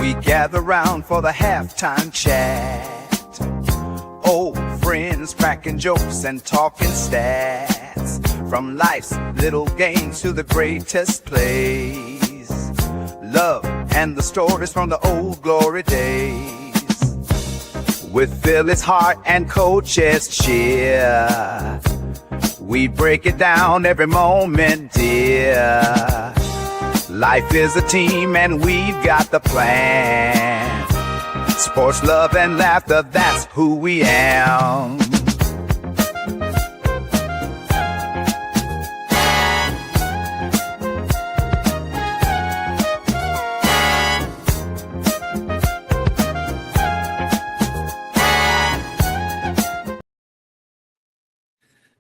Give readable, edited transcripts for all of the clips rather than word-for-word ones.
we gather round for the halftime chat. Old friends cracking jokes and talking stats, from life's little games to the greatest plays, love and the stories from the old glory days. With Philly's heart and Coach Edd's cheer, we break it down every moment, dear. Life is a team and we've got the plan. Sports, love, and laughter, that's who we am.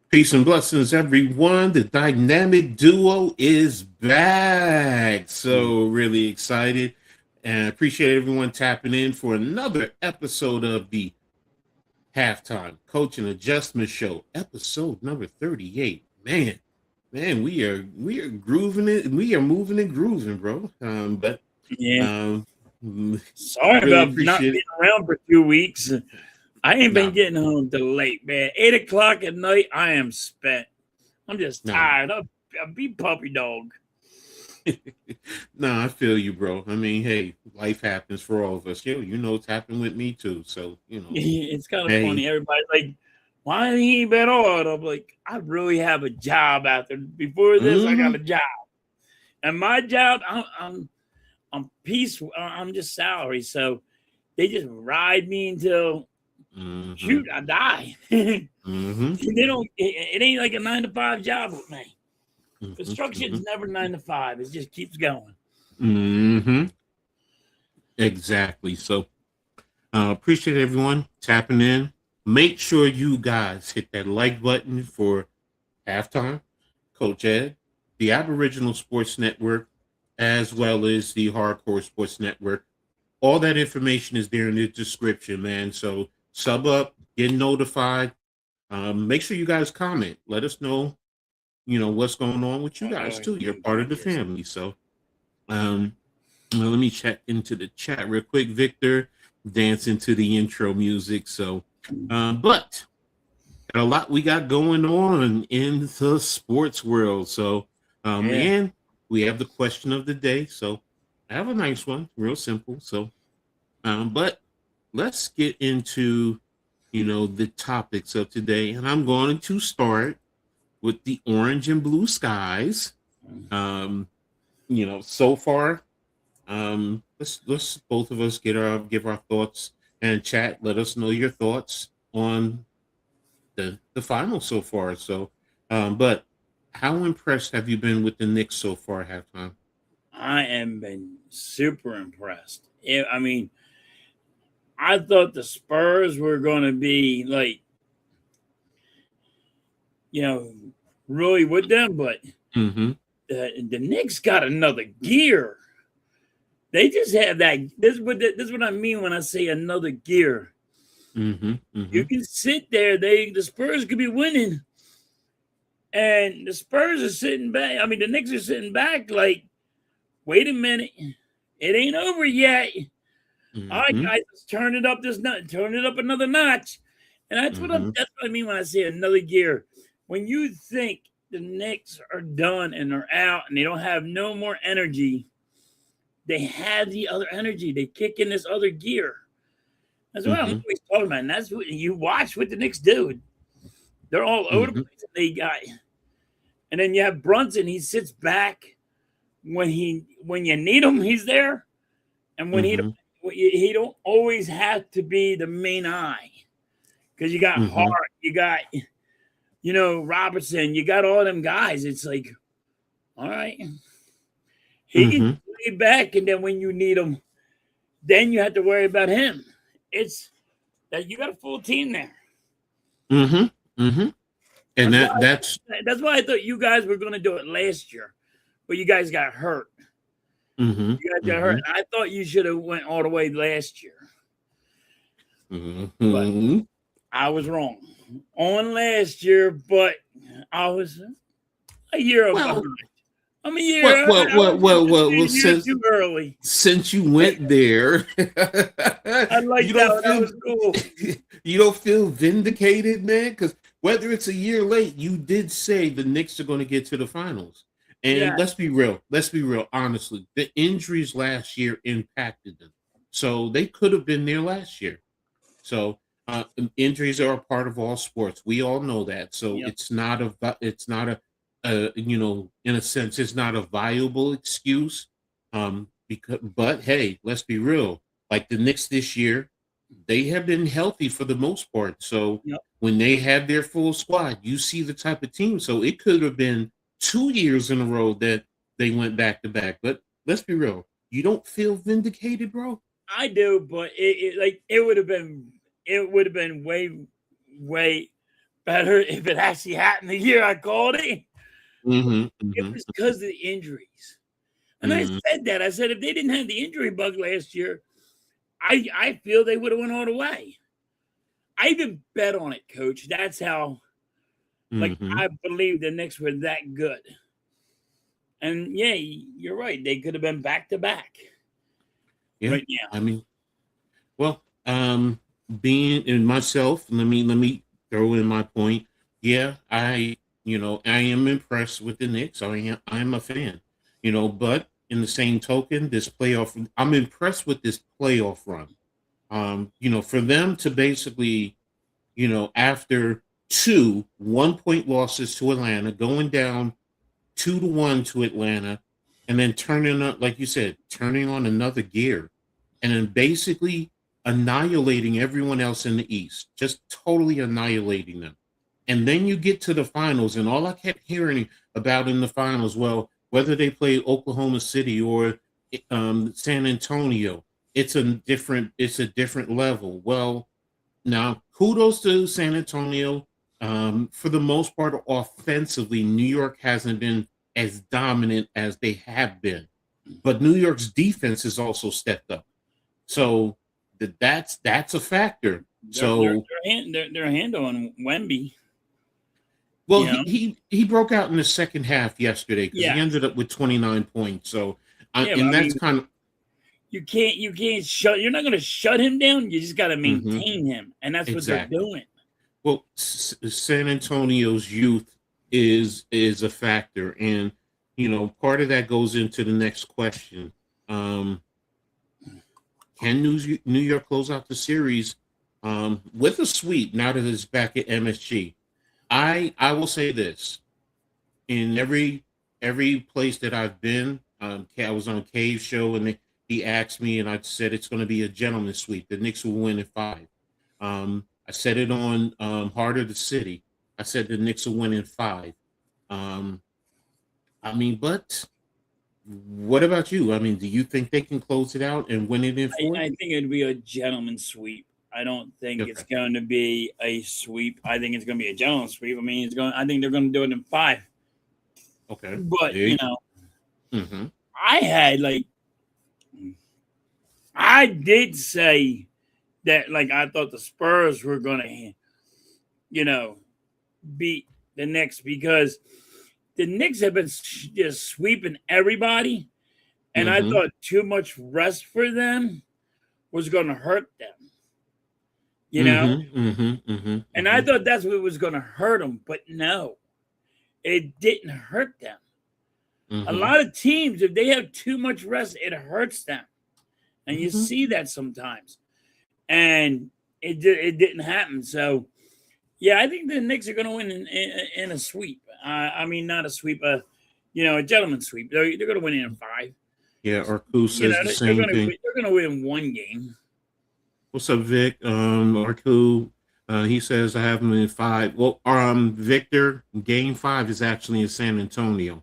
Peace and blessings, everyone. The dynamic duo is back. So really excited and appreciate everyone tapping in for another episode of the Halftime Coach and Adjustment Show, episode number 38. Man, we are grooving it. We are moving and grooving, bro. Sorry really about not being around for 2 weeks. I ain't been getting home till late, man. 8 o'clock at night, I am spent. I'm just tired. I'll be puppy dog. I feel you, bro. I mean, hey, life happens for all of us. You know it's happened with me too. So, It's kind of funny. Everybody's like, why ain't he been on? I'm like, I really have a job before this, I got a job. And my job, I'm peaceful. I'm just salary. So they just ride me until shoot, I die. They don't. It ain't like a 9-to-5 job with me. Construction's never 9 to 5. It just keeps going. Exactly. So appreciate everyone tapping in. Make sure you guys hit that like button for Halftime Coach Edd, the Aboriginal Sports Network, as well as the Hardcore Sports Network. All that information is there in the description, man. So sub up, get notified. Make sure you guys comment. Let us know, what's going on with you guys too. You're part of the family. So let me check into the chat real quick. Victor, dancing to the intro music. So but a lot we got going on in the sports world. So and we have the question of the day. So I have a nice one, real simple. So but let's get into the topics of today, and I'm going to start with the orange and blue skies. So far, let's both of us give our thoughts and chat. Let us know your thoughts on the final so far. So, but how impressed have you been with the Knicks so far at halftime? I am been super impressed. I mean, I thought the Spurs were going to be like, really with them, but the Knicks got another gear. They just have that. This is what I mean when I say another gear. You can sit there. The Spurs could be winning, and the Spurs are sitting back. I mean, the Knicks are sitting back like, wait a minute, it ain't over yet. All right, guys, let's turn it up another notch. And that's what I mean when I say another gear. When you think the Knicks are done and they're out and they don't have no more energy, they have the other energy. They kick in this other gear. That's what I'm always talking about. And that's what you watch what the Knicks do. They're all over the place. And then you have Brunson. He sits back when you need him. He's there, and when he don't always have to be the main eye, because you got Hart, you got Robertson, you got all them guys. It's like, all right, he can play back, and then when you need him, then you have to worry about him. It's that you got a full team there. And that's why I thought you guys were going to do it last year, but you guys got hurt. You guys got hurt. I thought you should have went all the way last year. But I was wrong on last year, but I was a year behind. I'm a year. Well, Too early. since you went there, I like that. That was cool. You don't feel vindicated, man? Because whether it's a year late, you did say the Knicks are going to get to the finals. And Yeah. let's be real. Honestly, the injuries last year impacted them. So they could have been there last year. So injuries are a part of all sports. We all know that. So it's not a in a sense, it's not a viable excuse. But hey, let's be real. Like the Knicks this year, they have been healthy for the most part. So when they have their full squad, you see the type of team. So it could have been 2 years in a row that they went back to back. But let's be real. You don't feel vindicated, bro? I do, but it would have been way better if it actually happened the year I called it. It was because of the injuries. And I said that. I said if they didn't have the injury bug last year, I feel they would have went all the way. I even bet on it, Coach. That's how I believe the Knicks were that good. And yeah, you're right. They could have been back to back. Yeah. Right now. I mean, well, being in myself, let me throw in my point. Yeah, I am impressed with the Knicks. I'm a fan, but in the same token, I'm impressed with this playoff run. For them to basically, after 2 1-point losses to Atlanta, going down 2-1 to Atlanta, and then turning up, like you said, turning on another gear, and then basically annihilating everyone else in the East, just totally annihilating them. And then you get to the finals, and all I kept hearing about in the finals, well, whether they play Oklahoma City or San Antonio, it's a different level. Well, now kudos to San Antonio. For the most part, offensively, New York hasn't been as dominant as they have been, but New York's defense has also stepped up. So that's a factor. They're handling Wemby. Well, he broke out in the second half yesterday because he ended up with 29 points. So, kind of, you can't shut. You're not going to shut him down. You just got to maintain him, and that's what they're doing. Well, San Antonio's youth is a factor, and part of that goes into the next question. Can New York close out the series with a sweep now that it's back at MSG? I will say this: in every place that I've been, I was on Cave's show, and he asked me, and I said it's going to be a gentleman's sweep. The Knicks will win in 5. I said it on Heart of the City. I said the Knicks will win in 5. But what about you? I mean, do you think they can close it out and win it in 4? I think it'd be a gentleman's sweep. I don't think it's going to be a sweep. I think it's going to be a gentleman's sweep. I mean, I think they're going to do it in 5. Okay. But, I did say that, I thought the Spurs were going to, beat the Knicks because the Knicks have been just sweeping everybody. And I thought too much rest for them was going to hurt them. And I thought that's what was going to hurt them, but no, it didn't hurt them. A lot of teams, if they have too much rest, it hurts them, and you see that sometimes. And it didn't happen. So, yeah, I think the Knicks are going to win in a sweep. I mean, not a sweep, a gentleman's sweep. They're going to win in 5. Yeah, Arku says the same thing. They're going to win 1 game. What's up, Vic? Arku, he says I have them in 5. Well, Victor, Game 5 is actually in San Antonio.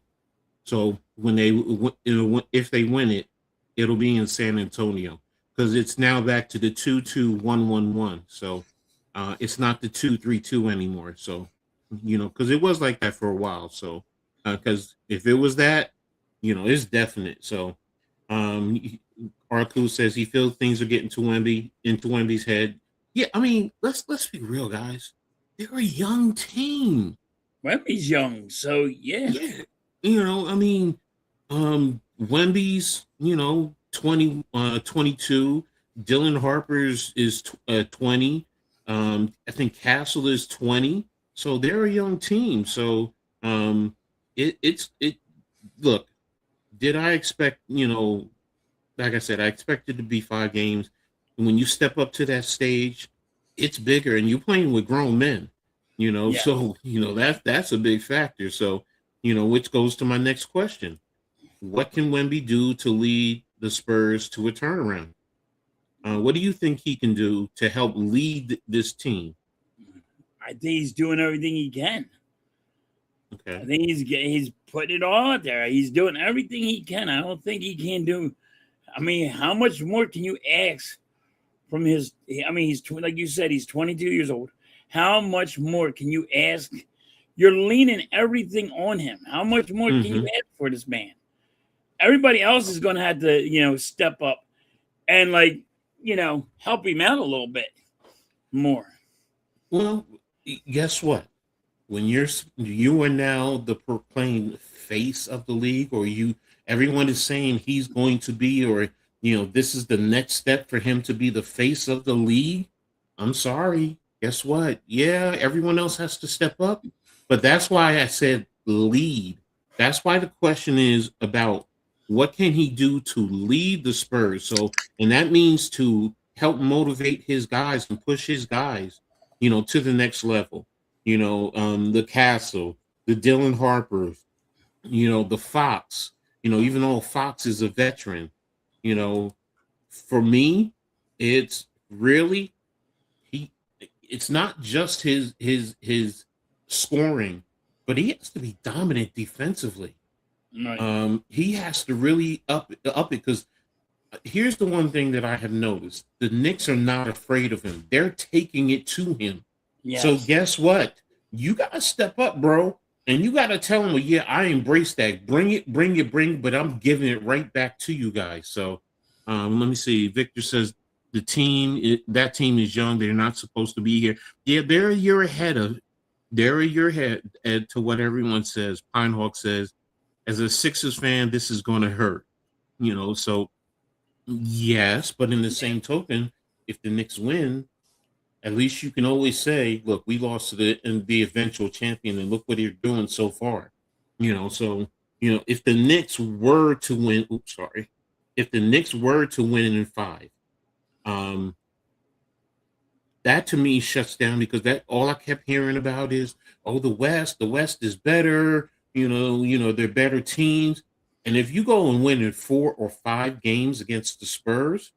So if they win it, it'll be in San Antonio because it's now back to the 2-2-1-1-1. So it's not the 2-3-2 anymore. So because it was like that for a while. So because if it was that, it's definite. So Arku says he feels things are getting into Wemby's head. Yeah, I mean, let's be real, guys. They're a young team. Wemby's young, so yeah. I mean, Wemby's, 22. Dylan Harper's is 20. I think Castle is 20. So they're a young team. So it look, did I expect, like I said, I expected to be 5 games. And when you step up to that stage, it's bigger and you're playing with grown men, Yeah. so that's a big factor. So, which goes to my next question. What can Wemby do to lead the Spurs to a turnaround? What do you think he can do to help lead this team? I think he's doing everything he can. Okay. I think he's putting it all out there. He's doing everything he can. I don't think he can do. I mean, how much more can you ask from his? I mean, he's like you said, he's 22 years old. How much more can you ask? You're leaning everything on him. How much more can you ask for this man? Everybody else is going to have to, step up and help him out a little bit more. Well, guess what? When you are now the proclaimed face of the league, or everyone is saying he's going to be, or this is the next step for him to be the face of the league. I'm sorry. Guess what? Yeah, everyone else has to step up. But that's why I said lead. That's why the question is about what can he do to lead the Spurs? So, and that means to help motivate his guys and push his guys, to the next level. The Castle, the Dylan Harpers, the Fox, even though Fox is a veteran, for me, it's really it's not just his scoring, but he has to be dominant defensively. Right. He has to really up it, because here's the one thing that I have noticed: the Knicks are not afraid of him; they're taking it to him. Yes. So guess what? You gotta step up, bro, and you gotta tell him, well, yeah, I embrace that. Bring it, but I'm giving it right back to you guys. So, let me see. Victor says that team is young. They're not supposed to be here. Yeah, they're a year ahead to what everyone says. Pinehawk says, as a Sixers fan, this is going to hurt. So yes, but in the same token, if the Knicks win, at least you can always say, look, we lost to the eventual champion, and look what they're doing so far. So if the Knicks were to win, if the Knicks were to win in 5, that to me shuts down, because that all I kept hearing about is, oh, the West is better, they're better teams. And if you go and win in 4 or 5 games against the Spurs,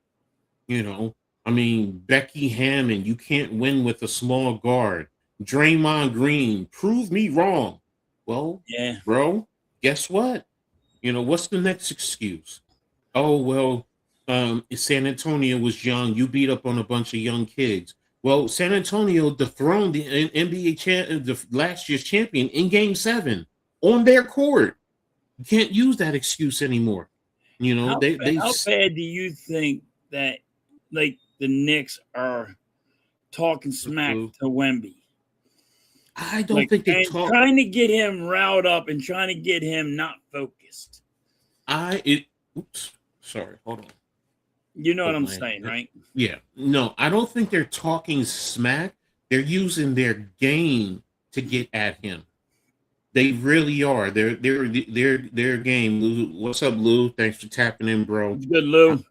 Becky Hammond, you can't win with a small guard. Draymond Green, prove me wrong. Well, yeah, bro, guess what? What's the next excuse? Oh, well, San Antonio was young. You beat up on a bunch of young kids. Well, San Antonio dethroned the NBA the last year's champion in Game 7 on their court. You can't use that excuse anymore. How bad do you think that, the Knicks are talking smack to Wemby? I don't think they're trying to get him riled up and trying to get him not focused. Oops, sorry, hold on. You know what I'm saying, right? Yeah. No, I don't think they're talking smack. They're using their game to get at him. They really are. Their game. Lou, what's up, Lou? Thanks for tapping in, bro. It's good, Lou.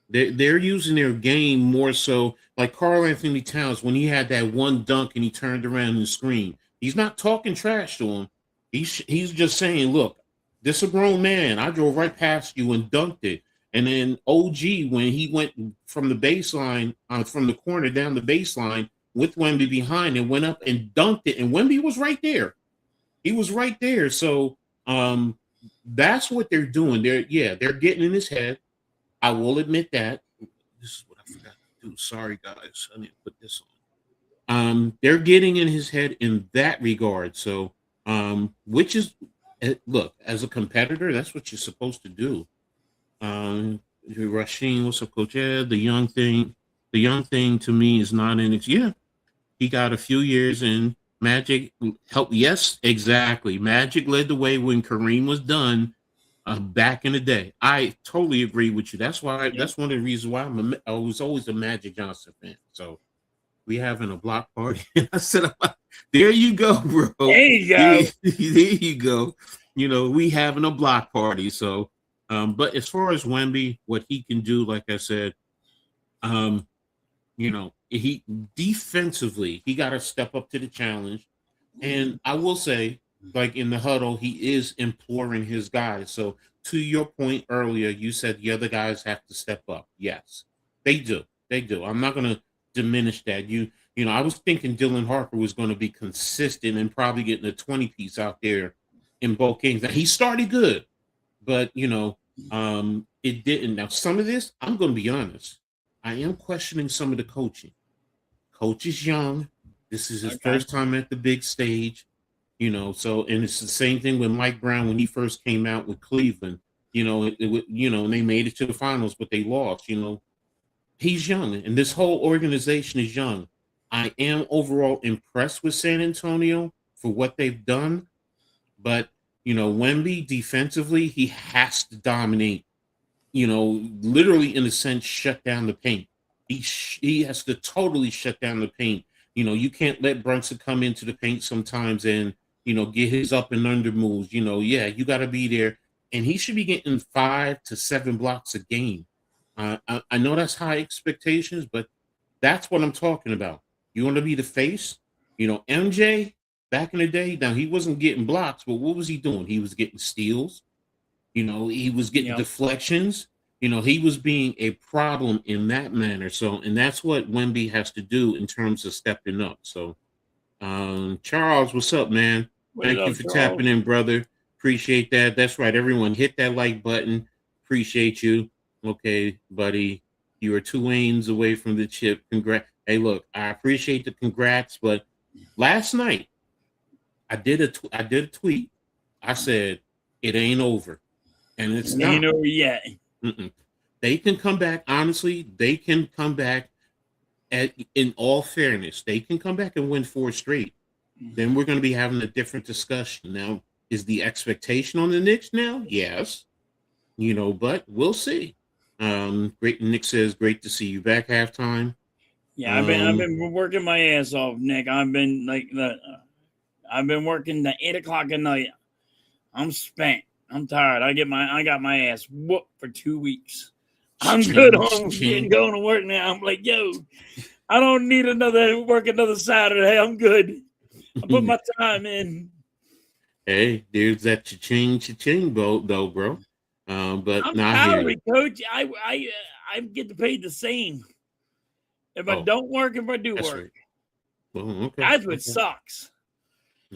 They're using their game more so, like Karl Anthony Towns when he had that one dunk and he turned around and screamed. He's not talking trash to him. He's just saying, look, this is a grown man. I drove right past you and dunked it. And then OG, when he went from the baseline, from the corner down the baseline with Wemby behind, and went up and dunked it, and Wemby was right there. He was right there. So that's what they're doing. They're getting in his head. I will admit that. This is what I forgot to do. Sorry, guys. I need to put this on. They're getting in his head in that regard. So, which is, look, as a competitor, that's what you're supposed to do. Rasheen, what's up, Coach Ed? The young thing to me is not in it. Yeah, he got a few years in. Magic helped. Yes, exactly. Magic led the way when Kareem was done. back in the day. I totally agree with you. That's why. Yep. That's one of the reasons why I was always a Magic Johnson fan. So we having a block party. I said, there you go, bro. There you go. There you go. You know, we having a block party. So, but as far as Wemby, what he can do, like I said, you know, he defensively, he got to step up to the challenge. And I will say, like in the huddle, he is imploring his guys. So to your point earlier, you said the other guys have to step up. Yes, they do. They do. I'm not going to diminish that. You know, I was thinking Dylan Harper was going to be consistent and probably getting a 20 piece out there in both games. Now, he started good, but you know, it didn't. Now, some of this, I'm going to be honest, I am questioning some of the coaching. Coach is young. This is his first time at the big stage, you know. So, and it's the same thing with Mike Brown when he first came out with Cleveland. You know, you know, and they made it to the finals, but they lost. You know, he's young, and this whole organization is young. I am overall impressed with San Antonio for what they've done, but you know, Wemby defensively, he has to dominate. You know, literally in a sense, shut down the paint. He has to totally shut down the paint. You know, you can't let Brunson come into the paint sometimes and, you know, get his up and under moves. You know, yeah, you got to be there. And he should be getting 5 to 7 blocks a game. I know that's high expectations, but that's what I'm talking about. You want to be the face? You know, MJ, back in the day, now he wasn't getting blocks, but what was he doing? He was getting steals. You know, he was getting deflections. You know, he was being a problem in that manner. So, and that's what Wemby has to do in terms of stepping up. So, Charles, what's up, man? Thank you for tapping in, brother. Appreciate that. That's right. Everyone hit that like button. Appreciate you. Okay, buddy. You are 2 lanes away from the chip. Congrats. Hey, look, I appreciate the congrats, but last night I did a tweet. I said, it ain't over. And it's not. Ain't over yet. They can come back. Honestly, they can come back. In all fairness, they can come back and win 4 straight. Then we're going to be having a different discussion. Now, is the expectation on the Knicks now? Yes. You know, but we'll see. Great. Nick says, great to see you back halftime. Yeah, I've been working my ass off, Nick. I've been working the 8 o'clock at night. I'm spent. I'm tired. I got my ass whooped for 2 weeks. I'm good on going to work now. I'm like, yo, I don't need another Saturday. I'm good. I put my time in. Hey, there's that cha-ching, though, bro. But I'm not salary, Coach. I get paid the same if I don't work, if I do work. Right. Well, okay. That's what sucks.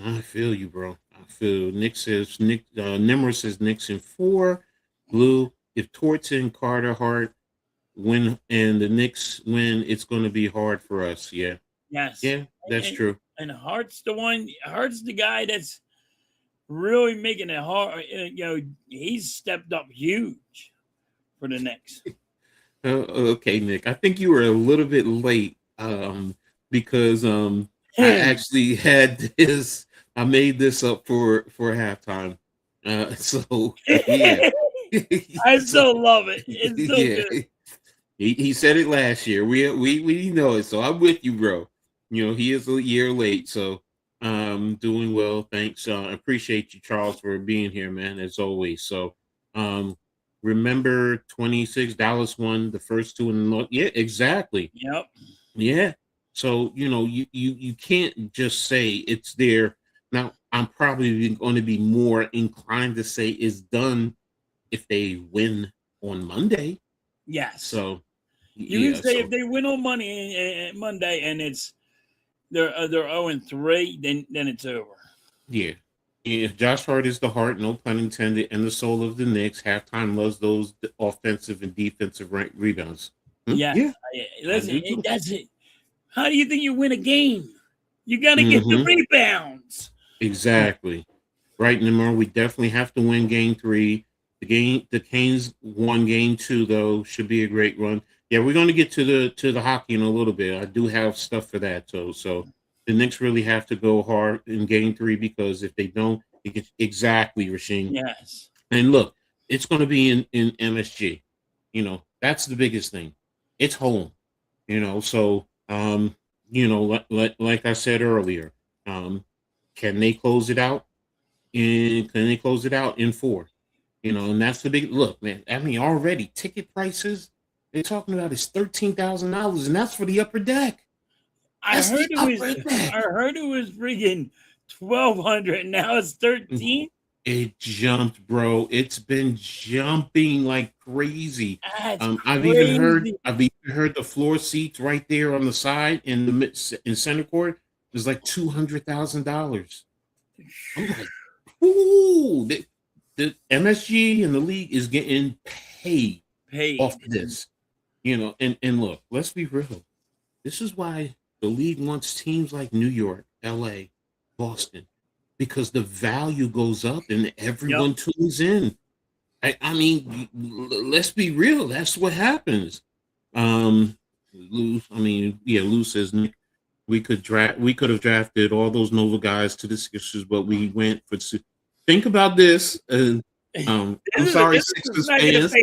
I feel you, bro. I feel. Nimmer says Knicks in 4. Blue, if Torts and Carter Hart win and the Knicks win, it's going to be hard for us. Yeah. Yes. Yeah, that's true. And Hart's the guy that's really making it hard. You know, he's stepped up huge for the Knicks. Okay, Nick. I think you were a little bit late because I actually had this. I made this up for halftime. So yeah. I still love it. It's so good. He said it last year. We know it. So I'm with you, bro. You know, he is a year late. So doing well. Thanks. I appreciate you, Charles, for being here, man, as always. So remember 26 Dallas won the first 2 in the yeah, exactly. Yep. Yeah. So, you know, you can't just say it's there. Now, I'm probably going to be more inclined to say it's done if they win on Monday. Yes. So you can say if they win on Monday and they're 0-3, then it's over. Yeah. If Josh Hart is the heart, no pun intended, and the soul of the Knicks, halftime loves those offensive and defensive rebounds. Yeah. Listen, that's it. How do you think you win a game? You got to get the rebounds. Exactly. Right, Nimar, we definitely have to win game 3. The Canes won game 2, though. Should be a great run. Yeah, we're going to get to the hockey in a little bit. I do have stuff for that, too. So the Knicks really have to go hard in game 3 because if they don't, it gets exactly, Rasheem. Yes. And look, it's going to be in MSG. That's the biggest thing. It's home. So like I said earlier, can they close it out? Can they close it out in 4? And that's the big look, man. I mean, already ticket prices they're talking about is $13,000, and that's for the upper deck. I heard it was friggin' 1,200, and now it's 13. It jumped, bro. It's been jumping like crazy. I've crazy. even heard the floor seats right there on the side in center court is like $200,000. I'm like, ooh, the MSG and the league is getting paid off of this. And look, let's be real. This is why the league wants teams like New York, LA, Boston, because the value goes up and everyone tunes in. I mean, let's be real. That's what happens. Lou says, Nick, we could have drafted all those Nova guys to the Sixers, but we went for. Think about this. I'm sorry, Sixers fans.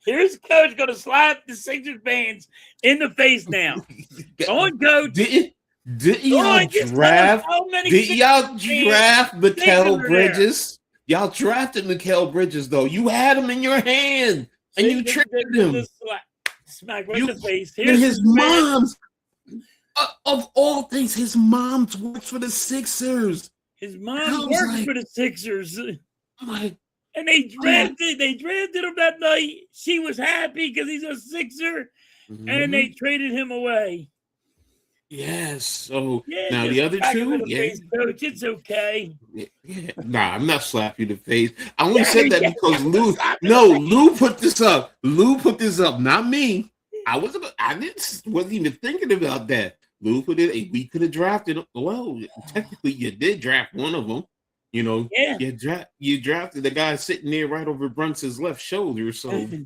Here's Coach going to slap the Sixers fans in the face now. Go on, Coach. Didn't y'all draft Mikal Bridges? Y'all drafted Mikal Bridges, though. You had him in your hand, and you traded him. Smack right in the face. And his mom's, of all things, his mom's works for the Sixers. His mom works for the Sixers. And they drafted him that night. She was happy because he's a Sixer, and they traded him away. Yes. So now the other two, Coach, it's okay. Yeah. Nah, I'm not slapping you in the face. I only said that because Lou put this up. Lou put this up, not me. I wasn't even thinking about that. Lou put it. We could have drafted. Well, technically, you did draft one of them. You drafted the guy sitting there right over Brunson's left shoulder. So, and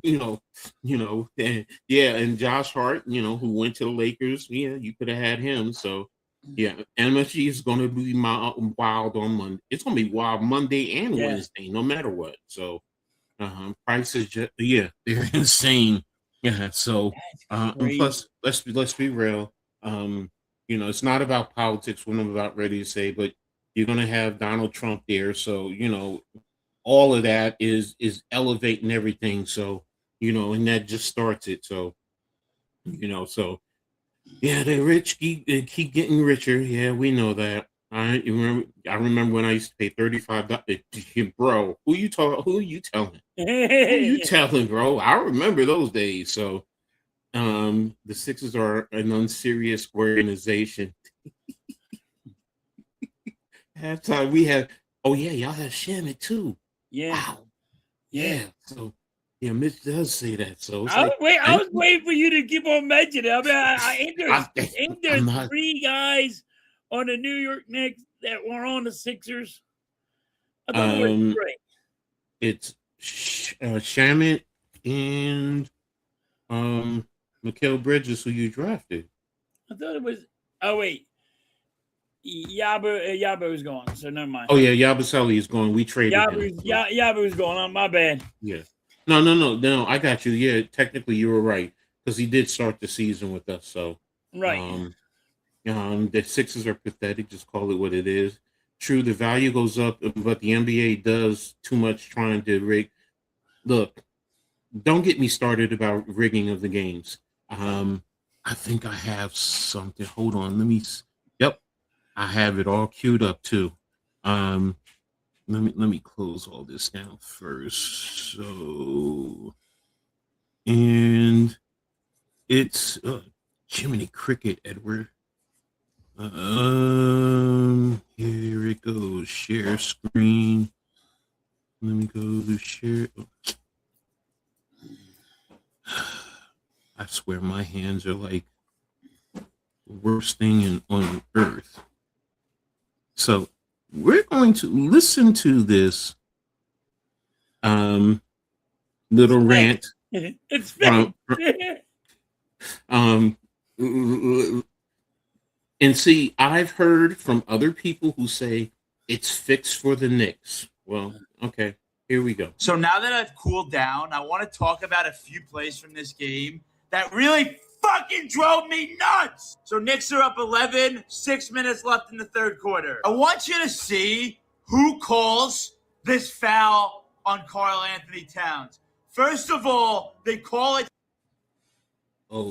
Josh Hart, who went to the Lakers. Yeah, you could have had him. So, MSG is going to be wild on Monday. It's going to be wild Monday and Wednesday, no matter what. So, prices, they're insane. Yeah. So, plus, let's be real. It's not about politics. What I'm about ready to say, but you're going to have Donald Trump there. So, all of that is elevating everything. So, and that just starts it. So, the rich keep getting richer. Yeah, we know that. I remember when I used to pay $35. Bro, who you telling? Who you telling, bro? I remember those days. So, the Sixers are an unserious organization. Halftime, we have. Oh yeah, y'all have Shamit too. Yeah. Wow. Yeah. So Mitch does say that. So I was waiting for you to keep on mentioning it. I mean, ain't there 3 guys on the New York Knicks that were on the Sixers? I thought it was 3. It's Shamit and Mikal Bridges, who you drafted. I thought it was. Oh wait. Yaba is gone, so never mind. Oh yeah, Yabusele is gone. We traded him. Yaba is gone. On my bad. Yeah. No. I got you. Yeah, technically you were right because he did start the season with us. So right. The Sixers are pathetic. Just call it what it is. True, the value goes up, but the NBA does too much trying to rig. Look, don't get me started about rigging of the games. I think I have something. Hold on. Yep. I have it all queued up too. Let me close all this down first. So, and it's Jiminy Cricket, Edward. Here it goes. Share screen. Let me go to share. I swear my hands are like the worst thing on earth. So we're going to listen to this little rant. It's and see, I've heard from other people who say it's fixed for the Knicks. Well, okay. Here we go. So now that I've cooled down, I want to talk about a few plays from this game that really fucking drove me nuts. So Knicks are up 11, 6 minutes left in the third quarter. I want you to see who calls this foul on Karl Anthony Towns. First of all, they call it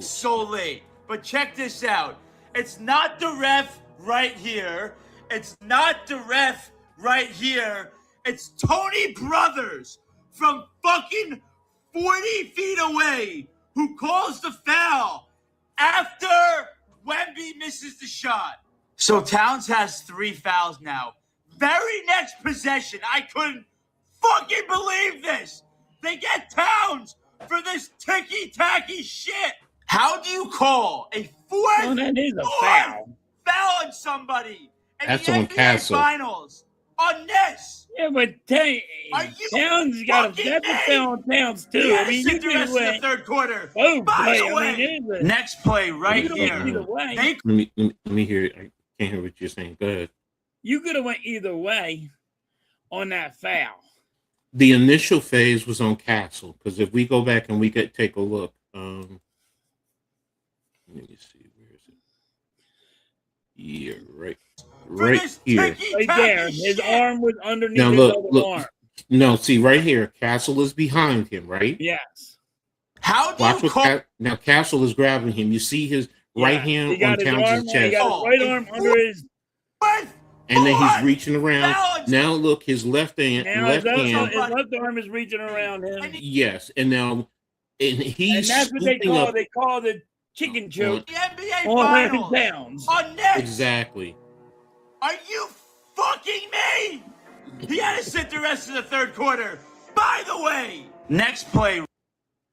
so late. But check this out. It's not the ref right here. It's not the ref right here. It's Tony Brothers from fucking 40 feet away who calls the foul after Wemby misses the shot. So Towns has 3 fouls now. Very next possession, I couldn't fucking believe this. They get Towns for this ticky-tacky shit. How do you call a fourth that is a foul on somebody in That's the on NBA Castle. Finals on this? Yeah, but Towns got a foul on Towns too. He had I mean, to you sit the could rest have of the third quarter. Oh, By play. the way, next play right You could've went here. either way. Let me hear it. I can't hear what you're saying. Go ahead. You could have went either way on that foul. The initial phase was on Castle, because if we go back and we could take a look, let me see, where is it? Yeah, right here. Right there. His arm was underneath Now his other arm. No, see right here, Castle is behind him, right? Yes. How do Watch you what call? now Castle is grabbing him. You see his right He hand on got his arm, Towns' he chest, got his right arm under his. and then he's reaching around. Balance. Now look, his left hand, Now his left arm is reaching around him. yes, and now he's And that's what they scooping call. up. They call the chicken choke The NBA on Finals Towns. on Knicks. Exactly. Are you fucking me? He had to sit the rest of the third quarter. By the way, next play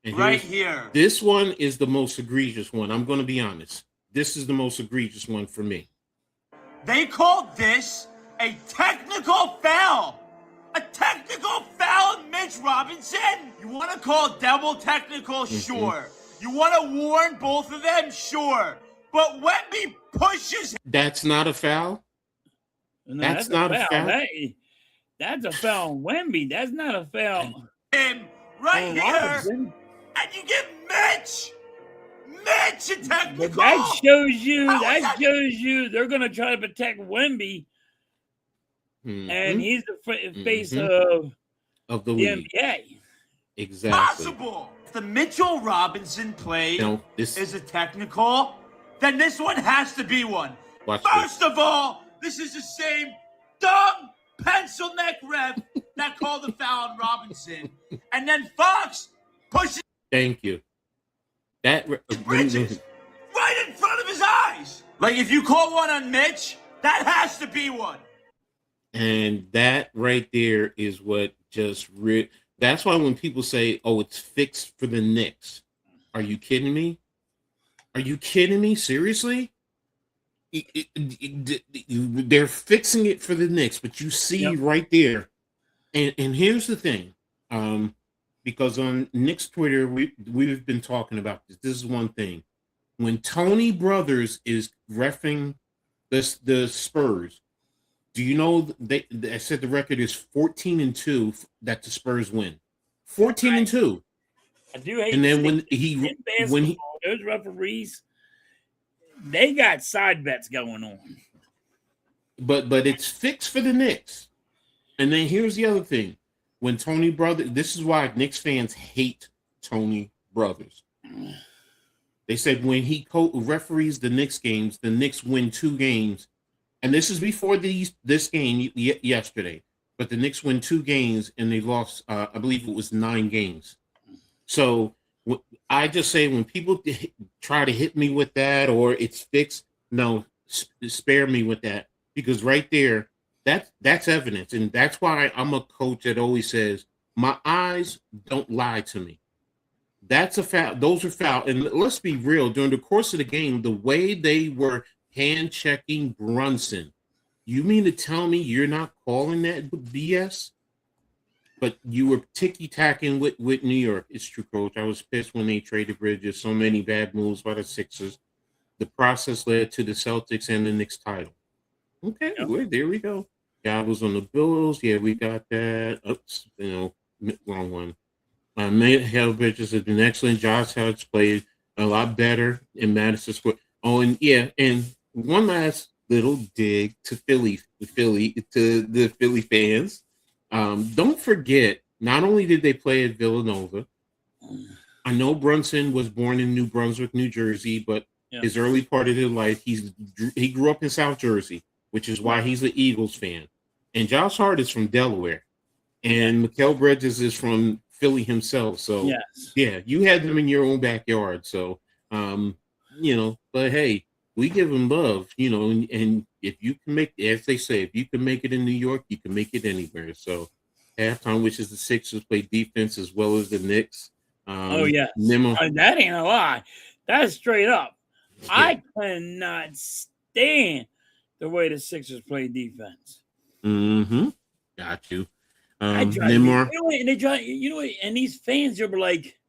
And right here's- here. This one is the most egregious one. I'm going to be honest. This is the most egregious one for me. They called this a technical foul. A technical foul on Mitch Robinson? You want to call double technical? Sure. You want to warn both of them? Sure. But Wemby pushes That's not a foul. No, That's not a foul. That's a foul on Wemby. That's not a foul him right on here, Robinson. and you give Mitch a technical. But that shows you they're going to try to protect Wemby, and he's the face of the the league. NBA. Exactly. Possible. If the Mitchell Robinson play No, this is a technical, then this one has to be one. watch First of all, this is the same dumb pencil neck ref that called the foul on Robinson. And then Fox pushes this. Thank you. That bridges right in front of his eyes. Like, if you call one on Mitch, that has to be one. and that right there is what just that's why when people say, "Oh, it's fixed for the Knicks," are you kidding me? Are you kidding me? Seriously? They're fixing it for the Knicks, but you see right there, and here's the thing, because on Knicks Twitter we've been talking about this. This is one thing: when Tony Brothers is reffing the Spurs, do you know they said the record is 14-2 that the Spurs win, 14-2. I do hate. And then when those referees, they got side bets going on. But it's fixed for the Knicks. And then here's the other thing: when Tony Brothers, this is why Knicks fans hate Tony Brothers. They said when he referees the Knicks games, the Knicks win 2 games, and this is before this game yesterday. But the Knicks win 2 games, and they lost. I believe it was 9 games. So I just say when people try to hit me with that or it's fixed, no, spare me with that, because right there, that's evidence, and that's why I'm a coach that always says my eyes don't lie to me. That's a foul. Those are foul, and let's be real. During the course of the game, the way they were hand checking Brunson, you mean to tell me you're not calling that BS? But you were ticky-tacking with New York. It's true, Coach. I was pissed when they traded Bridges. So many bad moves by the Sixers. The process led to the Celtics and the Knicks title. Okay, there we go. God was on the Bills. Yeah, we got that. Oops, wrong one. Hale Bridges has been excellent. Josh Hart's played a lot better in Madison Square. Oh, and yeah, and one last little dig to the Philly fans. Don't forget, not only did they play at Villanova, I know Brunson was born in New Brunswick, New Jersey, but his early part of his life, he grew up in South Jersey, which is why he's an Eagles fan. And Josh Hart is from Delaware, and Mikael Bridges is from Philly himself. So yeah, you had them in your own backyard. So but hey, we give them love, and if you can make, as they say, if you can make it in New York, you can make it anywhere. So halftime, which is the Sixers play defense as well as the Knicks. That ain't a lie. That's straight up. Yeah. I cannot stand the way the Sixers play defense. Got you. And these fans are like,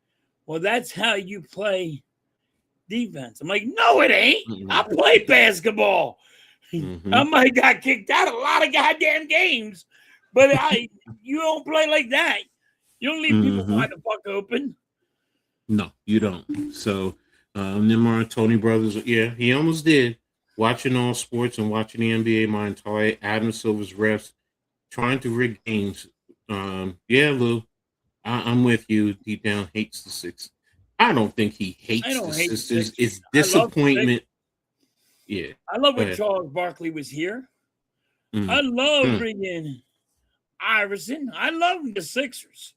well, that's how you play defense. I'm like, no, it ain't. I play basketball. I might got kicked out a lot of goddamn games, but you don't play like that. You don't leave people wide the fuck open. No, you don't. So Nimar, Tony Brothers, he almost did. Watching all sports and watching the NBA my entire Adam Silver's refs, trying to rig games. Lou, I'm with you. Deep down, hates the Sixers. I don't think he hates the Sixers. It's disappointment. I love when Charles Barkley was here. I love bringing Iverson. I love the Sixers.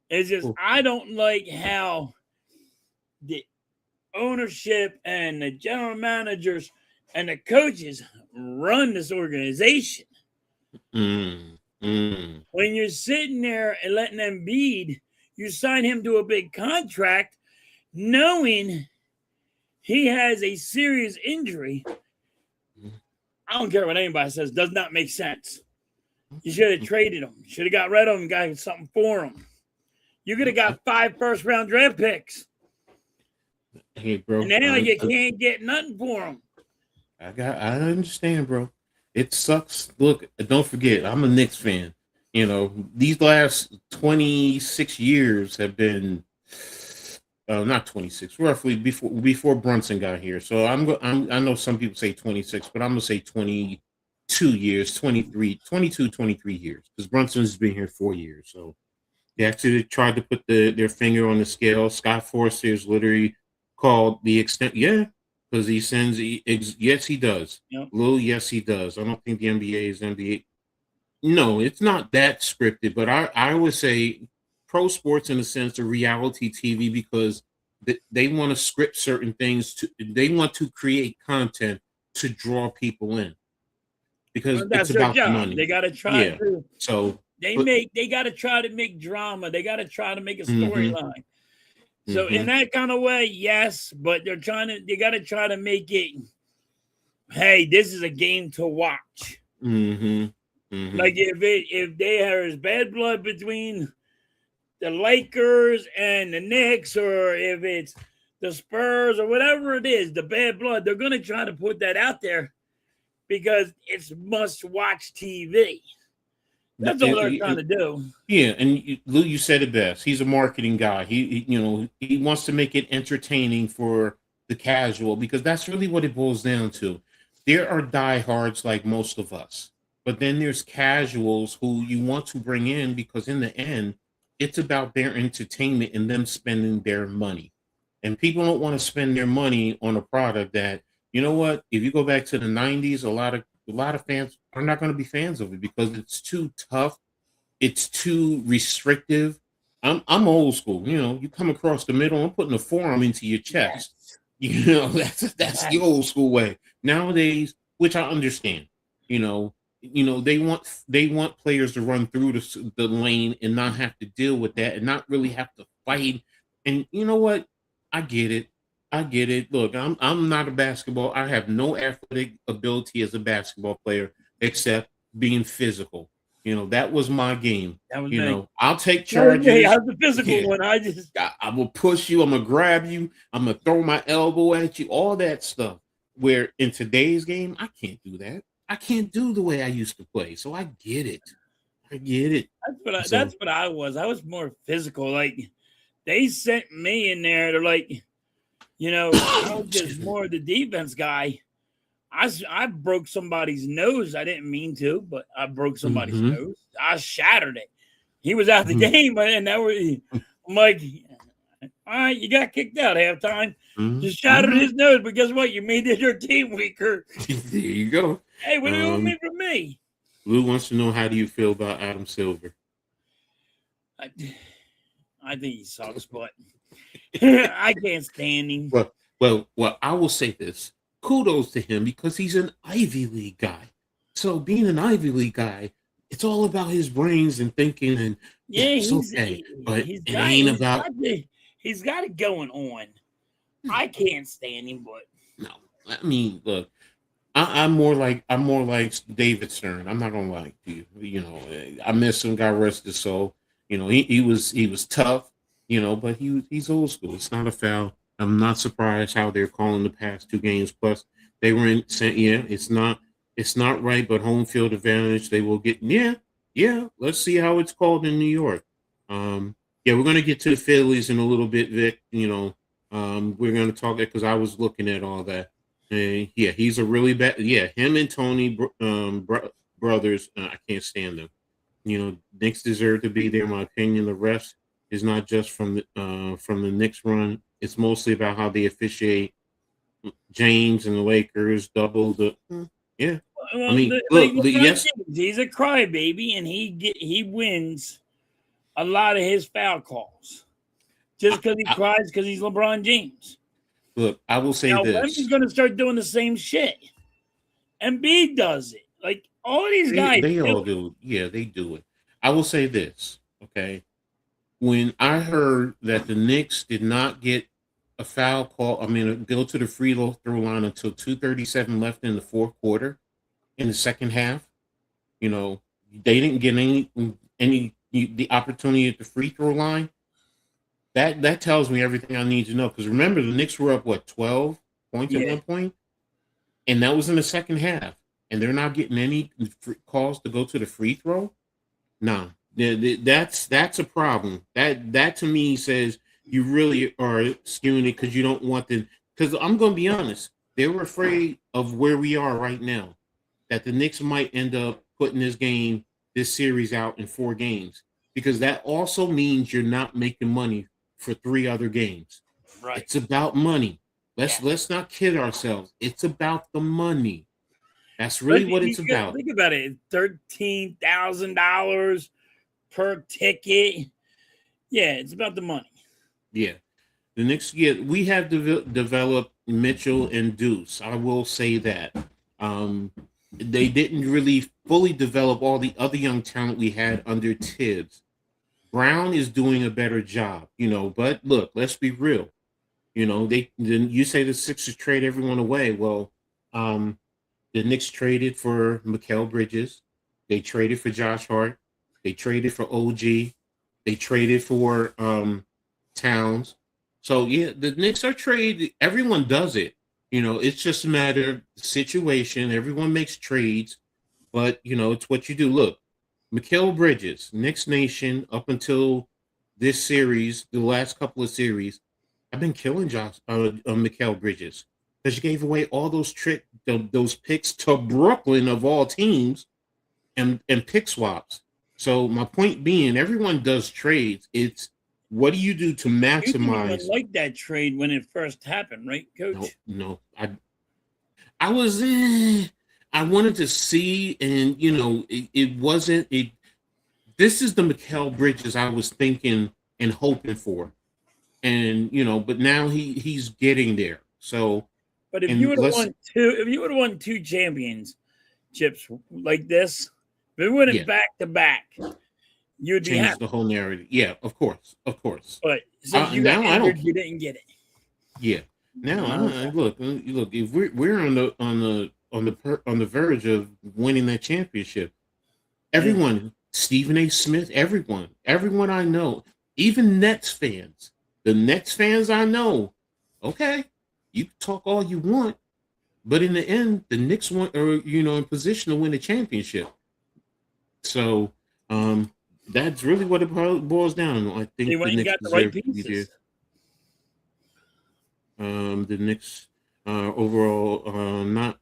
It's just I don't like how the ownership and the general managers and the coaches run this organization. When you're sitting there and letting Embiid, you sign him to a big contract, knowing he has a serious injury. I don't care what anybody says, does not make sense. You should have traded him. Should have got rid of him, got something for him. You could have got 5 first-round draft picks. Hey, bro. And now you can't get nothing for him. I understand, bro. It sucks. Look, don't forget, I'm a Knicks fan. These last 26 years have been not 26, roughly before Brunson got here. So I know some people say 26, but I'm gonna say 22 years, 23 years, because Brunson's been here 4 years. So they actually tried to put their finger on the scale. Scott Forster is literally called the extent, because he sends. Yes, he does. Yep. Lou, yes, he does. I don't think the NBA is NBA. No, it's not that scripted, but I would say pro sports in a sense of reality TV, because they want to script certain things. They want to create content to draw people in, because it's about the money. They got to try to. So they got to try to make drama. They got to try to make a storyline. So in that kind of way, yes, but they got to try to make it, hey, this is a game to watch. Like if there's bad blood between the Lakers and the Knicks, or if it's the Spurs or whatever it is, the bad blood, they're going to try to put that out there because it's must-watch TV. That's all they're trying to do. Yeah, and Lou, you said it best. He's a marketing guy. He wants to make it entertaining for the casual, because that's really what it boils down to. There are diehards like most of us, but then there's casuals who you want to bring in, because in the end, it's about their entertainment and them spending their money. And people don't want to spend their money on a product that, you know what, if you go back to the 90s, a lot of fans are not going to be fans of it because it's too tough. It's too restrictive. I'm old school. You come across the middle, I'm putting a forearm into your chest. That's the old school way. Nowadays, which I understand, they want players to run through the lane and not have to deal with that and not really have to fight. And you know what? I get it. Look, I'm not a basketball. I have no athletic ability as a basketball player except being physical. That was my game. I'll take charges. I was the physical one. I will push you. I'm gonna grab you. I'm gonna throw my elbow at you. All that stuff. Where in today's game, I can't do that. I can't do the way I used to play. So I get it. I get it. That's what I was. I was more physical. Like they sent me in there. They're like, I was just more the defense guy. I broke somebody's nose. I didn't mean to, but I broke somebody's nose. I shattered it. He was out the game, and I'm like, all right, you got kicked out halftime. Just shattered his nose, but guess what? You made your team weaker. There you go. Hey, what do you want from me? Lou wants to know, how do you feel about Adam Silver? I think he sucks, but I can't stand him. Well, I will say this. Kudos to him because he's an Ivy League guy. So being an Ivy League guy, it's all about his brains and thinking, and it's okay. But it ain't about. He's got it going on. I can't stand him, but no. I mean, look, I'm more like David Stern. I'm not gonna lie to you. I miss him. God rest his soul. He was tough. But he's old school. It's not a foul. I'm not surprised how they're calling the past 2 games. Plus, they were in. Yeah, it's not right, but home field advantage. They will get. Yeah. Let's see how it's called in New York. We're gonna get to the Phillies in a little bit, Vic. We're gonna talk that because I was looking at all that. And he's a really bad. Yeah, him and Tony brothers. I can't stand them. Knicks deserve to be there. In my opinion, the rest is not just from the Knicks run. It's mostly about how they officiate. James and the Lakers double the. Yeah, well, I mean, look, yes, he's a crybaby, and he wins a lot of his foul calls just because he cries because he's LeBron James. Look, I will say this: Wemby's going to start doing the same shit. Embiid does it. Like all of these guys, they all do. Yeah, they do it. I will say this, okay? When I heard that the Knicks did not get a foul call, go to the free throw line until 2:37 left in the fourth quarter, in the second half, they didn't get the opportunity at the free throw line. That tells me everything I need to know. Because remember, the Knicks were up 12 points at one point, and that was in the second half, and they're not getting any calls to go to the free throw. No. That's a problem. That to me says you really are skewing it because you don't want them. Because I'm going to be honest, they were afraid of where we are right now, that the Knicks might end up putting this series out in 4 games, because that also means you're not making money for 3 other games. Right. It's about money. Let's not kid ourselves. It's about the money. That's really what it's about. Think about it. $13,000 per ticket. Yeah, it's about the money. Yeah. The Knicks, we have developed Mitchell and Deuce. I will say that. They didn't really fully develop all the other young talent we had under Tibbs. Brown is doing a better job, but look, let's be real. You say the Sixers trade everyone away. Well, the Knicks traded for Mikal Bridges. They traded for Josh Hart. They traded for OG. They traded for Towns. So, the Knicks are traded. Everyone does it. It's just a matter of situation. Everyone makes trades, but, it's what you do. Look, Mikal Bridges, Knicks Nation, up until this series, the last couple of series, I've been killing Mikal Bridges because you gave away all those picks to Brooklyn of all teams and pick swaps. So my point being, everyone does trades. It's what do you do to maximize? You didn't like that trade when it first happened, right, Coach? No. I was I wanted to see, and it wasn't. This is the Mikal Bridges I was thinking and hoping for, and but now he's getting there. So, but if you would have won 2 championships like this, if it went back to back, you'd be happy. The whole narrative. Yeah, of course. But since you got injured, you didn't get it. Yeah. Now, look. If we're on the verge of winning that championship, everyone, Stephen A. Smith, everyone I know, even Nets fans, the Nets fans I know, okay, you can talk all you want, But in the end, the Knicks went, or in position to win the championship. So that's really what it boils down. I think They the went and Knicks got the right deserve to be there. pieces. The Knicks overall, not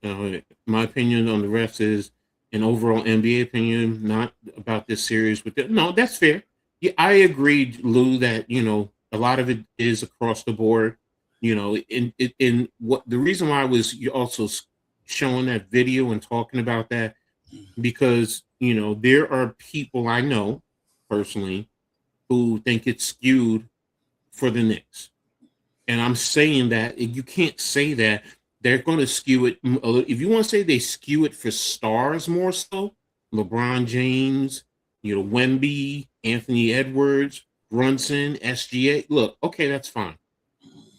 my opinion on the refs is an overall NBA opinion, not about this series. No, that's fair. Yeah, I agreed, Lou, that a lot of it is across the board. In what the reason why I was also showing that video and talking about that, because there are people I know personally who think it's skewed for the Knicks. And I'm saying that you can't say that. They're going to skew it. If you want to say they skew it for stars more so, LeBron James, Wemby, Anthony Edwards, Brunson, SGA. Look, okay, that's fine.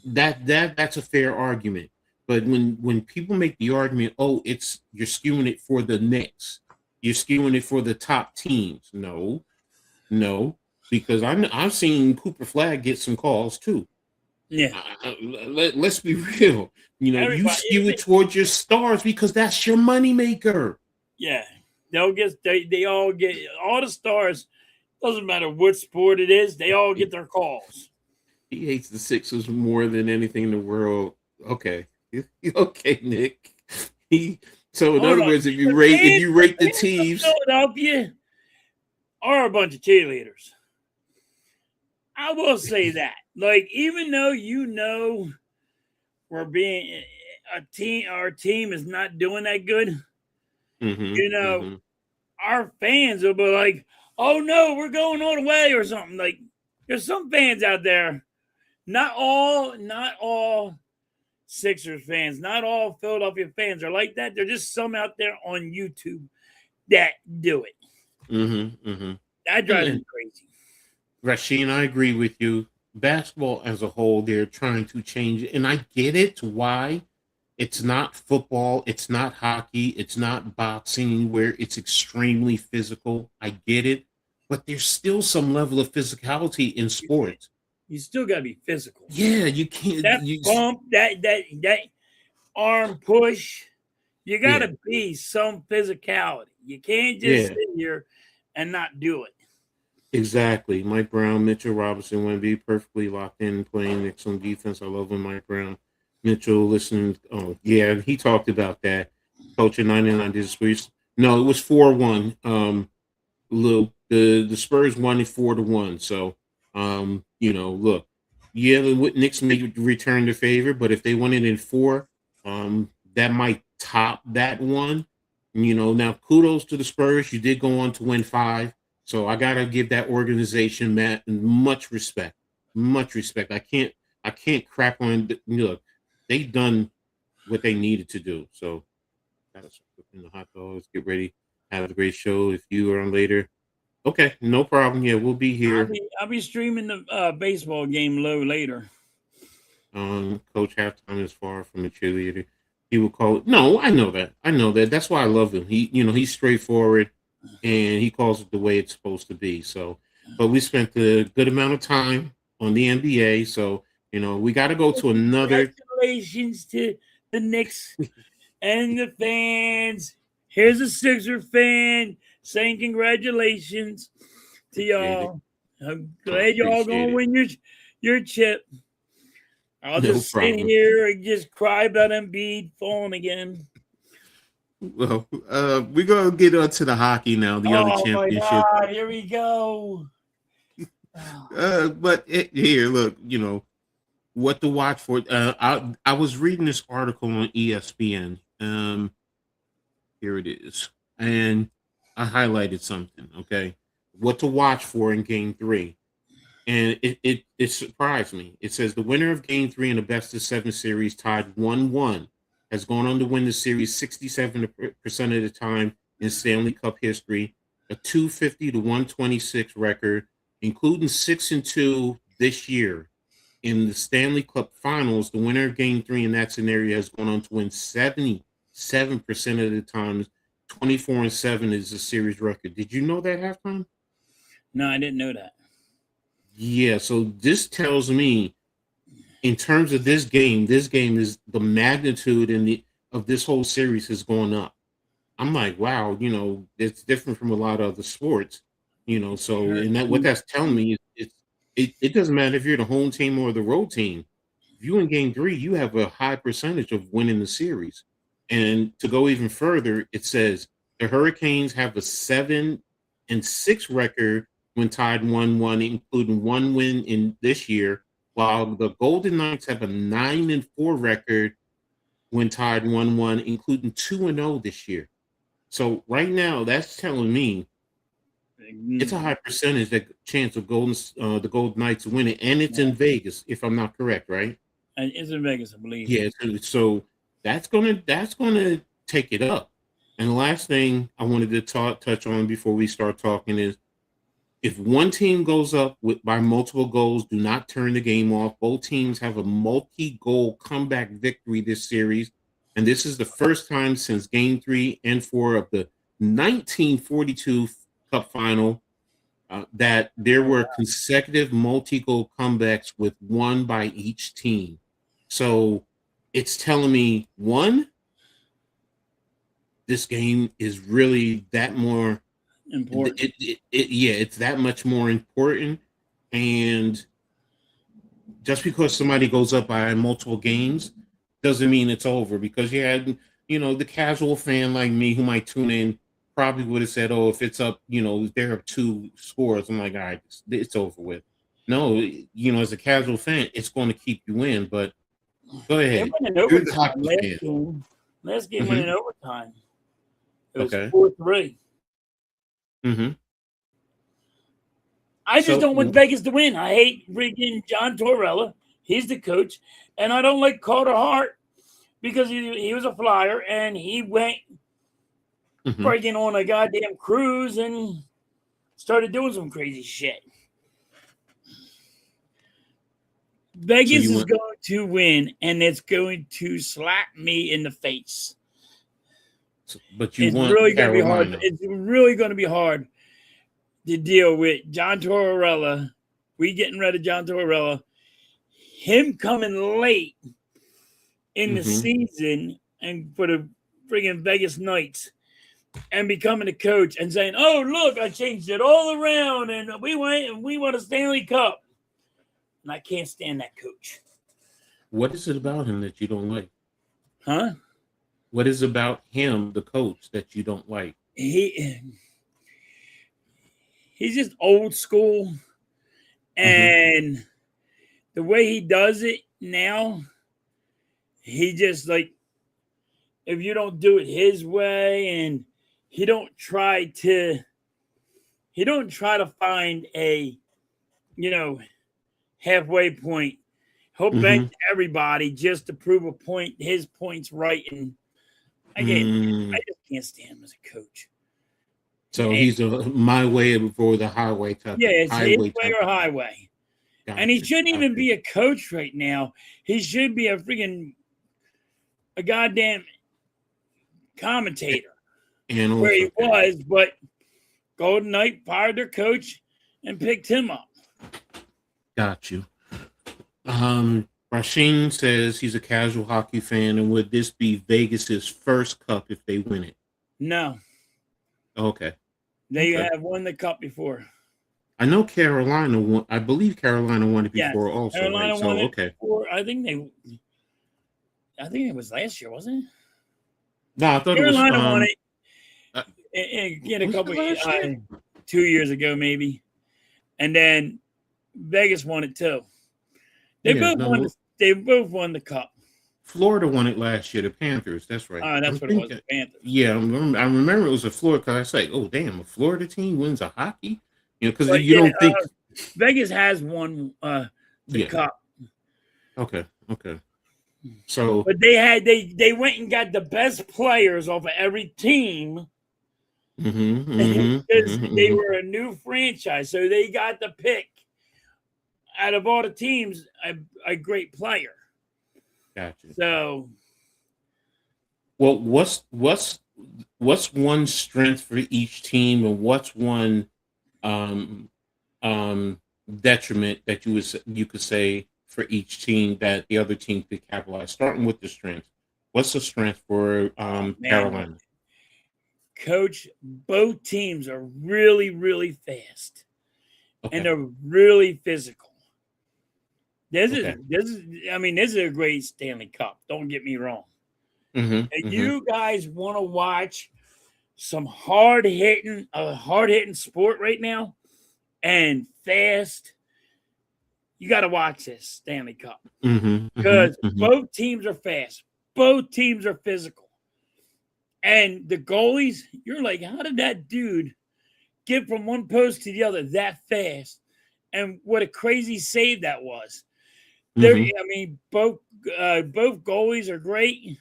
That's a fair argument. But when people make the argument, oh, you're skewing it for the Knicks, you're skewing it for the top teams. No, because I've seen Cooper Flag get some calls too. Yeah. Let's be real. You skew it towards your stars because that's your moneymaker. Yeah. They all get all the stars. Doesn't matter what sport it is, they all get their calls. He hates the Sixers more than anything in the world. Okay. Okay, Nick. So in other words, if you rate the teams, Philadelphia are a bunch of cheerleaders. I will say that. Like, even though we're being our team is not doing that good, our fans will be like, oh no, we're going all the way or something. Like, there's some fans out there, not all Sixers fans, not all Philadelphia fans are like that. There's just some out there on YouTube that do it. That drives me crazy. Rasheen, I agree with you. Basketball as a whole, they're trying to change it. And I get it why. It's not football. It's not hockey. It's not boxing where it's extremely physical. I get it. But there's still some level of physicality in sports. You still got to be physical. Yeah, you can't. That bump, that arm push, you got to be some physicality. You can't just sit here and not do it. Exactly. Mike Brown, Mitchell Robinson, Wemby, perfectly locked in, playing excellent defense. I love when Mike Brown, Mitchell, listening. Oh, yeah, he talked about that. Coach at 99 disputes. No, it was 4-1. The Spurs won it 4-1. So, look, the Knicks may return the favor, but if they won it in 4, that might top that one. Now kudos to the Spurs. You did go on to win 5. So I gotta give that organization, Matt, much respect. Much respect. I can't crap on. Look, they've done what they needed to do. So, gotta cook in the hot dogs. Get ready. Have a great show. If you are on later, okay, no problem. Yeah, we'll be here. I'll be streaming the baseball game later. Coach Halftime is far from a cheerleader. He will call it. No, I know that. That's why I love him. He's straightforward. And he calls it the way it's supposed to be. So, but we spent a good amount of time on the NBA. So, we got to go to another. Congratulations to the Knicks and the fans. Here's a Sixer fan saying congratulations to y'all. I'm glad y'all going to win your chip. I'll just sit here and just cry about Embiid falling again. Well, we're going to get on to the hockey now, the other championship. Oh, my God, here we go. But here, look, what to watch for. I was reading this article on ESPN. Here it is. And I highlighted something, okay? What to watch for in Game 3. And it surprised me. It says the winner of Game 3 in the best-of-7 series tied 1-1. Has gone on to win the series 67% of the time in Stanley Cup history, a 250-126 record, including 6-2 this year. In the Stanley Cup Finals, the winner of Game 3 in that scenario has gone on to win 77% of the time. 24-7 is the series record. Did you know that, Halftime? No, I didn't know that. Yeah, so this tells me, in terms of this game is the magnitude and of this whole series has gone up. I'm like, wow, it's different from a lot of other sports, So, and that what that's telling me is it doesn't matter if you're the home team or the road team. If you in game 3, you have a high percentage of winning the series. And to go even further, it says the Hurricanes have a 7-6 record when tied 1-1, including one win in this year, while the Golden Knights have a 9-4 record when tied 1-1, including 2-0 this year. So right now, that's telling me it's a high percentage that chance of the Golden Knights winning, and it's in Vegas, if I'm not correct, right? And it's in Vegas, I believe. Yeah, so that's gonna take it up. And the last thing I wanted to touch on before we start talking is, if one team goes up by multiple goals, do not turn the game off. Both teams have a multi-goal comeback victory this series, and this is the first time since Game 3 and 4 of the 1942 Cup Final that there were consecutive multi-goal comebacks with one by each team. So it's telling me, one, this game is really that more important. It's that much more important. And just because somebody goes up by multiple games doesn't mean it's over, because you had, the casual fan like me who might tune in probably would have said, oh, if it's up, there are 2 scores, I'm like, all right, it's over with. No, as a casual fan, it's going to keep you in. But go ahead. Last game went in overtime. It was Okay. 4-3. Mm-hmm. I just don't want Vegas to win. I hate freaking John Tortorella. He's the coach. And I don't like Carter Hart because he was a Flyer and he went freaking on a goddamn cruise and started doing some crazy shit. Vegas is going to win, and it's going to slap me in the face. But it's really going to be hard. It's really going to be hard to deal with John Tortorella. We getting rid of John Tortorella. Him coming late in the season and for the friggin' Vegas Knights and becoming a coach and saying, "Oh, look, I changed it all around and we won a Stanley Cup." And I can't stand that coach. What is it about him that you don't like? Huh? What is about him, the coach, that you don't like? He's just old school. And the way he does it now, he just like, if you don't do it his way, and he don't try to find a, halfway point. He'll bench everybody just to prove a point, his point's right. And I just can't stand him as a coach. So he's my way before the highway type. Yeah, it's his way or highway. Gotcha. And he shouldn't even be a coach right now. He should be a goddamn commentator. And where he was, but Golden Knight fired their coach and picked him up. Got you. Rasheen says he's a casual hockey fan, and would this be Vegas's first cup if they win it? No. Okay. They have won the cup before. I know Carolina won. I believe Carolina won it before also. Carolina won it okay. Before. I think it was last year, wasn't it? No, I thought Carolina it was. Won it in a couple of 2 years ago, maybe. And then Vegas won it too. They both won the cup. Florida won it last year, the Panthers. That's right. That's what it was, the Panthers. Yeah, I remember it was a Florida, because I was like, oh, damn, a Florida team wins a hockey? Because you don't think. Vegas has won the cup. Okay. So, but they went and got the best players off of every team. They were a new franchise, so they got to pick out of all the teams a great player. Gotcha. So, well, what's one strength for each team, and what's one detriment that you could say for each team that the other team could capitalize? Starting with the strength, What's the strength for Carolina? Coach, both teams are really, really fast. Okay. And they're really physical. This Okay. is a great Stanley Cup. Don't get me wrong. If you guys want to watch some hard hitting sport right now and fast, you got to watch this Stanley Cup because both teams are fast, both teams are physical, and the goalies. You're like, how did that dude get from one post to the other that fast? And what a crazy save that was! I mean, both goalies are great.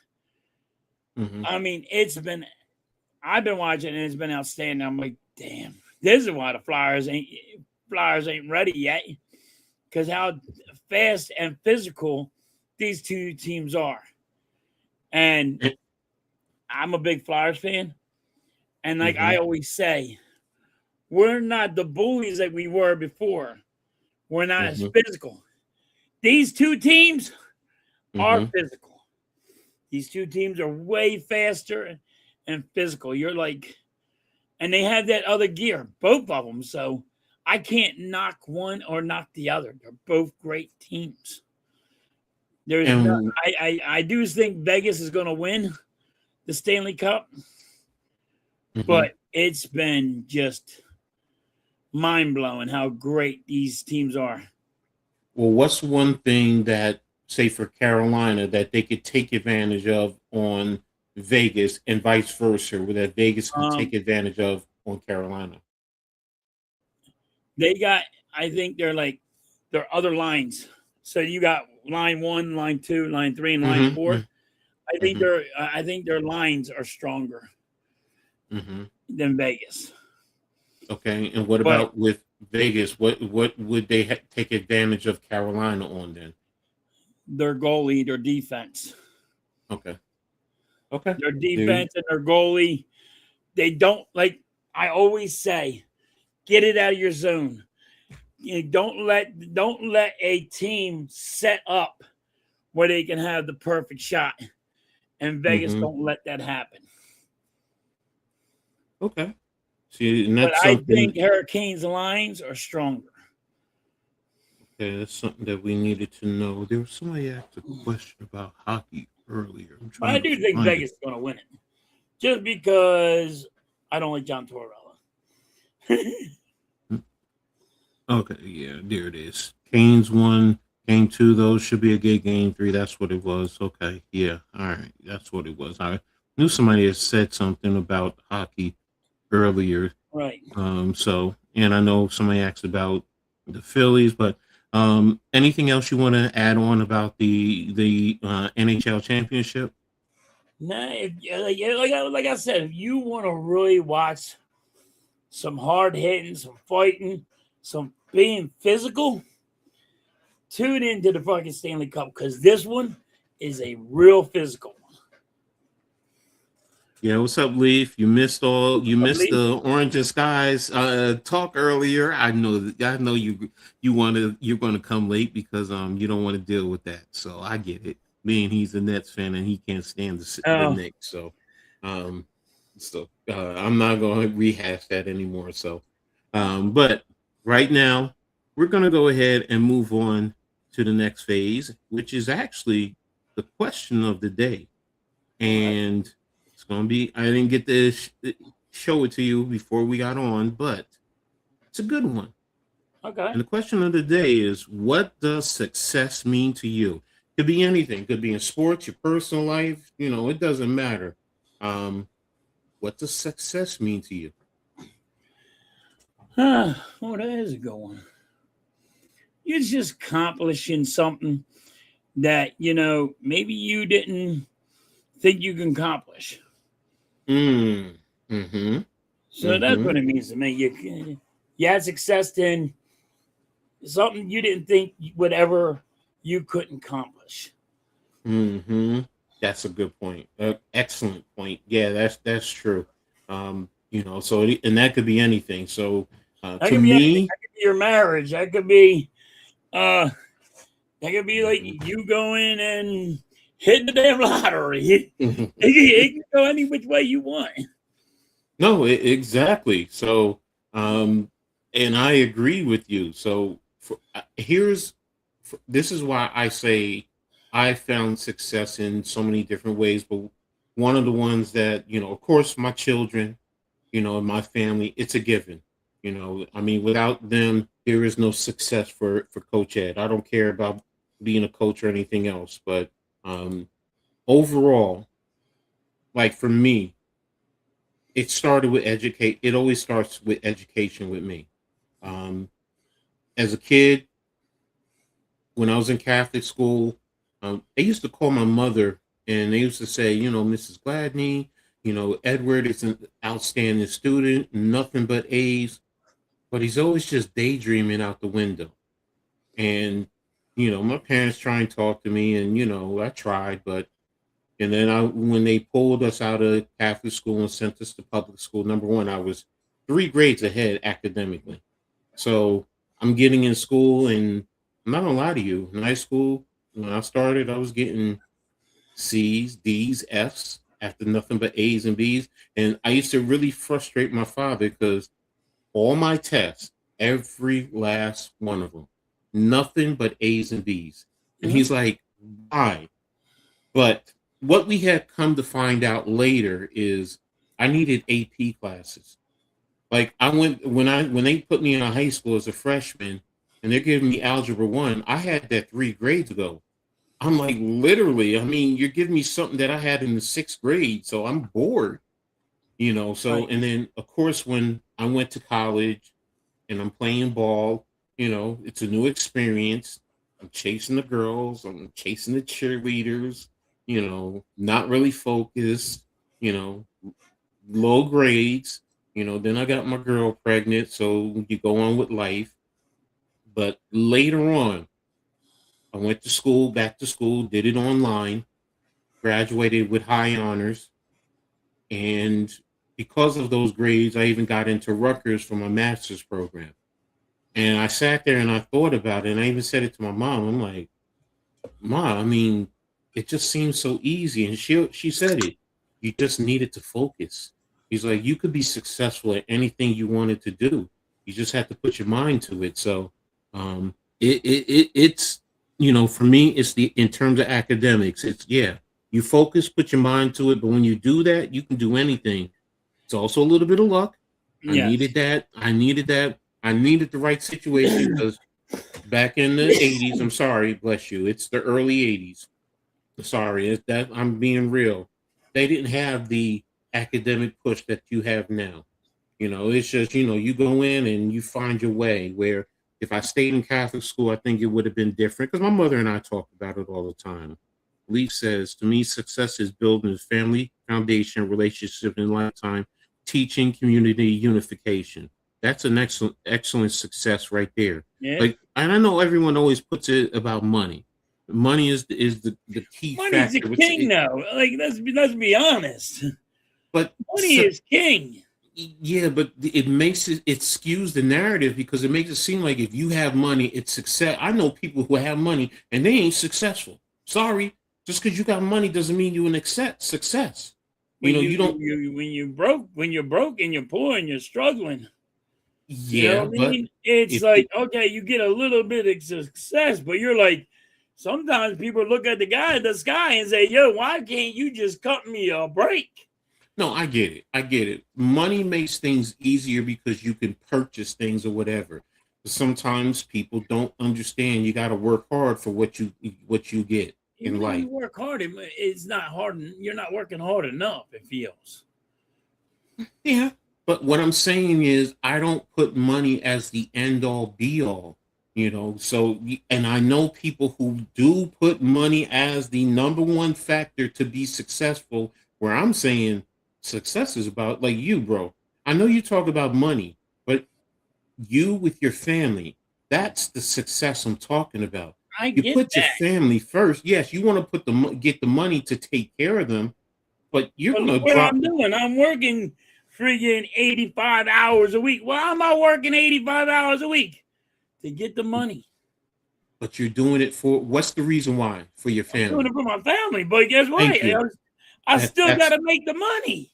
I mean, I've been watching and it's been outstanding. I'm like, damn, this is why the Flyers ain't ready yet, because how fast and physical these two teams are. And I'm a big Flyers fan, and like I always say, we're not the bullies that we were before. We're not as physical. These two teams are physical. These two teams are way faster and physical. You're like, and they have that other gear, both of them. So I can't knock one or knock the other. They're both great teams. I do think Vegas is going to win the Stanley Cup, but it's been just mind-blowing how great these teams are. Well, what's one thing that, say, for Carolina, that they could take advantage of on Vegas and vice versa, where that Vegas can take advantage of on Carolina? I think there are other lines. So you got line 1, line 2, line 3, and line 4. I think their lines are stronger than Vegas. Okay, and what about with Vegas? What would they take advantage of Carolina on then? Their goalie, their defense. Okay. Their defense and their goalie. They don't, like I always say, get it out of your zone. You don't let a team set up where they can have the perfect shot. And Vegas don't let that happen. Okay. See, and that's but I think Hurricanes' lines are stronger. Okay, that's something that we needed to know. There was somebody asked a question about hockey earlier. I do think Vegas is going to win it. Just because I don't like John Tortorella. Okay, yeah, there it is. Canes 1, Game 2, those should be a good Game 3. That's what it was. Okay, yeah, all right, that's what it was. I knew somebody had said something about hockey earlier. Right. So, and I know somebody asked about the Phillies, but anything else you want to add on about the NHL championship? No, like I said, if you want to really watch some hard hitting, some fighting, some being physical, tune into the fucking Stanley Cup, because this one is a real physical one. Yeah, what's up, Leaf? You missed the Orange and Skies talk earlier. I know you're going to come late because you don't want to deal with that. So I get it. Being he's a Nets fan and he can't stand the Knicks, so I'm not going to rehash that anymore. So, but right now we're going to go ahead and move on to the next phase, which is actually the question of the day, and it's going to be, I didn't get to show it to you before we got on, but it's a good one. Okay. And the question of the day is, what does success mean to you? Could be anything. Could be in sports, your personal life. It doesn't matter. What does success mean to you? Well, that is a good one. You're just accomplishing something that, maybe you didn't think you can accomplish. So that's what it means to me. You had success in something you didn't think you couldn't accomplish. That's a good point. Excellent point. Yeah, that's true. So and that could be anything. So to me, that could be your marriage. That could be like you going and hit the damn lottery. It can go any which way you want. No, exactly. So, and I agree with you. So this is why I say I found success in so many different ways, but one of the ones that, of course, my children, and my family, it's a given. I mean, without them, there is no success for Coach Ed. I don't care about being a coach or anything else, but overall, like for me, it started with educate. It always starts with education with me. As a kid, when I was in Catholic school, they used to call my mother and they used to say, Mrs. Gladney, Edward is an outstanding student, nothing but A's, but he's always just daydreaming out the window. And, my parents try and talk to me and, I tried, but, and then when they pulled us out of Catholic school and sent us to public school, number one, I was 3 grades ahead academically. So I'm getting in school and I'm not gonna lie to you, in high school, when I started, I was getting C's, D's, F's after nothing but A's and B's. And I used to really frustrate my father because all my tests, every last one of them, nothing but A's and B's. And he's like, why? But what we had come to find out later is I needed AP classes. Like when they put me in a high school as a freshman and they're giving me algebra 1, I had that 3 grades ago. I'm like, literally, I mean, you're giving me something that I had in the 6th grade, so I'm bored, so right. And then of course when I went to college and I'm playing ball, it's a new experience. I'm chasing the girls, I'm chasing the cheerleaders, not really focused, low grades, then I got my girl pregnant, so you go on with life. But later on, I went to school, back to school, did it online, graduated with high honors. And because of those grades, I even got into Rutgers for my master's program. And I sat there and I thought about it. And I even said it to my mom. I'm like, Ma, I mean, it just seems so easy. And she said it. You just needed to focus. He's like, you could be successful at anything you wanted to do. You just have to put your mind to it. So it's, for me, it's in terms of academics, it's, you focus, put your mind to it. But when you do that, you can do anything. It's also a little bit of luck. I needed that. I needed the right situation because back in the 80s, I'm sorry, bless you, it's the early 80s. Sorry, I'm being real. They didn't have the academic push that you have now. It's just, you go in and you find your way. Where if I stayed in Catholic school, I think it would have been different because my mother and I talk about it all the time. Leaf says, to me, success is building a family foundation, relationship in lifetime, teaching, community unification. That's an excellent success right there. Yeah. Like, and I know everyone always puts it about money. Money is the key factor. Money's the king now. Like, let's be honest. But money is king. Yeah, but it skews the narrative because it makes it seem like if you have money, it's success. I know people who have money and they ain't successful. Sorry, just because you got money doesn't mean you an success. When you're broke and you're poor and you're struggling. Yeah, but I mean? It's like, okay, you get a little bit of success, but you're like, sometimes people look at the guy in the sky and say, yo, why can't you just cut me a break? No, I get it. Money makes things easier because you can purchase things or whatever. But sometimes people don't understand you got to work hard for what you get in life. You work hard, it's not hard. You're not working hard enough, it feels. Yeah. But what I'm saying is I don't put money as the end all be all, so, and I know people who do put money as the number one factor to be successful, where I'm saying success is about, like you, bro. I know you talk about money, but you with your family, that's the success I'm talking about. You put your family first. Yes, you want to get the money to take care of them, but you're going to drop. What I'm doing, I'm working friggin' 85 hours a week. Why am I working 85 hours a week? To get the money. But you're doing it for, what's the reason why? For your I'm doing family. it for my family, but guess what? Thank you. I still got That's to make the money.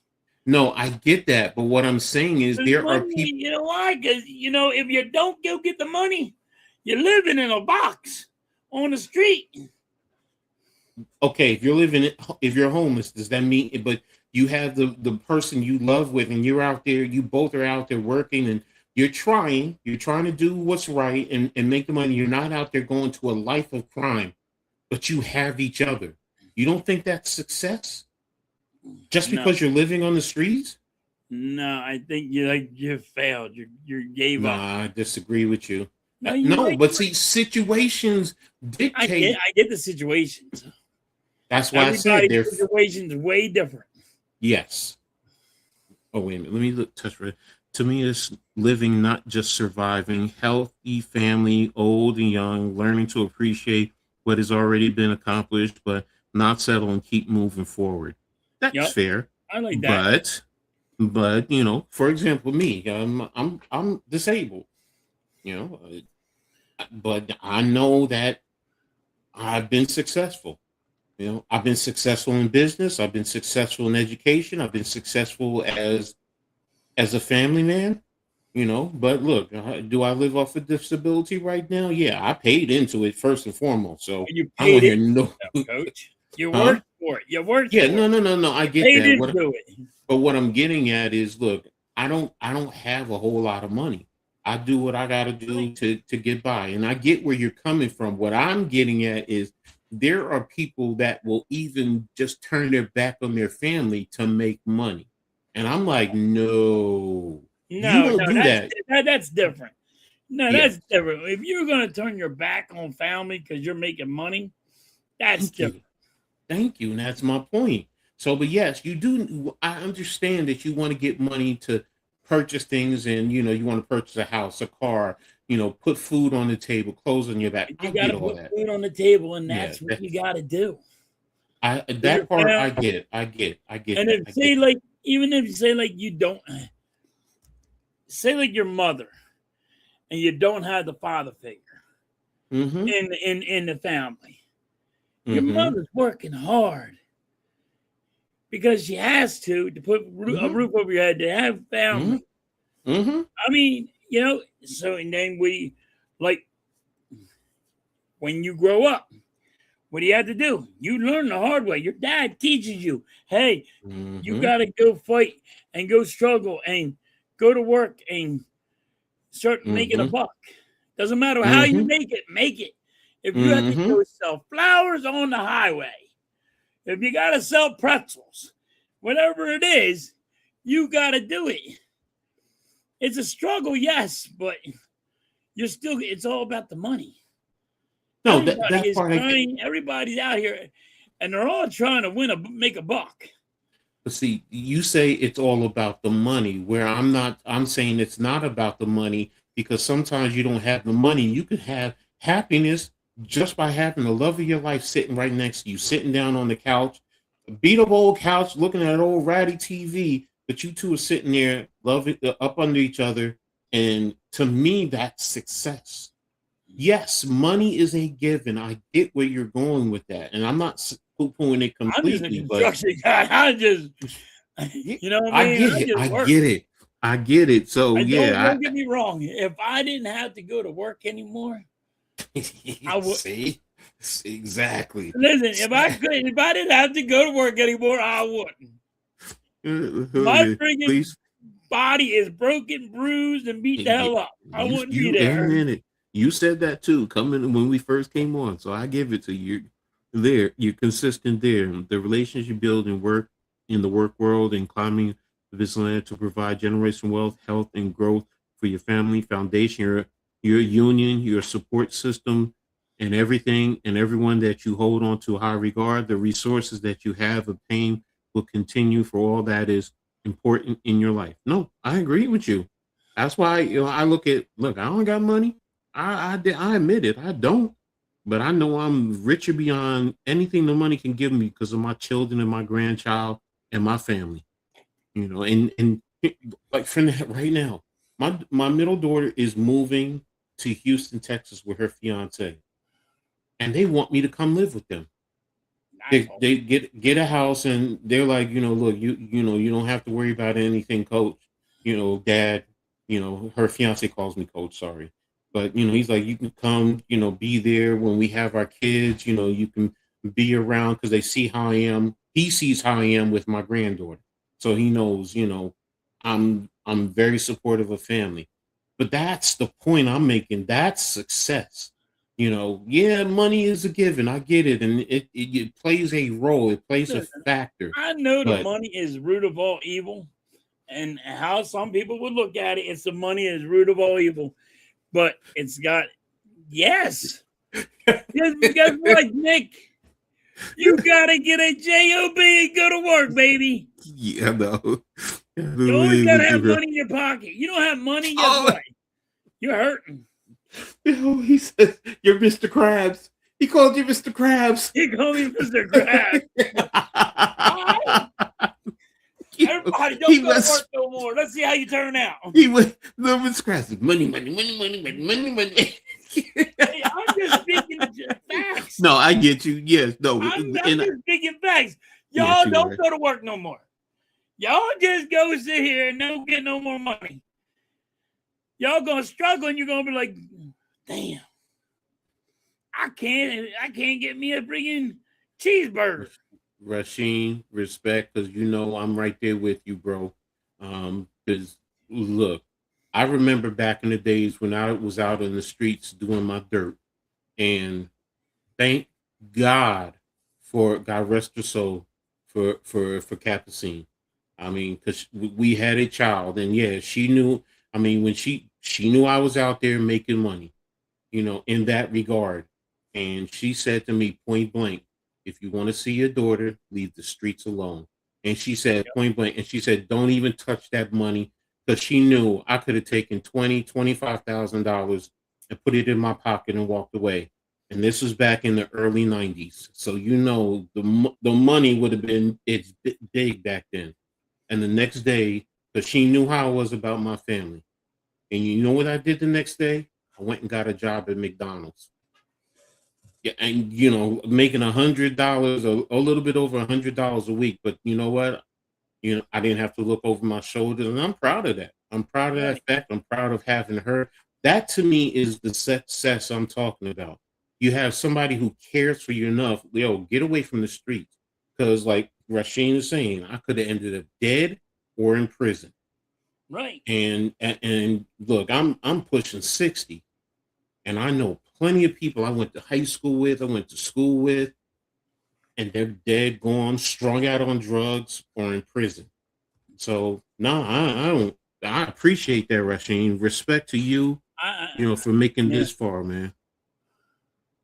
no, I get that, but what I'm saying is there are people. You know why? Because if you don't go get the money, you're living in a box on the street. Okay, if you're homeless, does that mean? But you have the person you love with, and you're out there. You both are out there working, and you're trying to do what's right and make the money. You're not out there going to a life of crime, but you have each other. You don't think that's success? Just because you're living on the streets? No, I think you failed. You gave up. I disagree with you. No, But see, situations dictate. I get the situations. That's why I said their situation's way different. Yes. Oh, wait a minute. Let me touch right. To me, it's living, not just surviving. Healthy family, old and young, learning to appreciate what has already been accomplished, but not settle and keep moving forward. That's fair. I like that. But for example, me, I'm disabled. But I know that I've been successful. I've been successful in business. I've been successful in education. I've been successful as a family man. But look, do I live off of disability right now? Yeah, I paid into it first and foremost. So I don't hear no. Coach, you worked for it. You worked. Yeah, no. I get paid that. Into it. But what I'm getting at is, look, I don't have a whole lot of money. I do what I got to do to get by, and I get where you're coming from. What I'm getting at is there are people that will even just turn their back on their family to make money, and I'm like, no, you don't do that. That's different. No, that's different. If you're going to turn your back on family because you're making money, that's different. Thank you, and that's my point. So, but yes, you do. I understand that you want to get money to purchase things, and you want to purchase a house, a car, put food on the table, clothes on your back. You got to put food on the table, and that's what you got to do. That part, I get. And if even if you say you don't, say your mother, and you don't have the father figure in the family, your mother's working hard. Because she has to put a roof over your head, to have family. I mean, so and then when you grow up, what do you have to do? You learn the hard way. Your dad teaches you, hey, you got to go fight and go struggle and go to work and start making a buck. Doesn't matter how you make it. If you have to go sell flowers on the highway, if you got to sell pretzels, whatever it is, you got to do it. It's a struggle, yes, but it's all about the money. No, that's part everybody's out here, and they're all trying to make a buck. But see, you say it's all about the money, where I'm saying it's not about the money, because sometimes you don't have the money. You can have happiness just by having the love of your life sitting right next to you, sitting down on the couch, a beat up old couch, looking at an old ratty TV, but you two are sitting there, loving up under each other. And to me, that's success. Yes, money is a given. I get where you're going with that, and I'm not poo-pooing it completely. I get it. So don't get me wrong. If I didn't have to go to work anymore, I would. See, exactly. Listen, if I didn't have to go to work anymore, I wouldn't. My freaking body is broken, bruised, and beat the hell up. I wouldn't be there. You said that too, coming when we first came on. So I give it to you. There, you're consistent there. The relations you build in the work world, and climbing this land to provide generational wealth, health, and growth for your family, foundation, your union, your support system, and everything and everyone that you hold on to high regard. The resources that you have obtained will continue for all that is important in your life. No, I agree with you. That's why I look, I don't got money. I admit it, I don't. But I know I'm richer beyond anything the money can give me because of my children and my grandchild and my family. And like for that right now, my middle daughter is moving to Houston, Texas with her fiance. and they want me to come live with them. Nice. They get a house, and they're like, look, you don't have to worry about anything, coach. Dad, her fiance calls me coach, sorry. But, he's like, you can come, be there when we have our kids, you can be around because they see how I am. He sees how I am with my granddaughter. So he knows, I'm very supportive of family. But that's the point I'm making. That's success. Yeah, money is a given. I get it. And it plays a role. It plays a factor. I know the money is root of all evil. And how some people would look at it, it's the money is root of all evil. But it's got, yes. Guess what, Nick? You got to get a job and go to work, baby. Yeah, no. You always got to have money in your pocket. You don't have money, guess what? You're hurting. He says, you're Mr. Krabs. He called you Mr. Krabs. He called me Mr. Krabs. Everybody, don't go to work no more. Let's see how you turn out. He went, no, Mr. Krabs. Money. Hey, I'm just speaking facts. No, I get you. Yes, no. I'm just speaking facts. Y'all don't go to work no more. Y'all just go sit here and don't get no more money. Y'all gonna struggle, and you're gonna be like, damn, I can't get me a freaking cheeseburger. Rasheen, respect, because I'm right there with you, bro. Because look, I remember back in the days when I was out in the streets doing my dirt, and thank God for, God rest her soul, for Capucine. I mean, because we had a child, and yeah, she knew. I mean, when she knew I was out there making money, in that regard. And she said to me point blank, if you want to see your daughter, leave the streets alone. And she said point blank, and she said, don't even touch that money, because she knew I could have taken $25,000 and put it in my pocket and walked away. And this was back in the early 90s. So, the money would have been, it's big back then. And the next day, because she knew how I was about my family. And you know what I did the next day? I went and got a job at McDonald's. Yeah, and making $100 or a little bit over $100 a week. But you know what? I didn't have to look over my shoulder, and I'm proud of that. I'm proud of that fact. I'm proud of having her. That to me is the success I'm talking about. You have somebody who cares for you enough. Get away from the streets, because like Rasheen is saying, I could have ended up dead or in prison. Right. And look, I'm pushing 60, and I know plenty of people I went to high school with, I went to school with, and they're dead, gone, strung out on drugs or in prison. So no, I don't. I appreciate that, Rasheen. Respect to you, for making this far, man.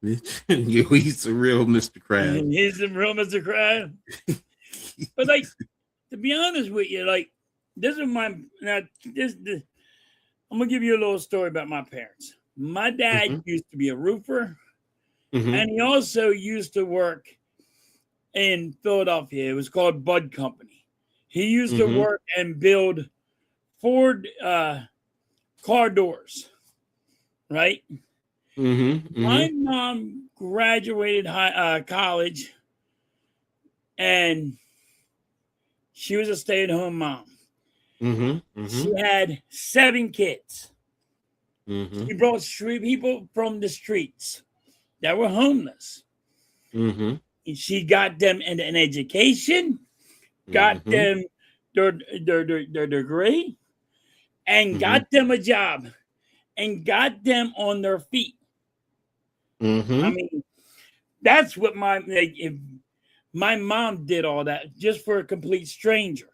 He's a real Mr. Krabs. He's a real Mr. Krabs. But like, to be honest with you, like, this is I'm gonna give you a little story about my parents. My dad used to be a roofer, and he also used to work in Philadelphia. It was called Bud Company. He used to work and build Ford car doors, right? My mom graduated college, and she was a stay-at-home mom. She had 7 kids. She brought people from the streets that were homeless. And she got them an education, got them their degree, and got them a job, and got them on their feet. I mean, that's what if my mom did all that just for a complete stranger.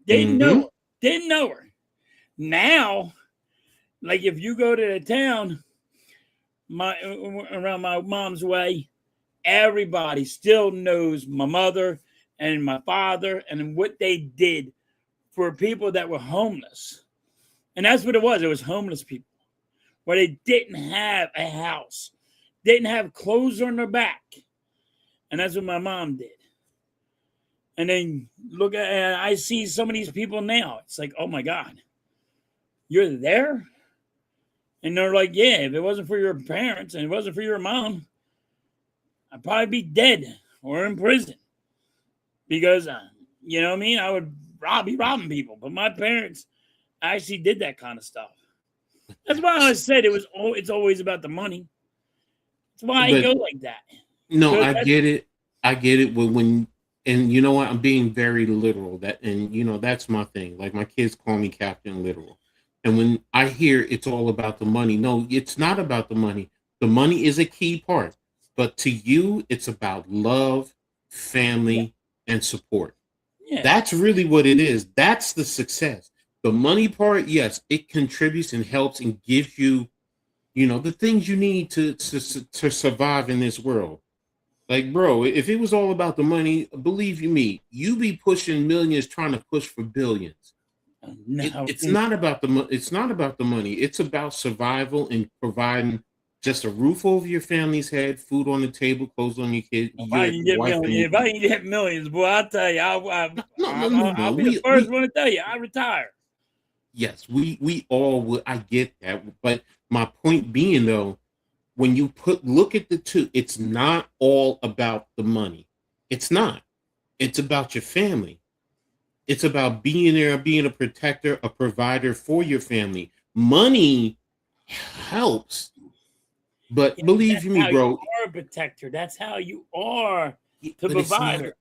Didn't know her. Now, like if you go to the town, around my mom's way, everybody still knows my mother and my father and what they did for people that were homeless. And that's what it was. It was homeless people where they didn't have a house, didn't have clothes on their back. And that's what my mom did. And then and I see some of these people now. It's like, oh my God, you're there? And they're like, yeah, if it wasn't for your parents and it wasn't for your mom, I'd probably be dead or in prison because, you know what I mean? I would be robbing people. But my parents actually did that kind of stuff. That's why I said it's always about the money. That's why I go like that. No, I get it. I get it. When and you know what? I'm being very literal. That's my thing. Like my kids call me Captain Literal. And when I hear it's all about the money, no, it's not about the money. The money is a key part. But to you, it's about love, family, and support. Yeah. That's really what it is. That's the success. The money part, yes, it contributes and helps and gives you, the things you need to survive in this world. Like, bro, if it was all about the money, believe you me, you be pushing millions trying to push for billions. No. It's not about the money. It's not about the money. It's about survival and providing just a roof over your family's head, food on the table, clothes on your kids. If I can get millions, boy, I'll tell you, I'll be the first one to tell you, I retire. Yes, we all would. I get that, but my point being though, when you look at the two, it's not all about the money. It's not. It's about your family. It's about being there, being a protector, a provider for your family. Money helps, but believe me, bro, you are a protector. That's how you are the provider.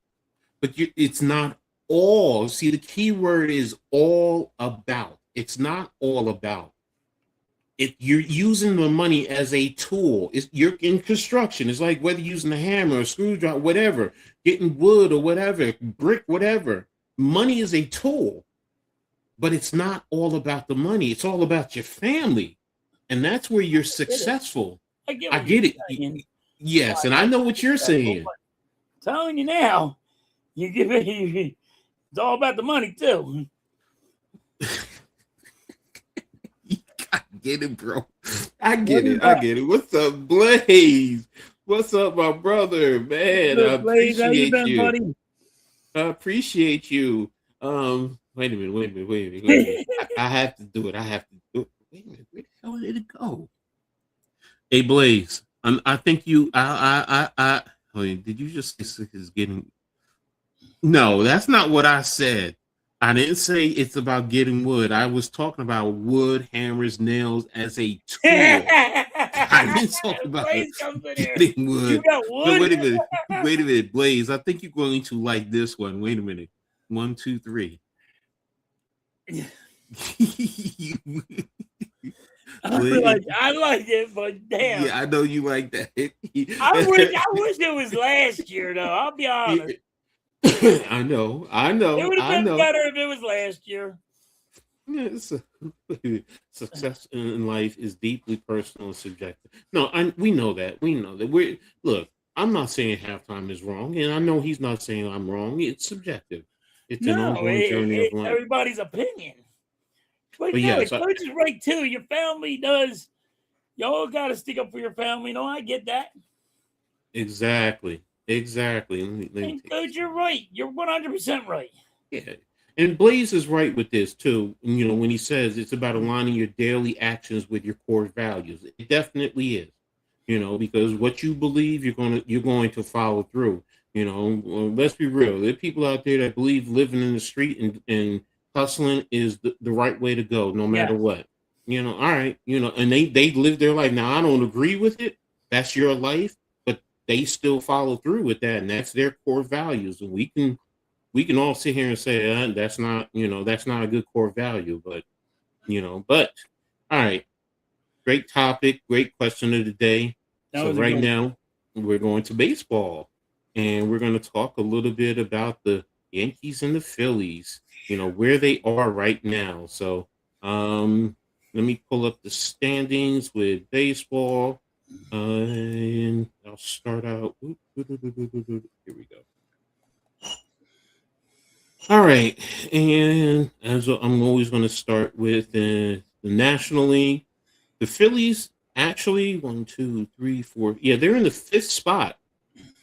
It's not all. See, the key word is all about. It's not all about. You're using the money as a tool. You're in construction. It's like whether using a hammer, a screwdriver, whatever, getting wood or whatever, brick, whatever. Money is a tool, but it's not all about the money. It's all about your family, and that's where you're successful. I get it. Yes, and I know what you're saying. I'm telling you now, it's all about the money too. I get it, bro. I get it. What's up, Blaze? What's up, my brother? Man, I appreciate you. Buddy? I appreciate you. Wait a minute. I have to do it. Wait a minute. Where the hell did it go? Hey, Blaze. I think you. Did you just say is getting? No, that's not what I said. I didn't say it's about getting wood. I was talking about wood, hammers, nails as a tool. I didn't talk about getting wood. You got wood? Wait a minute, Blaze. I think you're going to like this one. Wait a minute. 1, 2, 3. I like it, but damn. Yeah, I know you like that. I wish it was last year, though. I'll be honest. I know. It would have been better if it was last year. Yeah, success in life is deeply personal and subjective. No, we know that. Look, I'm not saying halftime is wrong, and I know he's not saying I'm wrong. It's subjective. It's an ongoing journey of life. Everybody's opinion. But Coach is right too. Your family does. Y'all got to stick up for your family. No, I get that. Exactly. Let me Coach, you're right. You're 100% right. Yeah. And Blaze is right with this too. When he says it's about aligning your daily actions with your core values. It definitely is. Because what you believe, you're going to follow through. Let's be real. There are people out there that believe living in the street and hustling is the right way to go, no matter what. All right. And they live their life. Now, I don't agree with it. That's your life. They still follow through with that, and that's their core values. And we can all sit here and say that's not a good core value, but all right, great topic, great question of the day. So right now we're going to baseball, and we're going to talk a little bit about the Yankees and the Phillies. Where they are right now. So let me pull up the standings with baseball. And I'll start out. Here we go. All right. And I'm always going to start with the National League. The Phillies, actually, 1, 2, 3, 4. Yeah, they're in the 5th spot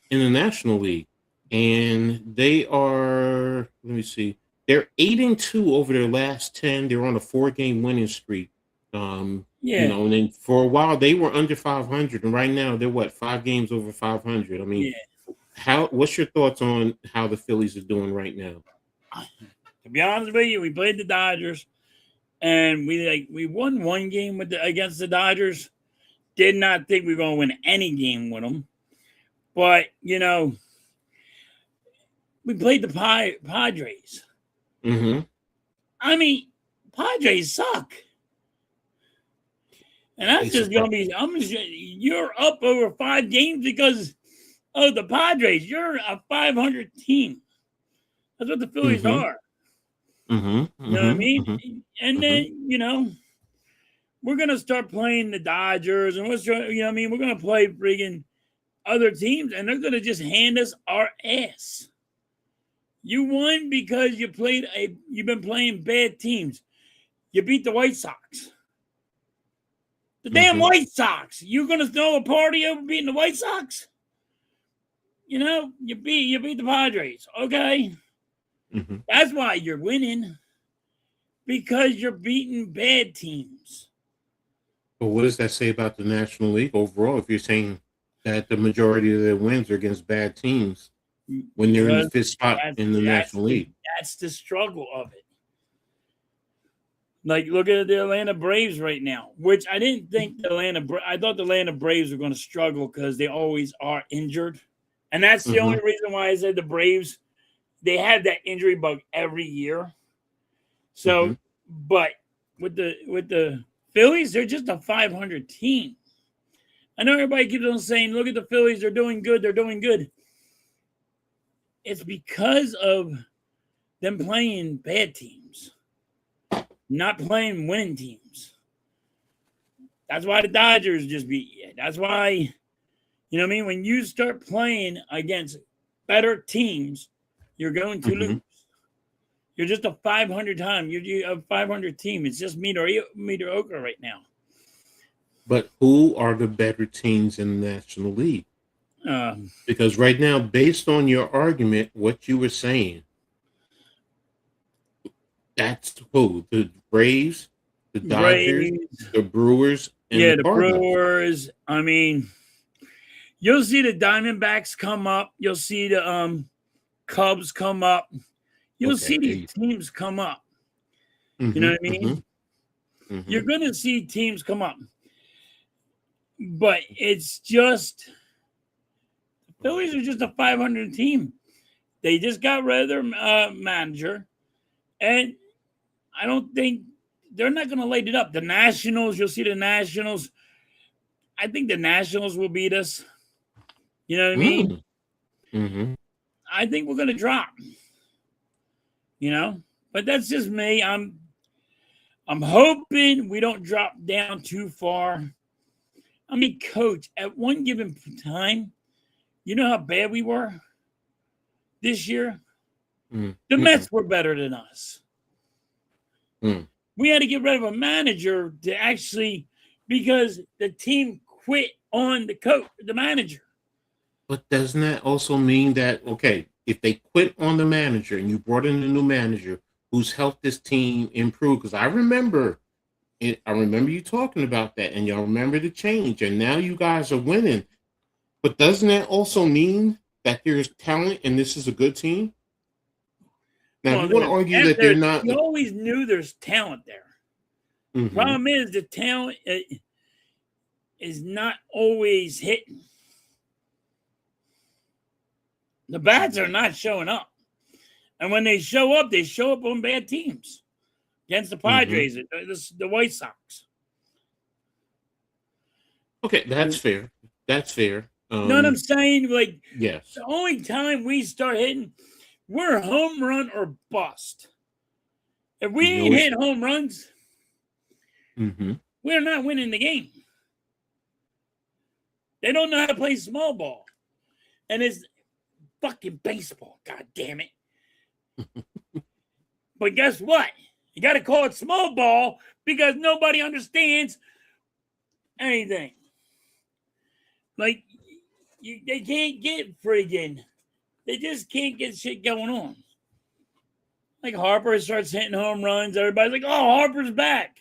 in the National League. And they are, let me see, they're 8-2 over their last 10. They're on a 4-game winning streak. Yeah. You know, and then for a while they were under 500, and right now they're what, 5 games over 500. I mean, what's your thoughts on how the Phillies are doing right now? To be honest with you, we played the Dodgers, and we won one game against the Dodgers. Did not think we were going to win any game with them, but you know, we played the Padres. Mm-hmm. I mean, Padres suck. And that's just going to be, you're up over 5 games because of the Padres. You're a 500 team. That's what the Phillies are. Mm-hmm. You know what I mean? Mm-hmm. And then, you know, we're going to start playing the Dodgers and you know what I mean? We're going to play friggin' other teams and they're going to just hand us our ass. You won because you've been playing bad teams. You beat the White Sox. The damn White Sox. You're going to throw a party over beating the White Sox? You know, you beat the Padres. Okay. Mm-hmm. That's why you're winning. Because you're beating bad teams. But what does that say about the National League overall if you're saying that the majority of their wins are against bad teams when they're in the 5th spot in the National League? That's the struggle of it. Like, look at the Atlanta Braves right now, which I didn't think I thought the Atlanta Braves were going to struggle because they always are injured. And that's the only reason why I said the Braves, they have that injury bug every year. So, but with the Phillies, they're just a 500 team. I know everybody keeps on saying, look at the Phillies, they're doing good, they're doing good. It's because of them playing bad teams, not playing winning teams. That's why the Dodgers just beat you. That's why, you know what I mean? When you start playing against better teams, you're going to lose. You're just a 500 time. You're a 500 team. It's just mediocre right now. But who are the better teams in the National League? Because right now, based on your argument, what you were saying, that's who? The Braves, the Dodgers, the Brewers, and the Cardinals. Brewers. I mean, you'll see the Diamondbacks come up. You'll see the Cubs come up. You'll see these teams come up. You know what I mean? You're going to see teams come up. But it's just, the Phillies are just a 500 team. They just got rid of their manager. And I don't think, they're not going to light it up. The Nationals, you'll see the Nationals. I think the Nationals will beat us. You know what I mean? I think we're going to drop. You know, but that's just me. I'm hoping we don't drop down too far. I mean, coach, at one given time, you know how bad we were this year? The Mets were better than us. We had to get rid of a manager to actually, because the team quit on the manager. But doesn't that also mean that, okay, if they quit on the manager and you brought in a new manager who's helped this team improve? Because I remember you talking about that, and y'all remember the change, and now you guys are winning. But doesn't that also mean that there's talent and this is a good team? Now, if you want to argue that they're not... You always knew there's talent there. Problem is, the talent is not always hitting. The bats are not showing up. And when they show up on bad teams. Against the Padres, the White Sox. Okay, that's fair. That's fair. You know what I'm saying? Like, yes. The only time we start hitting, we're home run or bust. If we ain't hit home runs, we're not winning the game. They don't know how to play small ball. And it's fucking baseball, god damn it. But guess what? You got to call it small ball because nobody understands anything. Like, they can't get friggin'. They just can't get shit going on. Like, Harper starts hitting home runs. Everybody's like, oh, Harper's back.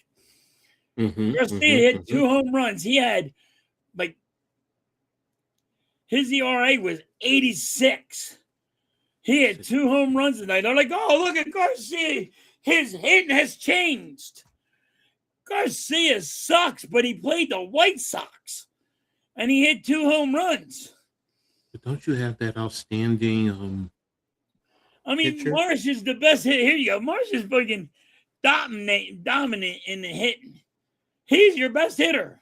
Garcia hit 2 home runs. He had his ERA was 86. He had 2 home runs tonight. I'm like, oh, look at Garcia. His hitting has changed. Garcia sucks, but he played the White Sox, and he hit 2 home runs. But don't you have that outstanding pitcher? Marsh is the best hitter. Here you go. Marsh is fucking dominant in the hitting. He's your best hitter.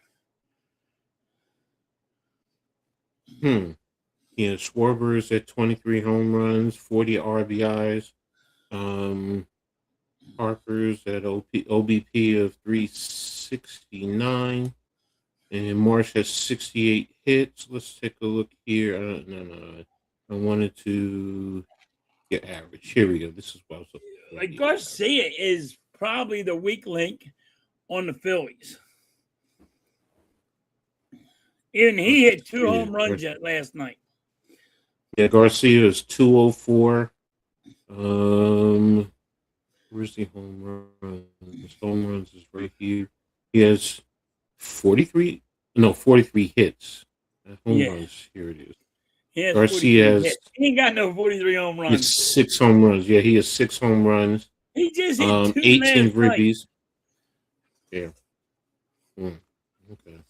Yeah, Schwarber's at 23 home runs, 40 RBIs. Harper's at OBP of 369. And Marsh has 68 hits. Let's take a look here. I wanted to get average. Here we go. This is what I was looking for. Garcia is probably the weak link on the Phillies. And he hit 2 home runs last night. Yeah, Garcia is 204. Where's the home run? His home runs is right here. He has 43 hits. Home runs. Here it is. Garcia has. He ain't got no 43 home runs. He has 6 home runs. Yeah, he has 6 home runs. He just hit 2 18 ribbies. Yeah. Okay.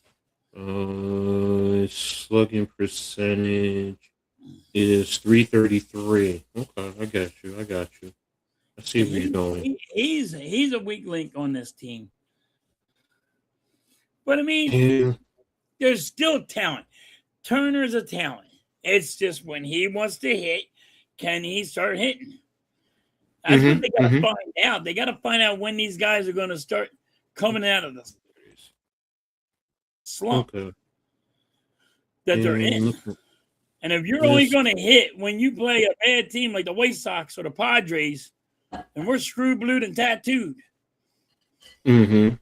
Slugging percentage is 333. Okay, I got you. I see where you're going. He's a weak link on this team. But there's still talent. Turner's a talent. It's just when he wants to hit, can he start hitting? That's what they got to find out. They got to find out when these guys are going to start coming out of the slump that they're in. And if you're only going to hit when you play a bad team like the White Sox or the Padres, and we're screwed, blued, and tattooed. And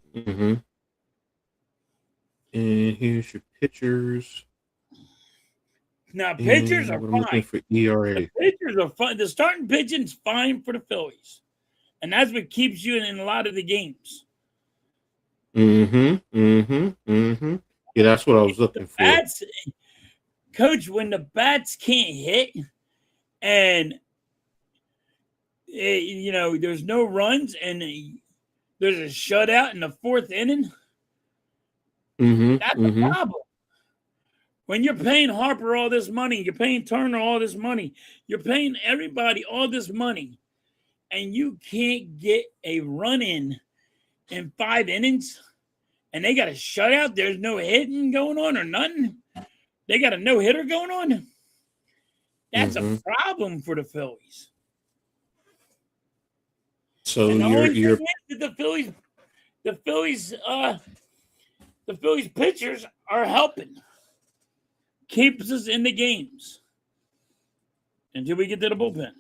here's your pitchers. Now, pitchers are fine. Looking for ERA. The pitchers are fine. The starting pitching's fine for the Phillies. And that's what keeps you in a lot of the games. Yeah, that's what I was looking for. Coach, when the bats can't hit and there's no runs and there's a shutout in the 4th inning, that's a problem. When you're paying Harper all this money, you're paying Turner all this money, you're paying everybody all this money, and you can't get a run in 5 innings, and they got a shutout, there's no hitting going on or nothing, they got a no-hitter going on, that's a problem for the Phillies. So you're the Phillies pitchers are helping. Keeps us in the games until we get to the bullpen.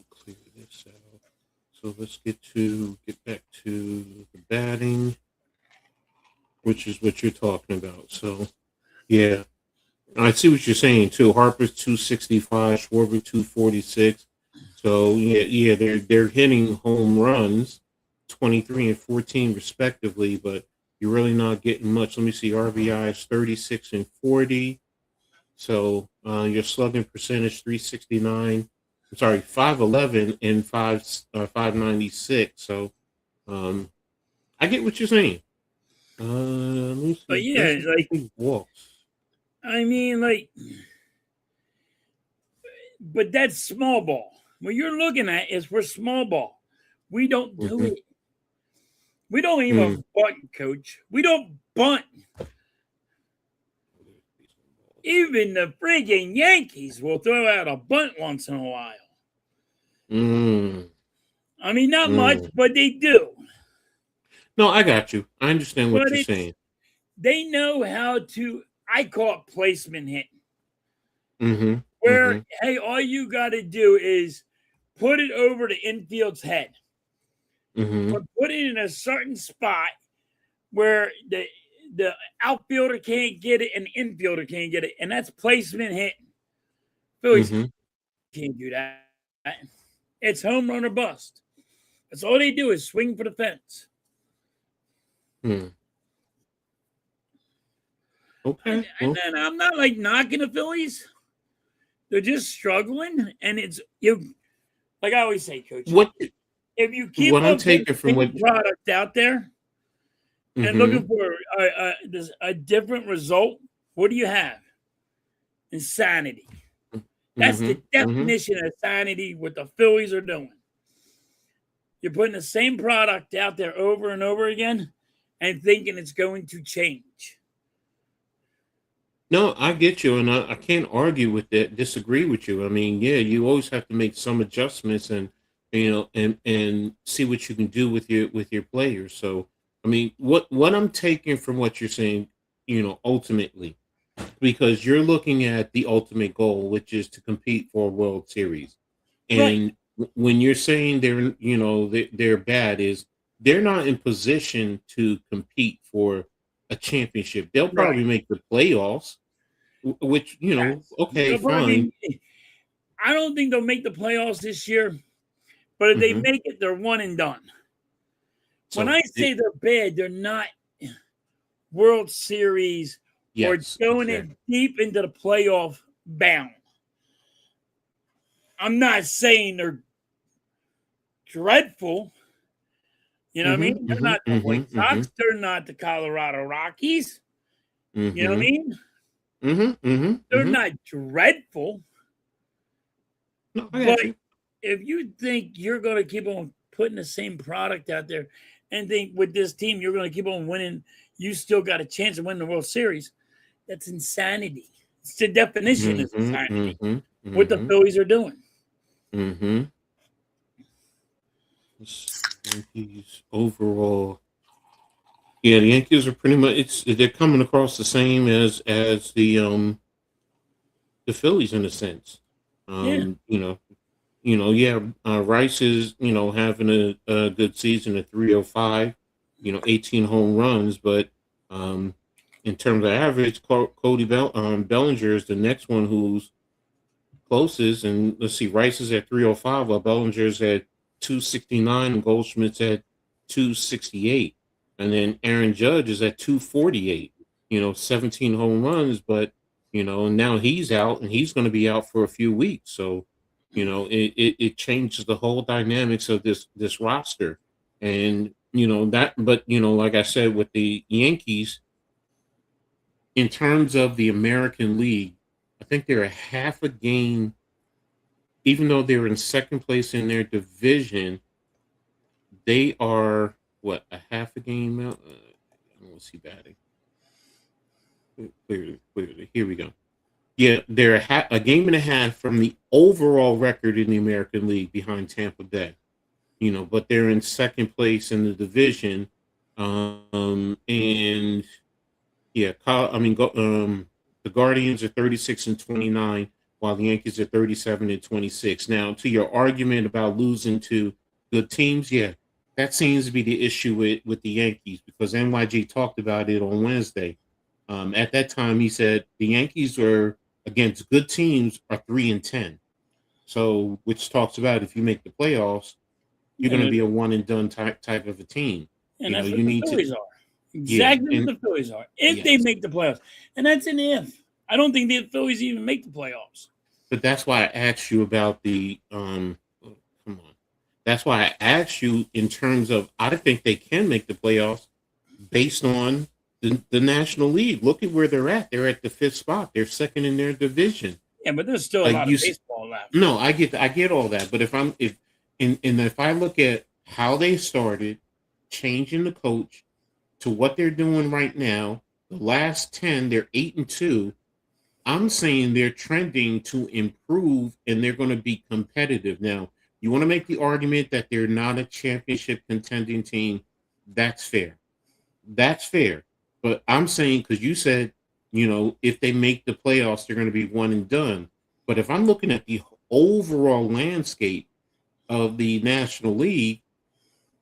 Clear this out. So let's get back to the batting, which is what you're talking about. So, yeah, I see what you're saying too. Harper's 265, Schwarber 246. So yeah, they're hitting home runs, 23 and 14 respectively, but you're really not getting much. Let me see, RBIs 36 and 40. So your slugging percentage 369. I'm sorry, 511 and 596. So I get what you're saying. Let me see. But yeah, walks. But that's small ball. What you're looking at is for small ball. We don't do it. We don't even bunt, Coach. We don't bunt. Even the friggin' Yankees will throw out a bunt once in a while. Not much, but they do. No, I got you. I understand what you're saying. They know how to, I call it placement hitting. Where, hey, all you got to do is put it over the infield's head. But put it in a certain spot where the outfielder can't get it and the infielder can't get it. And that's placement hitting. Phillies can't do that. It's home run or bust. That's all they do is swing for the fence. Hmm. Okay. And then I'm not like knocking the Phillies. They're just struggling, and it's you. Like I always say, Coach, What if you keep what I'm on putting taking the from what same product out there and looking for a different result, what do you have? Insanity. That's the definition of insanity. What the Phillies are doing. You're putting the same product out there over and over again, and thinking it's going to change. No, I get you, and I can't argue with that, disagree with you. I mean, yeah, you always have to make some adjustments and and see what you can do with your players. So, I mean, what I'm taking from what you're saying, ultimately, because you're looking at the ultimate goal, which is to compete for a World Series. Right. And when you're saying they're bad, is they're not in position to compete for a championship. They'll Right. probably make the playoffs, which okay, They'll fine. I don't think they'll make the playoffs this year, but if they hmm make it, they're one and done. When So I say they're bad, they're not World Series or yes, going exactly. in deep into the playoff bound. I'm not saying they're dreadful. You know what I mean? They're not the White Sox. They're not the Colorado Rockies. You know what I mean? They're not dreadful. No, I But got you. if you think you're going to keep on putting the same product out there and think with this team you're going to keep on winning, you still got a chance of winning the World Series, that's insanity. It's the definition of insanity. What the Phillies are doing. Yankees overall. Yeah, the Yankees are pretty much they're coming across the same as the Phillies in a sense. Yeah. Yeah, Rice is, having a good season at 305, 18 home runs, but in terms of average, Bellinger is the next one who's closest, and let's see, Rice is at 305, while Bellinger's at 269, and Goldschmidt's at 268, and then Aaron Judge is at 248. 17 home runs, but and now he's out, and he's going to be out for a few weeks. So, it changes the whole dynamics of this roster, and but like I said, with the Yankees, in terms of the American League, I think they're a half a game, even though they're in second place in their division, they are what, a half a game out? Let's see batting. Clearly. Here we go. Yeah, they're a game and a half from the overall record in the American League behind Tampa Bay. But they're in second place in the division. And yeah, the Guardians are 36 and 29, while the Yankees are 37 and 26. Now, to your argument about losing to good teams, yeah, that seems to be the issue with the Yankees, because NYG talked about it on Wednesday. At that time, he said the Yankees are against good teams are 3-10. So, which talks about if you make the playoffs, you're going to be a one and done type of a team. And that's what the Phillies are. Yeah, Exactly what the Phillies are. If they make the playoffs. And that's an if. I don't think the Phillies even make the playoffs. But that's why I asked you about the come on. That's why I asked you in terms of I think they can make the playoffs based on the National League. Look at where they're at. They're at the 5th spot. They're second in their division. Yeah, but there's still a lot of baseball left. No, I get all that. But if I look at how they started, changing the coach to what they're doing right now, the last 10, they're 8-2. I'm saying they're trending to improve, and they're going to be competitive. Now, you want to make the argument that they're not a championship contending team. That's fair. But I'm saying, because you said, if they make the playoffs, they're going to be one and done. But if I'm looking at the overall landscape of the National League,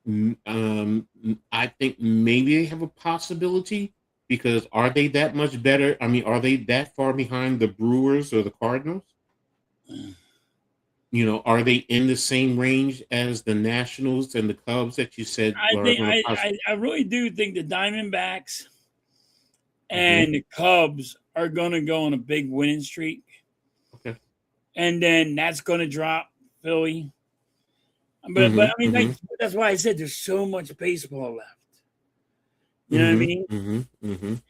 I think maybe they have a possibility, because are they that much better? I mean, are they that far behind the Brewers or the Cardinals? are they in the same range as the Nationals and the Cubs that you said I are think going to possibly? I really do think the Diamondbacks Mhm. and the Cubs are going to go on a big winning streak, Okay. and then that's going to drop Philly. But Mhm, I mean, mhm, that's why I said there's so much baseball left. You know what I mhm, mean? mhm, mhm.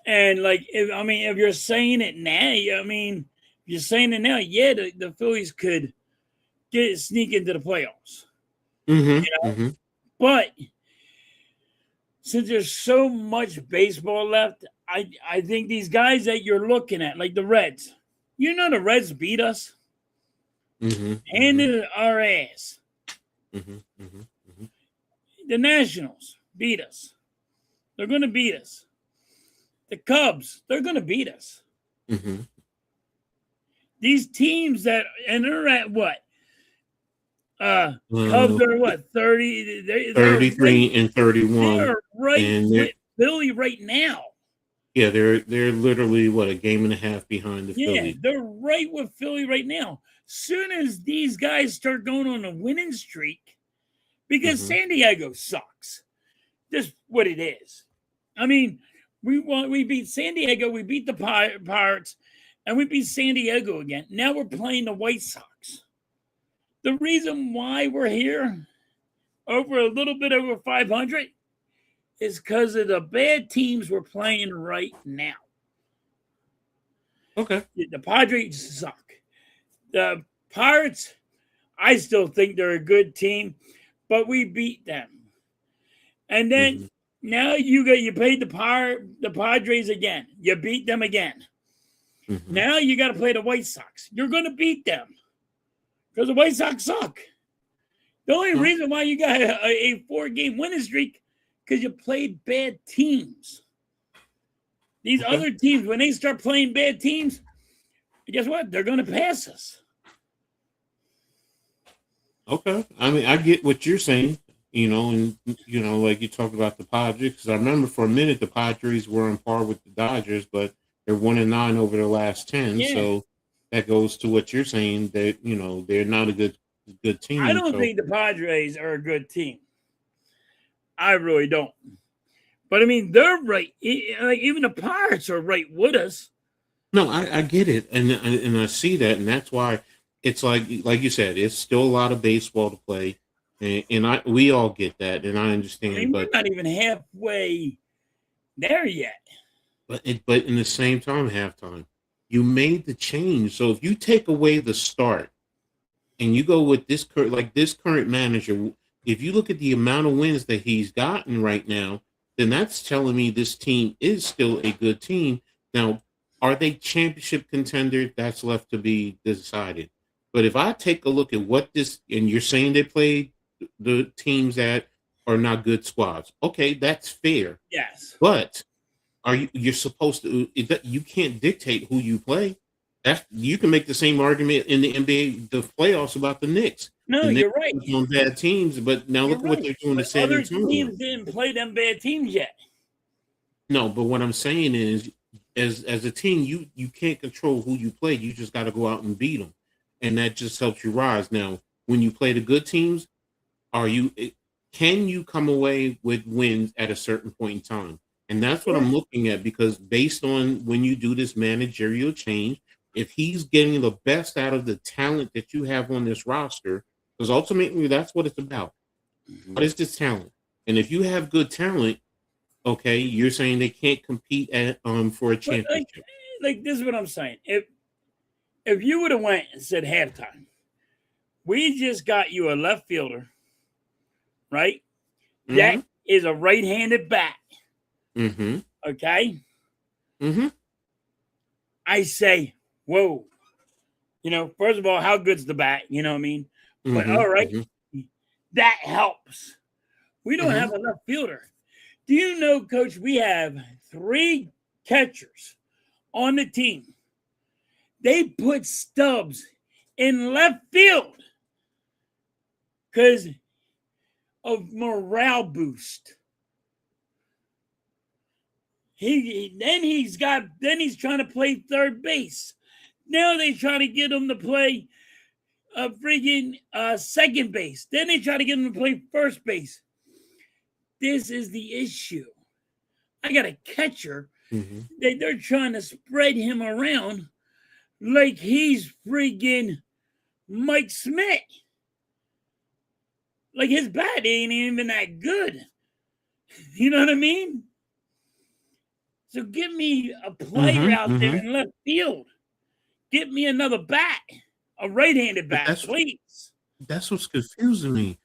And if you're saying it now, if you're saying it now, yeah, the Phillies could sneak into the playoffs. Mhm, mhm. But since there's so much baseball left, I think these guys that you're looking at, like the Reds, the Reds beat us, Mhm, mhm, handed our ass. mhm, mhm, mhm. The Nationals beat us. They're going to beat us. The Cubs, they're going to beat us. Mhm. These teams and they're at what? Cubs Uh, are what 30? $33 and They 31, are right and with Philly right now. they're literally what, a game and a half behind the Yeah, Phillies. they're right with Philly right now. Soon as these guys start going on a winning streak, because Mhm. San Diego sucks. Just what it is. I mean, we beat San Diego, we beat the Pirates, and we beat San Diego again. Now we're playing the White Sox. The reason why we're here over a little bit over 500 is because of the bad teams we're playing right now. Okay. The Padres suck. The Pirates, I still think they're a good team, but we beat them. And then Mhm. now you paid the Padres again. You beat them again. Mhm. Now you got to play the White Sox. You're going to beat them because the White Sox suck. The only Huh? reason why you got a 4-game winning streak because you played bad teams. These Okay. other teams, when they start playing bad teams, guess what? They're going to pass us. Okay. I mean, I get what you're saying, and like you talk about the Padres, because I remember for a minute the Padres were on par with the Dodgers, but they're 1-9 over the last 10. Yeah. So that goes to what you're saying, that they're not a good I team. don't So think the Padres are a good team. I really don't. But I mean, they're right. Like even the Pirates are right with us. no, I get it, and I see that, and that's why it's like you said, it's still a lot of baseball to play, and we all get that, and I I understand, mean, we're but not even halfway there yet. but in the same time, halftime, you made the change. So if you take away the start and you go with this current manager, if you look at the amount of wins that he's gotten right now, then that's telling me this team is still a good team. Now, are they championship contender? That's left to be decided. But if I take a look at and you're saying they played the teams that are not good squads, okay, that's fair. Yes. But you're supposed to, you can't dictate who you play. You can make the same argument in the NBA, the playoffs, about the Knicks. No, The Knicks you're right. are on bad teams, but now You're look at what right. they're doing to But San other Antonio. teams didn't play them bad teams yet. No, but what I'm saying is, as a team, you can't control who you play. You just got to go out and beat them, and that just helps you rise. Now, when you play the good teams, are you can you come away with wins at a certain point in time? And that's what Sure. I'm looking at, because based on when you do this managerial change, if he's getting the best out of the talent that you have on this roster, because ultimately that's what it's about. What is this talent? And if you have good talent, okay, you're saying they can't compete for a But championship. like this is what I'm saying. If you would have went and said halftime, we just got you a left fielder, right? That Mm-hmm. is a right-handed bat. Mm-hmm. Okay. Mm-hmm. I say, whoa. First of all, how good's the bat? You know what I mean? But Mm-hmm. all right, Mm-hmm. that helps. We don't Mm-hmm. have a left fielder. Do you know, Coach, we have 3 catchers on the team. They put Stubbs in left field because of morale boost. He's trying to play third base. Now they try to get him to play freaking second base. Then they try to get him to play first base. This is the issue. I got a catcher. They're trying to spread him around like he's freaking Mike Smith. Like his bat ain't even that good. You know what I mean? So give me a player out there in left field. Get me another bat, a right-handed bat, please. That's what's confusing me.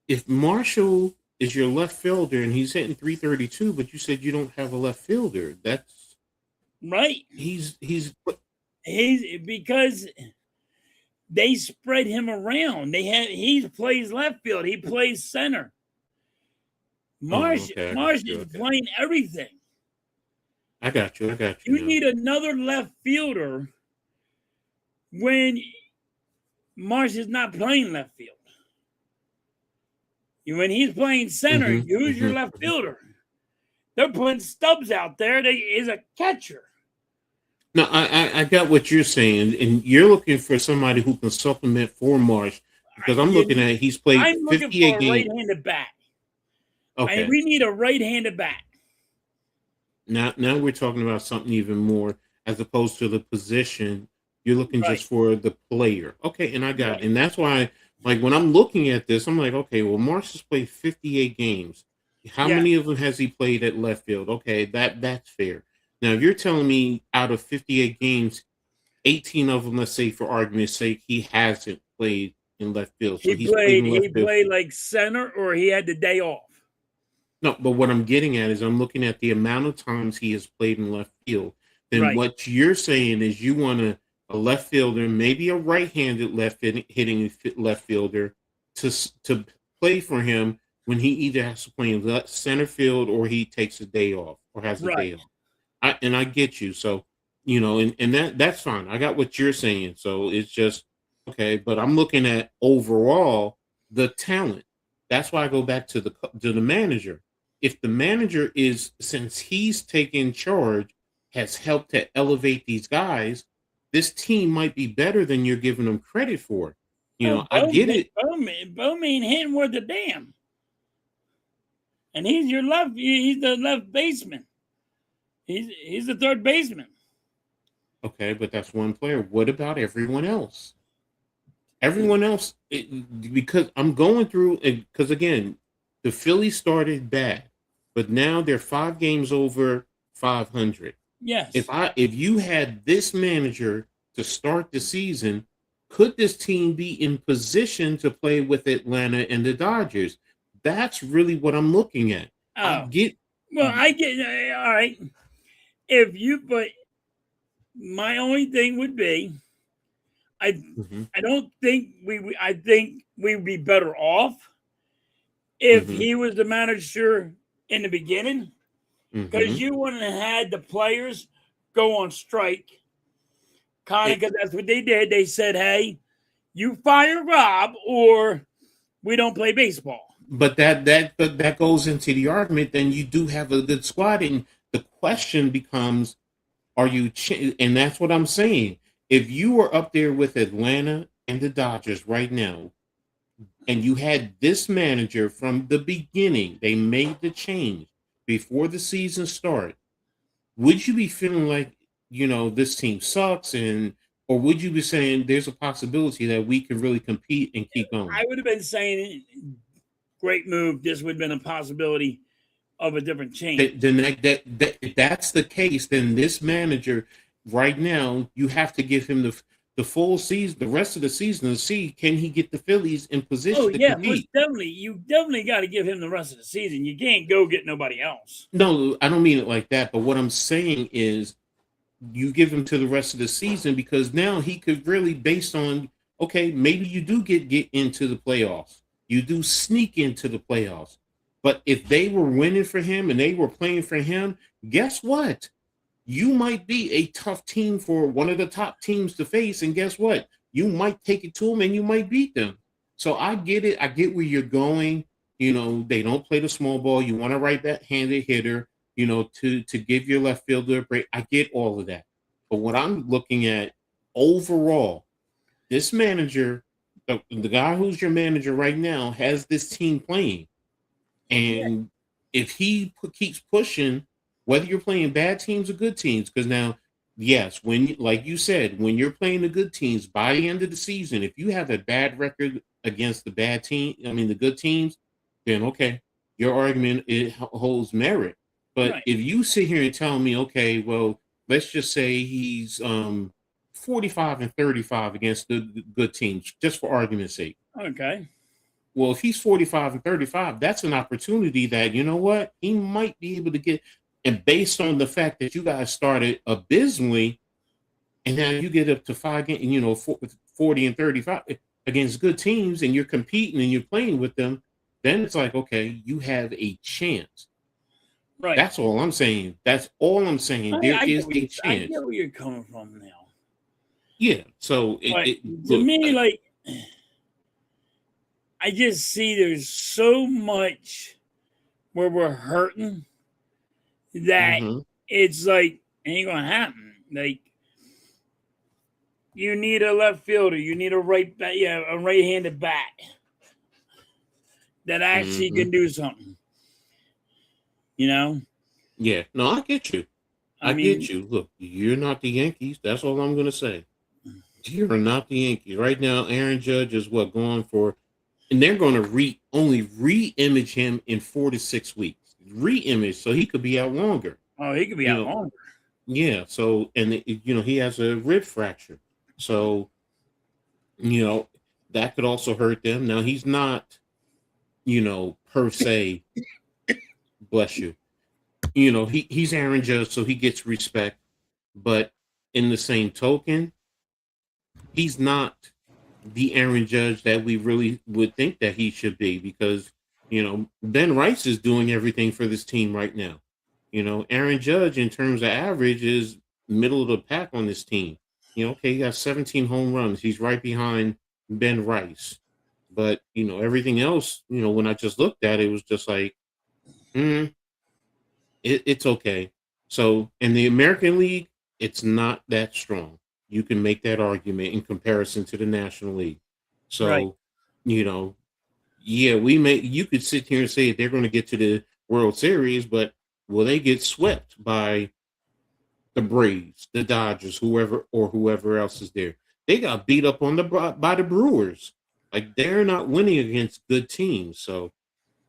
If Marshall is your left fielder and he's hitting 332, but you said you don't have a left fielder, that's right. He's because they spread him around. He plays left field. He plays center. Marsh is playing everything. I got you. You need another left fielder when Marsh is not playing left field. When he's playing center, use your left fielder. They're putting Stubbs out there. They is a catcher. No, I got what you're saying, and you're looking for somebody who can supplement for Marsh, because I'm looking at he's played 58 games. I'm looking for a right-handed bat. Okay, we need a right-handed bat. Now we're talking about something even more, as opposed to the position. You're looking just for the player. Okay, and I got it. And that's why, like, when I'm looking at this, I'm like, okay, well, Marsh has played 58 games. How many of them has he played at left field? Okay, that's fair. Now, if you're telling me out of 58 games, 18 of them, let's say for argument's sake, he hasn't played in left field. So he played like center, or he had the day off. No, but what I'm getting at is I'm looking at the amount of times he has played in left field. Then what you're saying is you want a left fielder, maybe a right-handed hitting left fielder, to play for him when he either has to play in center field or he takes a day off or has a day off. I get you. So, and that's fine. I got what you're saying. So it's just, okay, but I'm looking at overall the talent. That's why I go back to the manager. If the manager is, since he's taken charge, has helped to elevate these guys, this team might be better than you're giving them credit for. I get it. Bowman hitting worth a damn. And he's the left baseman. He's the third baseman. Okay, but that's one player. What about everyone else? Everyone else, because I'm going through, because again, the Phillies started bad, but now they're 5 games over 500. Yes. If you had this manager to start the season, could this team be in position to play with Atlanta and the Dodgers? That's really what I'm looking at. I get all right. My only thing would be, I think we'd be better off if he was the manager in the beginning, because you wouldn't have had the players go on strike. Connie, because that's what they did. They said, "Hey, you fire Rob, or we don't play baseball." But that goes into the argument. Then you do have a good squad, and the question becomes, are you? And that's what I'm saying. If you were up there with Atlanta and the Dodgers right now, and you had this manager from the beginning, they made the change before the season started, would you be feeling like, this team sucks, or would you be saying there's a possibility that we can really compete and keep going? I would have been saying, great move. This would have been a possibility of a different change. Then if that's the case, then this manager right now, you have to give him the full season, the rest of the season, to see can he get the Phillies in position to compete. Definitely. You definitely got to give him the rest of the season. You can't go get nobody else. No, I don't mean it like that. But what I'm saying is you give him to the rest of the season, because now he could really, based on, okay, maybe you do get into the playoffs. You do sneak into the playoffs. But if they were winning for him and they were playing for him, guess what? You might be a tough team for one of the top teams to face. And guess what? You might take it to them and you might beat them. So I get it. I get where you're going. They don't play the small ball. You want a right-handed hitter, to give your left fielder a break. I get all of that. But what I'm looking at overall, this manager the guy who's your manager right now has this team playing, and if he keeps pushing, whether you're playing bad teams or good teams, because now, yes, like you said, when you're playing the good teams, by the end of the season, if you have a bad record against the bad team, I mean the good teams, then okay, your argument holds merit. But Right. if you sit here and tell me, okay, well, let's just say he's 45 and 35 against the good teams, just for argument's sake. Okay. Well, if he's 45 and 35, that's an opportunity that, you know what, he might be able to get. And based on the fact that you guys started abysmally, and now you get up to 40 and 35 against good teams, and you're competing and you're playing with them, then it's like, okay, you have a chance. Right. That's all I'm saying. That's all I'm saying. There is a chance. I get where you're coming from now. Yeah. So to me, like, I just see there's so much where we're hurting that it's like ain't gonna happen. Like, you need a left fielder, you need a right back, a right-handed bat that actually can do something. You know? Yeah. No, I get you. I get you. Look, you're not the Yankees. That's all I'm gonna say. You're not the Yankees right now. Aaron Judge is going for. And they're going to only re-image him in 4 to 6 weeks. Re-image, so he could be out longer. Oh, he could be out longer. Yeah. So, and he has a rib fracture, so that could also hurt them. Now he's not, per se. Bless you. He's Aaron Judge, so he gets respect. But in the same token, he's not the Aaron Judge that we really would think that he should be, because Ben Rice is doing everything for this team right now. Aaron Judge, in terms of average, is middle of the pack on this team. Okay, he got 17 home runs. He's right behind Ben Rice. But everything else, when I just looked at it, it was just like, it's okay. So in the American League, it's not that strong. You can make that argument in comparison to the National League. So, you could sit here and say they're going to get to the World Series, but will they get swept by the Braves, the Dodgers, whoever else is there? They got beat up by the Brewers. Like, they're not winning against good teams. So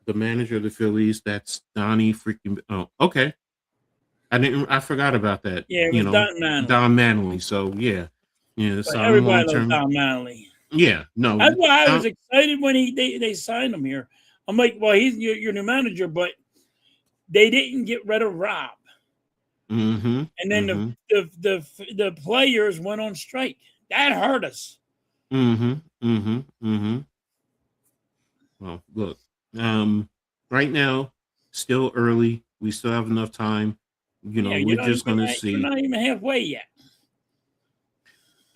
the manager of the Phillies, that's Donnie freaking. Oh, okay. I forgot about that. Yeah, it was Don Manley. So yeah. So everybody loves Don Manley. Yeah, no. That's why I was excited when they signed him here. I'm like, well, he's your new manager, but they didn't get rid of Rob. And then the players went on strike. That hurt us. Well, look, right now, still early. We still have enough time. We're just going to see. We're not even halfway yet.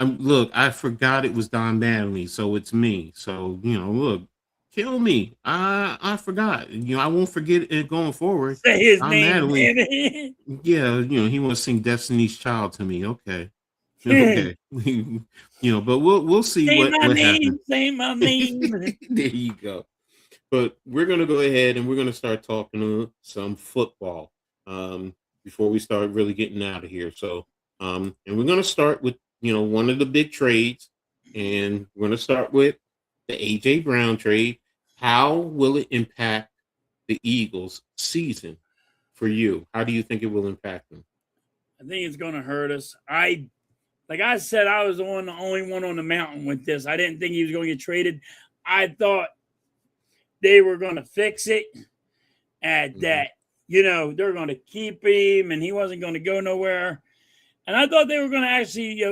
Look, I forgot it was Don Manley, so it's me. So, look, kill me. I forgot. I won't forget it going forward. Say his Don name. Manley. Yeah, he wants to sing Destiny's Child to me. Okay. Okay. But we'll see what happens. Say my name. There you go. But we're going to go ahead and we're going to start talking some football before we start really getting out of here. So, and we're going to start with, one of the big trades, and we're going to start with the A.J. Brown trade. How will it impact the Eagles' season for you? How do you think it will impact them? I think it's going to hurt us. Like I said, I was the only one on the mountain with this. I didn't think he was going to get traded. I thought they were going to fix it at that, they're going to keep him and he wasn't going to go nowhere. And I thought they were going to actually,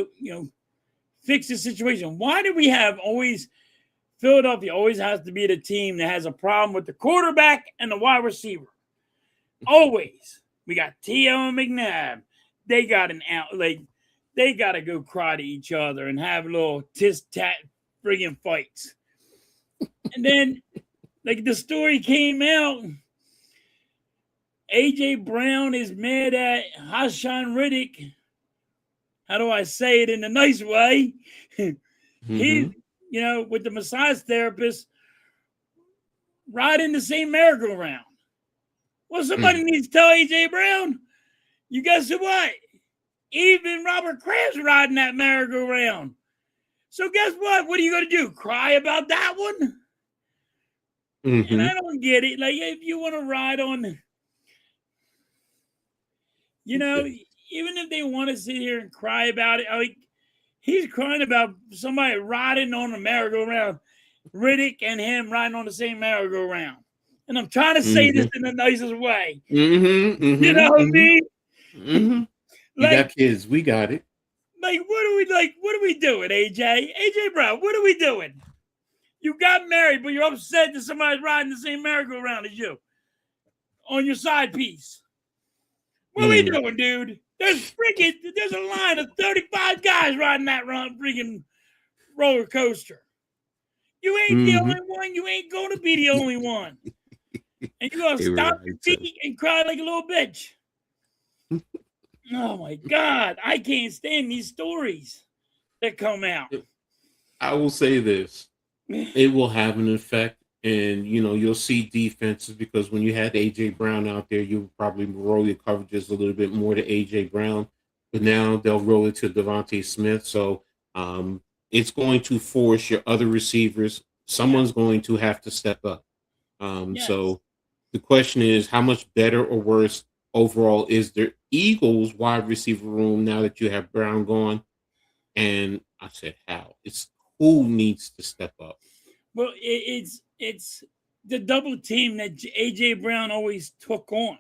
fix the situation. Why do we have Philadelphia always has to be the team that has a problem with the quarterback and the wide receiver? Always. We got T.O. and McNabb. They got they got to go cry to each other and have little tit-tat friggin' fights. And then, the story came out, A.J. Brown is mad at Hassan Reddick. How do I say it in a nice way? He's with the massage therapist riding the same merry-go-round. Well, somebody needs to tell AJ Brown, you guess what? Even Robert Kraft's riding that merry-go-round. So guess what? What are you going to do? Cry about that one? And I don't get it. Like, if you want to ride on, even if they want to sit here and cry about it, like, he's crying about somebody riding on a merry-go-round. Riddick and him riding on the same merry-go-round. And I'm trying to say this in the nicest way. You know what I mean? You got kids. We got it. Like, what are we doing, AJ? AJ Brown, what are we doing? You got married, but you're upset that somebody's riding the same merry-go-round as you on your side piece. What are we doing, dude? There's a line of 35 guys riding that freaking roller coaster. You ain't the only one. You ain't going to be the only one. And you're going to stop your feet and cry like a little bitch. Oh, my God. I can't stand these stories that come out. I will say this. It will have an effect. And, you'll see defenses because when you had A.J. Brown out there, you probably roll your coverages a little bit more to A.J. Brown. But now they'll roll it to Devontae Smith. So it's going to force your other receivers. Someone's going to have to step up. So the question is, how much better or worse overall is the Eagles wide receiver room now that you have Brown gone? And I said, how? It's who needs to step up. Well, it's the double team that A.J. Brown always took on.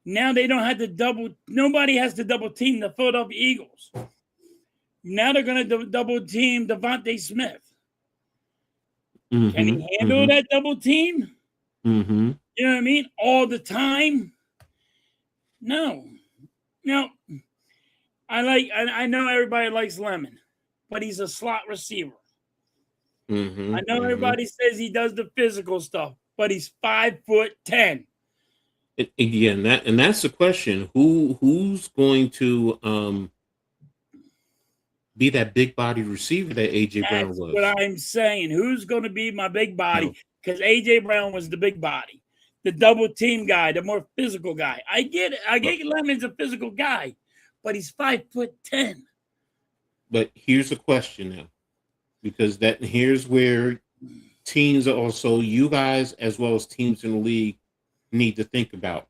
Now they don't have to nobody has to double team the Philadelphia Eagles. Now they're going to double team Devontae Smith. Can he handle that double team? You know what I mean? All the time? No. Now, I know everybody likes Lemon, but he's a slot receiver. I know everybody says he does the physical stuff, but he's 5'10". Again, that's the question. Who's going to be that big body receiver that AJ Brown was? That's what I'm saying. Who's going to be my big body? Because AJ Brown was the big body, the double team guy, the more physical guy. I get it. I get Lemon's a physical guy, but he's 5'10". But here's a question now, because here's where teams are also, you guys as well as teams in the league need to think about,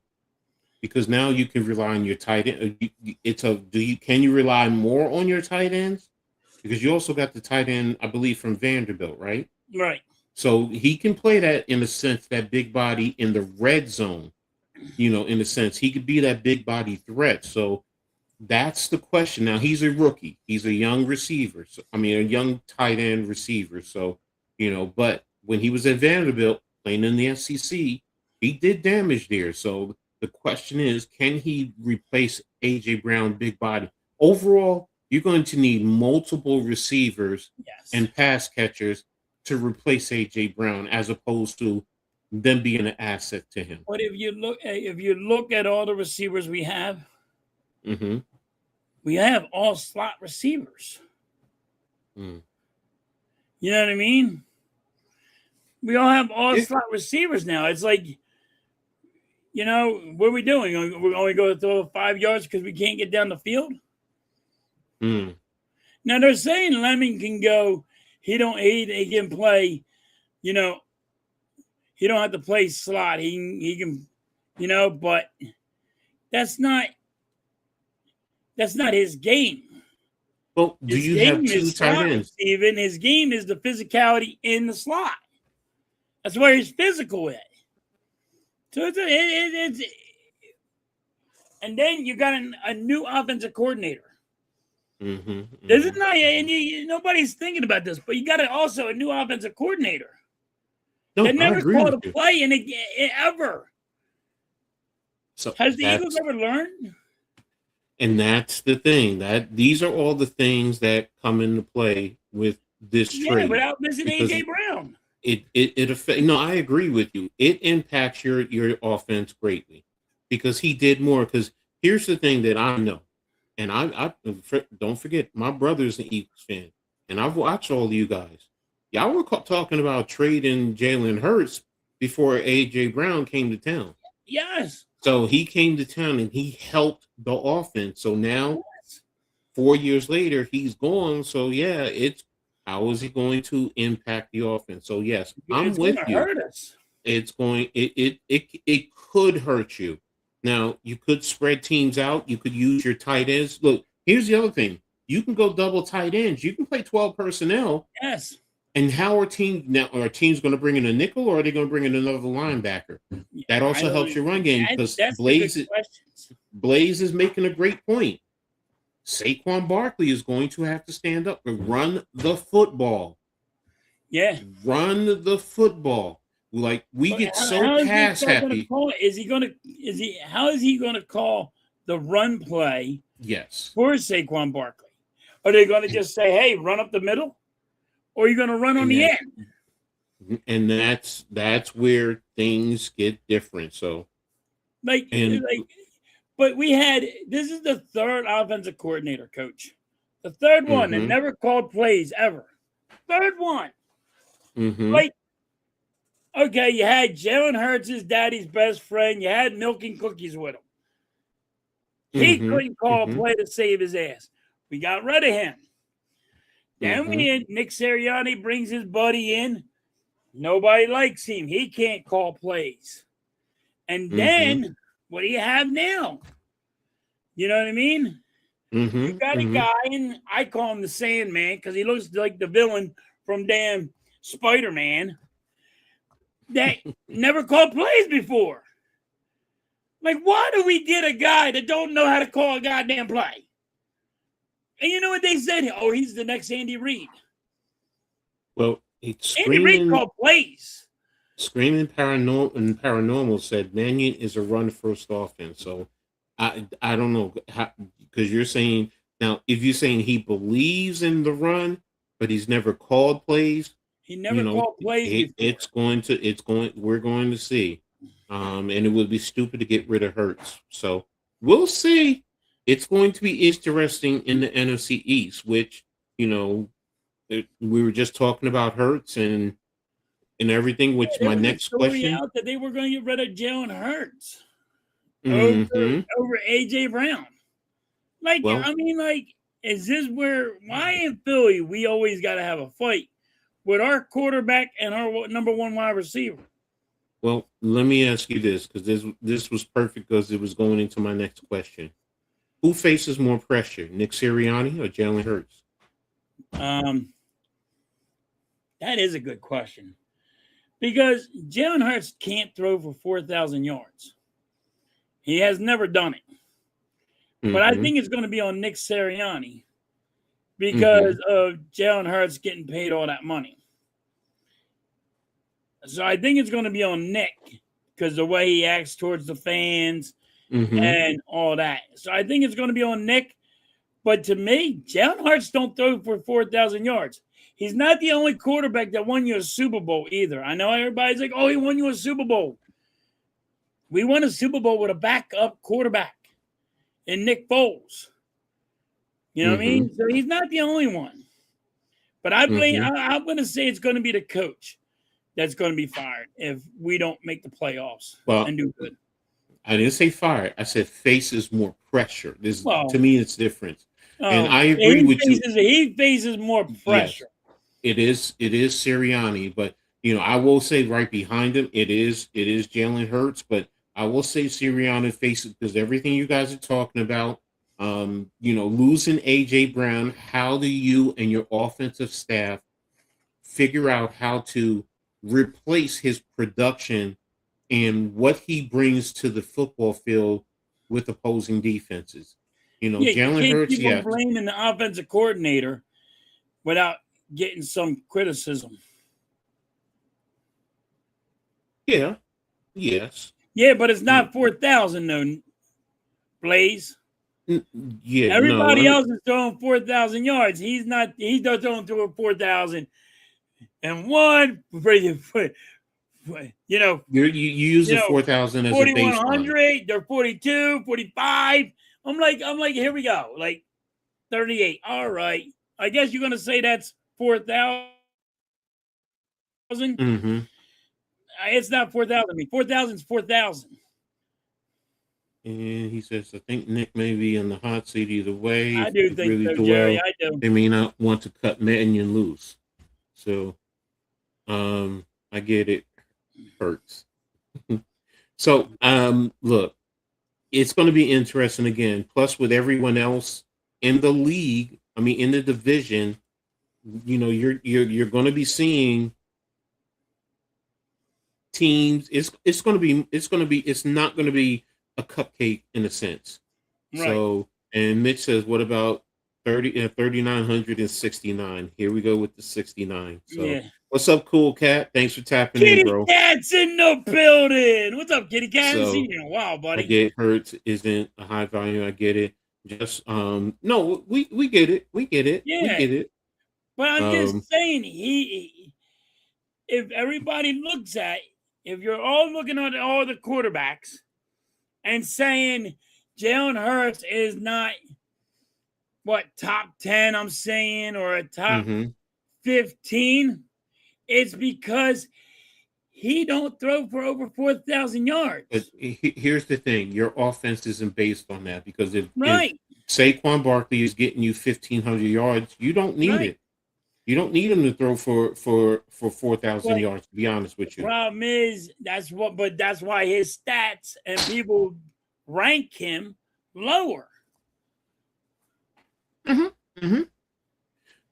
because now you can rely on your tight end. Can you rely more on your tight ends? Because you also got the tight end, I believe, from Vanderbilt, right? Right. So he can play that in a sense, that big body in the red zone, in a sense he could be that big body threat. So that's the question. Now he's a rookie. He's a young receiver. A young tight end receiver. So, but when he was at Vanderbilt playing in the SEC, he did damage there. So the question is, can he replace A.J. Brown, big body? Overall, you're going to need multiple receivers and pass catchers to replace A.J. Brown, as opposed to them being an asset to him. But if you look at all the receivers we have, we have all slot receivers. You know what I mean? We all have all slot receivers now. It's like, what are we doing? We're only going to throw 5 yards because we can't get down the field? Now they're saying Lemon can go. He can play. He don't have to play slot. He can, but that's not his game. Well, do you have two tight ends? Even his game is the physicality in the slot. That's where he's physical at. So it's and then you got a new offensive coordinator. This is not, and nobody's thinking about this, but you got also a new offensive coordinator that never called a play in it ever. So has the Eagles ever learned? And that's the thing, that these are all the things that come into play with this trade. Without missing AJ Brown. It affects. No, I agree with you. It impacts your offense greatly because he did more. Because here's the thing that I know, and I don't forget, my brother's an Eagles fan. and I've watched all of you guys. Y'all were talking about trading Jalen Hurts before A.J. Brown came to town. Yes. So he came to town and he helped the offense. So now, 4 years later, he's gone. So yeah, it's how is he going to impact the offense? So yes, I'm with you. Hurt us. It's going it could hurt you. Now you could spread teams out. You could use your tight ends. Look, here's the other thing. You can go double tight ends. You can play 12 personnel. Yes. And how are teams going to bring in a nickel, or are they going to bring in another linebacker? That also helps your run game, because Blaze is making a great point. Saquon Barkley is going to have to stand up and run the football. Yeah. Run the football. Like, we get so pass happy. How is he going to call the run play? Yes. For Saquon Barkley? Are they going to just say, hey, run up the middle? Or are you going to run on the end? And that's where things get different. So, but this is the third offensive coordinator, coach. The third one that never called plays ever. Third one. Like, okay, you had Jalen Hurts, his daddy's best friend. You had milking cookies with him. He couldn't call a play to save his ass. We got rid of him. Then we had Nick Sirianni brings his buddy in. Nobody likes him. He can't call plays. And then, what do you have now? You know what I mean? You got a guy, and I call him the Sandman because he looks like the villain from damn Spider-Man, that never called plays before. Like, why do we get a guy that don't know how to call a goddamn play? And you know what they said? Oh, he's the next Andy Reid. Well, Andy Reid called plays. Screaming Paranormal said Mannion is a run-first offense. So I don't know how, because you're saying now, if you're saying he believes in the run, but he's never called plays. He never called plays. We're going to see. And it would be stupid to get rid of Hurts. So we'll see. It's going to be interesting in the NFC East, which, we were just talking about Hurts and everything, which my next question. Out that they were going to get rid of Jalen Hurts over A.J. Brown. Is this why in Philly we always got to have a fight with our quarterback and our number one wide receiver? Well, let me ask you this, because this was perfect because it was going into my next question. Who faces more pressure, Nick Sirianni or Jalen Hurts? That is a good question. Because Jalen Hurts can't throw for 4,000 yards. He has never done it. But I think it's going to be on Nick Sirianni because of Jalen Hurts getting paid all that money. So I think it's going to be on Nick because the way he acts towards the fans and all that. So I think it's going to be on Nick. But to me, Jalen Hurts don't throw for 4,000 yards. He's not the only quarterback that won you a Super Bowl either. I know everybody's like, oh, he won you a Super Bowl. We won a Super Bowl with a backup quarterback in Nick Foles. You know what I mean? So he's not the only one. But I believe I'm going to say it's going to be the coach that's going to be fired if we don't make the playoffs and do good. I didn't say fired. I said faces more pressure. To me, it's different. And I agree with you. He faces more pressure. Yes, it is Sirianni, but I will say right behind him, it is Jalen Hurts, but I will say Sirianni faces, because everything you guys are talking about, losing A.J. Brown, how do you and your offensive staff figure out how to replace his production and what he brings to the football field with opposing defenses? Jalen Hurts, blaming the offensive coordinator without getting some criticism. Yeah. Yes. Yeah, but it's not 4,000 though, Blaze. Yeah. Everybody else is throwing 4,000 yards. He's not. He's not throwing 4,000 and one. You use the 4,000 as a baseline. 4,100. They're 42, 45. I'm like, here we go. Like 38. All right. I guess you're going to say that's 4,000. Mm-hmm. It's not 4,000. I mean, 4,000 is 4,000. And he says, I think Nick may be in the hot seat either way. I If do they think really so, do Jerry. well, I do. they may not want to cut Mannion loose. So, I get it. Hurts. So, look, it's going to be interesting again. Plus, with everyone else in the league, I mean, in the division, you know, you're going to be seeing teams. It's not going to be a cupcake in a sense. Right. So, and Mitch says, what about 3,969? Here we go with the 69. So, Yeah. what's up, Cool Cat? Thanks for tapping in, Kitty bro. Cat's in the building. What's up, Kitty Cat? I haven't So, seen you in a while, I buddy. get Hertz isn't a high volume. I get it. Just no, we get it. We get it. Yeah. We get it. But I'm just saying, if everybody looks at, if you're all looking at all the quarterbacks and saying Jalen Hurts is not what top 10, I'm saying, or a top 15, it's because he don't throw for over 4,000 yards. But here's the thing: your offense isn't based on that, because if Saquon Barkley is getting you 1,500 yards, you don't need it. You don't need him to throw for 4,000 yards. To be honest with you, the problem is that's why his stats and people rank him lower.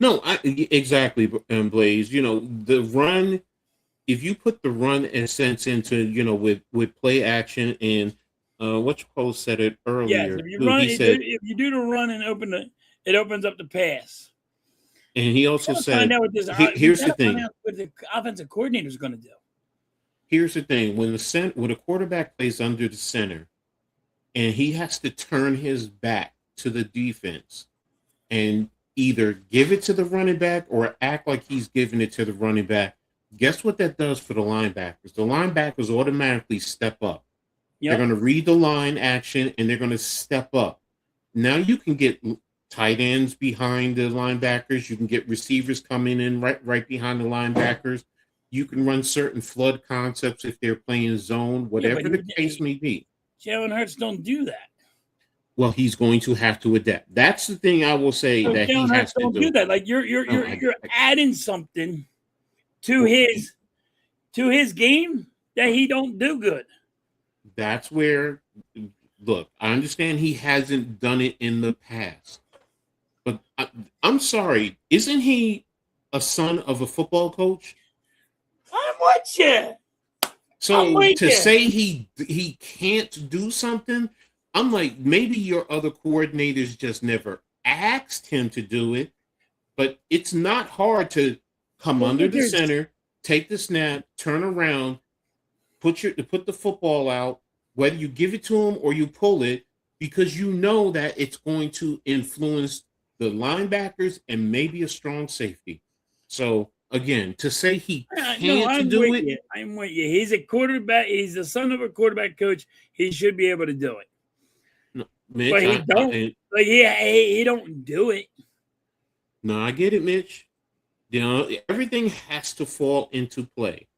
No, exactly, Blaze. You know, the run. If you put the run and sense into, you know, with play action and what you call said it earlier. Yes, if you do the run and it opens up the pass. And he also said, find out what this, here's the thing: what the offensive coordinator is going to do. Here's the thing: when a quarterback plays under the center, and he has to turn his back to the defense, and either give it to the running back or act like he's giving it to the running back. Guess what that does for the linebackers? The linebackers automatically step up. Yep. They're going to read the line action and they're going to step up. Now you can get tight ends behind the linebackers. You can get receivers coming in right behind the linebackers. You can run certain flood concepts if they're playing zone, whatever the case may be. Jalen Hurts don't do that. Well, he's going to have to adapt. That's the thing I will say that he has to do. That. Like you're adding something to his game that he don't do good. That's where, look, I understand he hasn't done it in the past, but I'm sorry, isn't he a son of a football coach? I'm with you. So to say he can't do something, I'm like, maybe your other coordinators just never asked him to do it, but it's not hard to come under the center, take the snap, turn around, put the football out, whether you give it to him or you pull it, because you know that it's going to influence the linebackers and maybe a strong safety. So again, to say he can't do it, I'm with you. He's a quarterback. He's the son of a quarterback coach. He should be able to do it. No, Mitch, but he don't. He don't do it. No, I get it, Mitch. You know, everything has to fall into play.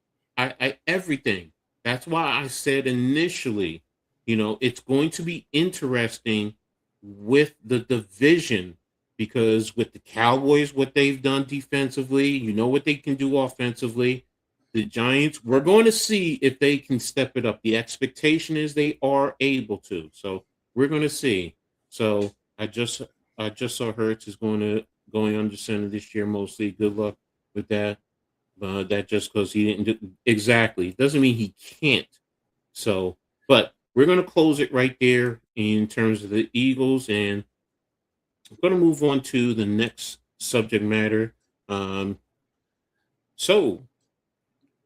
Everything. That's why I said initially, you know, it's going to be interesting with the division, because with the Cowboys, what they've done defensively, you know what they can do offensively. The Giants, we're going to see if they can step it up. The expectation is they are able to. So we're going to see. So I just saw Hurts is going under center this year mostly. Good luck with that. That just because he didn't do exactly doesn't mean he can't. So, but we're going to close it right there in terms of the Eagles, and I'm going to move on to the next subject matter. So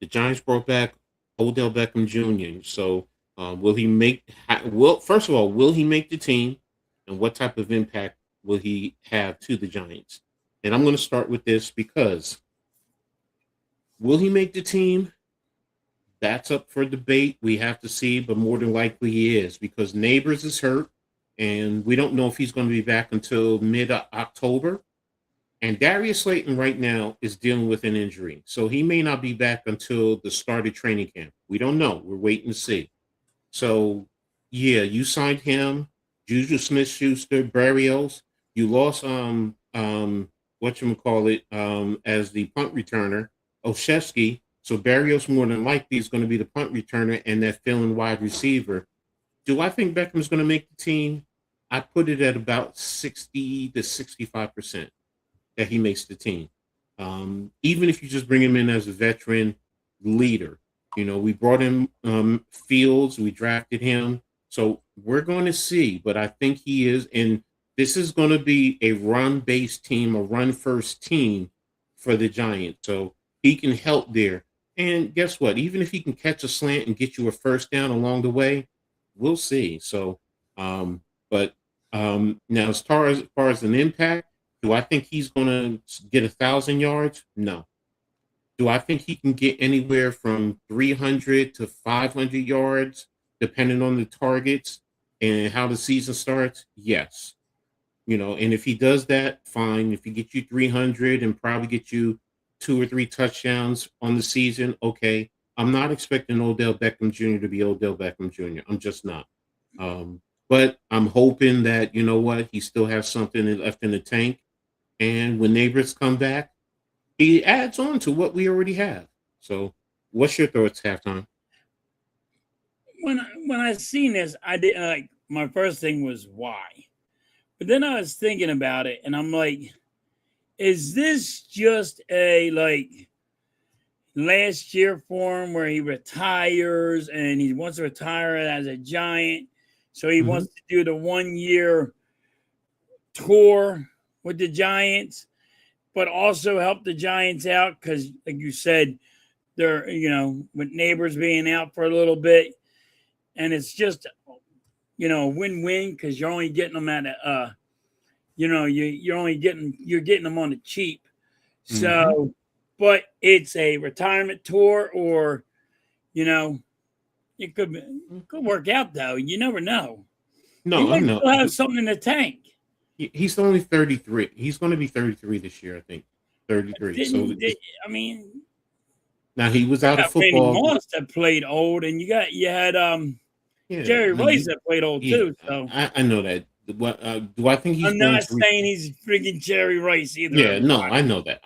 the Giants brought back Odell Beckham Jr. So will he make? First of all, will he make the team, and what type of impact will he have to the Giants? And I'm going to start with this because will he make the team? That's up for debate. We have to see, but more than likely he is, because Neighbors is hurt, and we don't know if he's going to be back until mid-October. And Darius Slayton right now is dealing with an injury. So he may not be back until the start of training camp. We don't know. We're waiting to see. So, yeah, you signed him, Juju Smith-Schuster, Barrios. You lost whatchamacallit, as the punt returner, Olszewski. So Barrios more than likely is going to be the punt returner and that filling wide receiver. Do I think Beckham's going to make the team? I put it at about 60 to 65% that he makes the team. Even if you just bring him in as a veteran leader. You know, we brought in Fields, we drafted him. So we're going to see, but I think he is. And this is going to be a run-based team, a run-first team for the Giants. So he can help there. And guess what? Even if he can catch a slant and get you a first down along the way, we'll see. So, now as far as an impact, do I think he's going to get 1,000 yards? No. Do I think he can get anywhere from 300 to 500 yards, depending on the targets and how the season starts? Yes. You know, and if he does that, fine. If he gets you 300 and probably get you 2 or 3 touchdowns on the season, okay. I'm not expecting Odell Beckham Jr. to be Odell Beckham Jr. I'm just not. But I'm hoping that, you know what, he still has something left in the tank. And when Neighbors come back, he adds on to what we already have. So what's your thoughts, Halftime? When I seen this, I did like my first thing was why. But then I was thinking about it and I'm like, is this just a like last year for him where he retires and he wants to retire as a Giant? So he wants to do the 1 year tour with the Giants, but also help the Giants out because, like you said, they're, you know, with Neighbors being out for a little bit. And it's just, you know, win-win because you're only getting them at a, you know, you're getting them on the cheap. So, but it's a retirement tour or, you know, it could work out though. You never know. No, he might I know. still have something in the tank. He's only 33. He's going to be 33 this year, I think. 33. I mean, now he was out of Randy football. Moss that played old, and you had Jerry Rice that played old too. So I know that. What do I think he's? I'm not saying he's freaking Jerry Rice either. Yeah, no, I know that.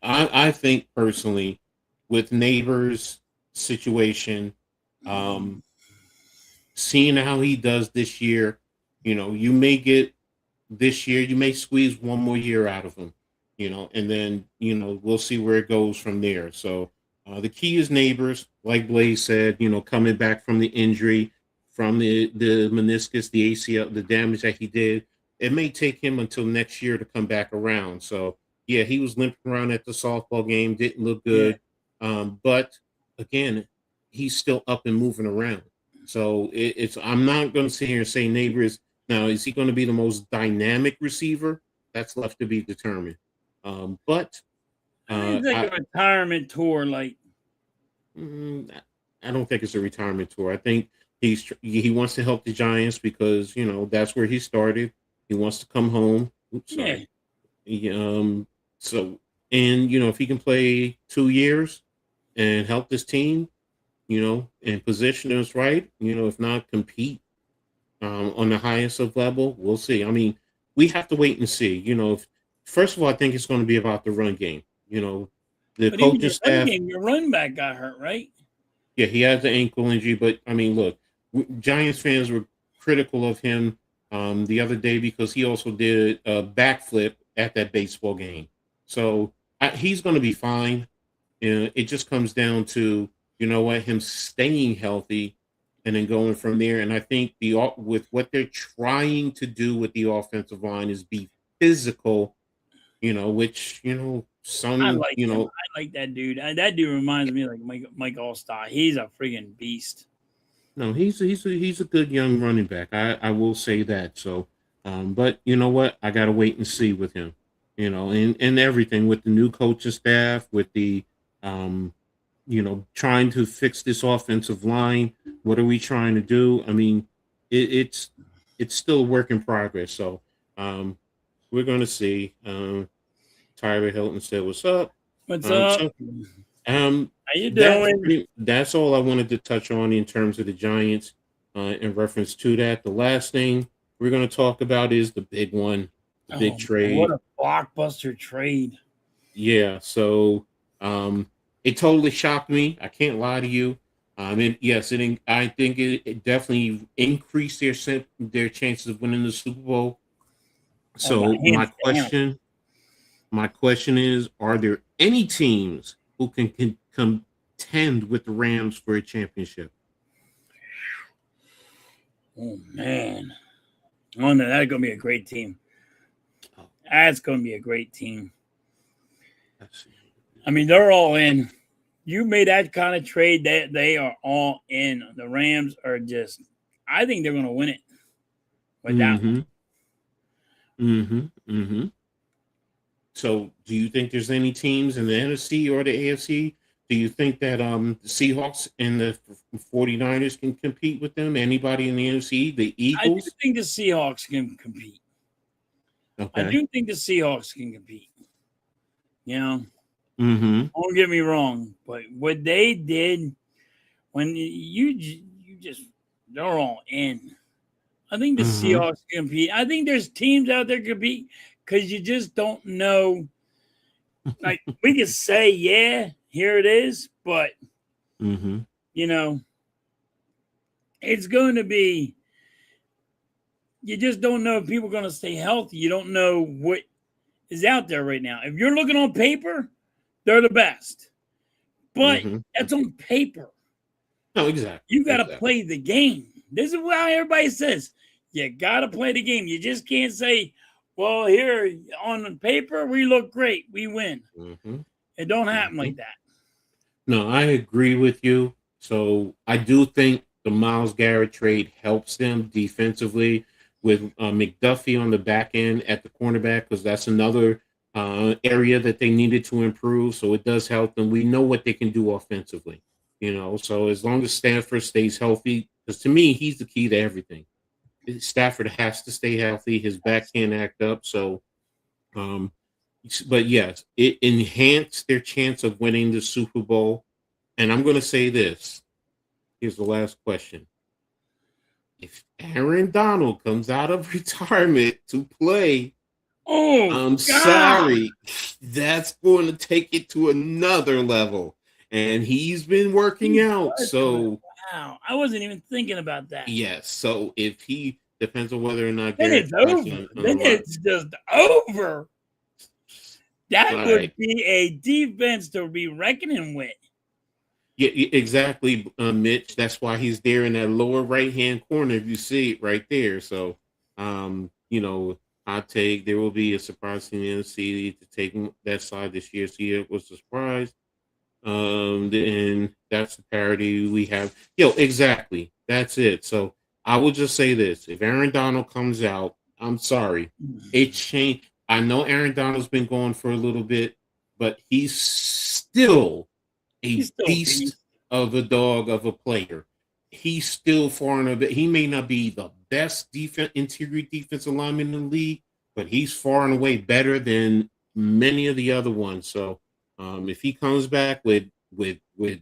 I think personally, with Neighbors' situation, seeing how he does this year, you know, you may get this year, you may squeeze one more year out of him, you know, and then, you know, we'll see where it goes from there. So the key is Neighbors, like Blaze said, you know, coming back from the injury, from the meniscus, the ACL, the damage that he did. It may take him until next year to come back around. So, yeah, he was limping around at the softball game, didn't look good. Yeah. But, again, he's still up and moving around. So, I'm not going to sit here and say Neighbors. Now, is he going to be the most dynamic receiver? That's left to be determined. But it's like a retirement tour. Like, I don't think it's a retirement tour. I think he wants to help the Giants because, you know, that's where he started. He wants to come home. Oops, sorry. So, and, you know, if he can play 2 years and help this team, you know, and position us right, you know, if not compete on the highest of level, we'll see. I mean, we have to wait and see. You know, first of all, I think it's going to be about the run game. You know, the coaching staff. Your running back got hurt, right? Yeah, he has an ankle injury, but I mean, look, Giants fans were critical of him the other day because he also did a backflip at that baseball game. So he's going to be fine. It just comes down to, you know what, him staying healthy and then going from there. And I think with what they're trying to do with the offensive line is be physical, you know, which, you know, I like that dude. That dude reminds me of like Mike Allstott. He's a friggin' beast. No, he's a good young running back. I will say that. So, but you know what? I got to wait and see with him, you know, and everything with the new coaching staff, with the, you know, trying to fix this offensive line. What are we trying to do? I mean, it's still a work in progress. So, we're going to see. Tyler Hilton said, "What's up?" What's up? So, How you doing? that's all I wanted to touch on in terms of the Giants. In reference to that, the last thing we're going to talk about is the big one, the big trade. What a blockbuster trade! Yeah, so it totally shocked me. I can't lie to you. Yes, I think it definitely increased their chances of winning the Super Bowl. So my question is: are there any teams who can contend with the Rams for a championship? Oh man, oh no, that's gonna be a great team. That's gonna be a great team. I mean, they're all in. You made that kind of trade, that they are all in. The Rams are just, I think they're gonna win it. So, do you think there's any teams in the NFC or the AFC? Do you think that the Seahawks and the 49ers can compete with them? Anybody in the NFC? The Eagles? I do think the Seahawks can compete. Okay. I do think the Seahawks can compete. You know, don't get me wrong, but what they did when you just, they're all in. I think the Seahawks can compete. I think there's teams out there compete because you just don't know. Like, we could say, yeah, here it is, but you know, it's going to be. You just don't know if people are going to stay healthy. You don't know what is out there right now. If you're looking on paper, they're the best, but that's on paper. No, exactly. You got to play the game. This is why everybody says you got to play the game. You just can't say, well, here on paper, we look great. We win. It don't happen like that. No, I agree with you. So I do think the Myles Garrett trade helps them defensively with McDuffie on the back end at the cornerback, because that's another area that they needed to improve. So it does help them. We know what they can do offensively, so as long as Stafford stays healthy, because to me, he's the key to everything. Stafford has to stay healthy. His back can't act up. So, but yes, it enhanced their chance of winning the Super Bowl. And I'm going to say this. Here's the last question. If Aaron Donald comes out of retirement to play, I'm sorry, that's going to take it to another level. And he's been working out. So, wow, I wasn't even thinking about that. Yes. So if he depends on whether or not then it's over. Then it's just over. That would be a defense to be reckoning with. Yeah, exactly, Mitch. That's why he's there in that lower right-hand corner. If you see it right there. So, I take there will be a surprise in the NFC to take that side this year. See, it was a surprise. Then that's the parity we have. Exactly. That's it. So I will just say this: if Aaron Donald comes out, I'm sorry, it changed. I know Aaron Donald's been going for a little bit, but he's still a beast of a dog of a player. He's still far and a bit. He may not be the best interior defensive lineman in the league, but he's far and away better than many of the other ones. So if he comes back with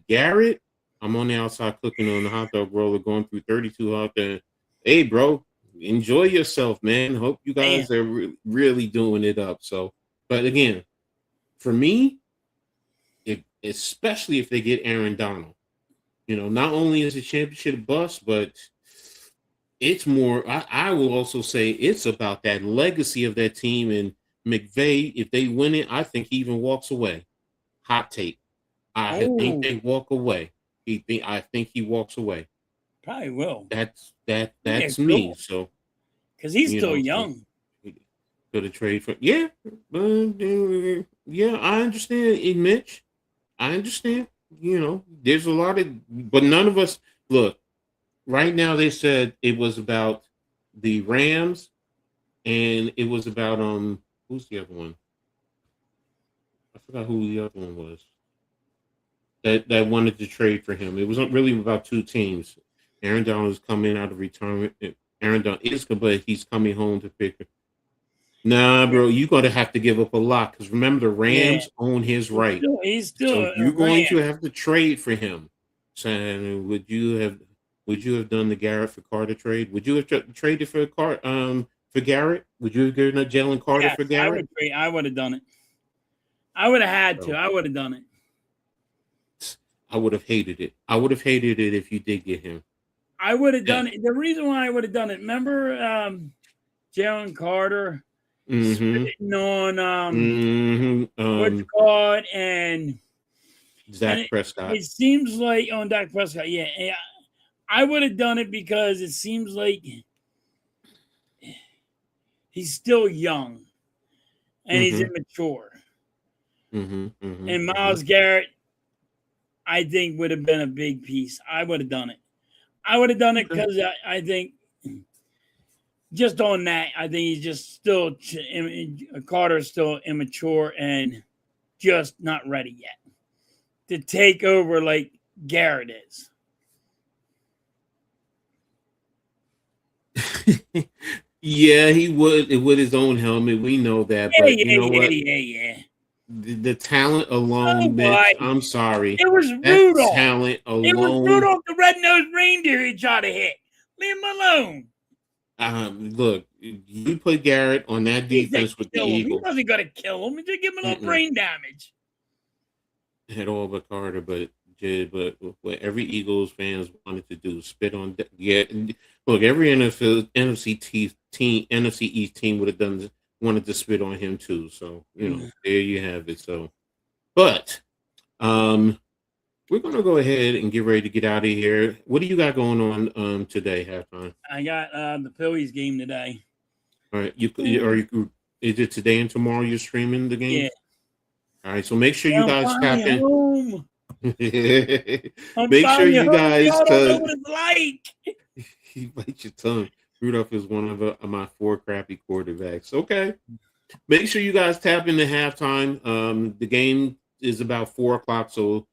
Garrett, I'm on the outside cooking on the hot dog roller, going through 32 out there. Hey, bro, enjoy yourself, man. Hope you guys are really doing it up. So, but again, for me, especially if they get Aaron Donald, not only is the championship a bust, but it's more. I will also say it's about that legacy of that team. And McVay, if they win it, I think he even walks away. Hot take. I think they walk away. I think he walks away. Probably will. That's me. So because he's still young. For the trade for yeah, I understand, Mitch. I understand. There's a lot of, but none of us look. Right now, they said it was about the Rams, and it was about who's the other one? I forgot who the other one was. That wanted to trade for him. It wasn't really about two teams. Aaron Donald is coming out of retirement. Aaron Donald is, but he's coming home to pick. Nah, bro, you're going to have to give up a lot because remember the Rams own his right. He's still So a you're going Ram. to have to trade for him. So would you have done the Garrett for Carter trade? Would you have traded for Garrett? Would you have given up Jalen Carter for Garrett? I would have done it. I would have had to. I would have done it. I would have hated it. I would have hated it if you did get him. I would have done it. The reason why I would have done it, remember Jalen Carter spitting on what's called and Dak Prescott. It seems like on Dak Prescott, yeah. I would have done it because it seems like he's still young and he's immature. And Myles Garrett, I think, would have been a big piece. I would have done it. I would have done it because I think just on that, I think he's just still Carter's still immature and just not ready yet to take over like Garrett is. Yeah, he would with his own helmet. We know that, but you know what? Yeah. The talent alone, Mitch, I'm sorry. It was Rudolph. Talent alone. It was Rudolph the red-nosed reindeer he tried to hit. Leave him alone. Look, you put Garrett on that defense with the Eagles. He wasn't going to kill him. He just give him a little brain damage. Had all but Carter, but what every Eagles fans wanted to do, spit on. Look, every NFC East team would have wanted to spit on him too. So there you have it. So, but we're gonna go ahead and get ready to get out of here. What do you got going on today, Halftime? I got the Phillies game today. All right, is it today and tomorrow you're streaming the game? Yeah. All right, so make sure you guys tap in. Home. Make sure you guys. Y'all don't know what it's like. You bite your tongue. Rudolph is one of my 4 crappy quarterbacks. Okay. Make sure you guys tap into halftime. The game is about 4:00, so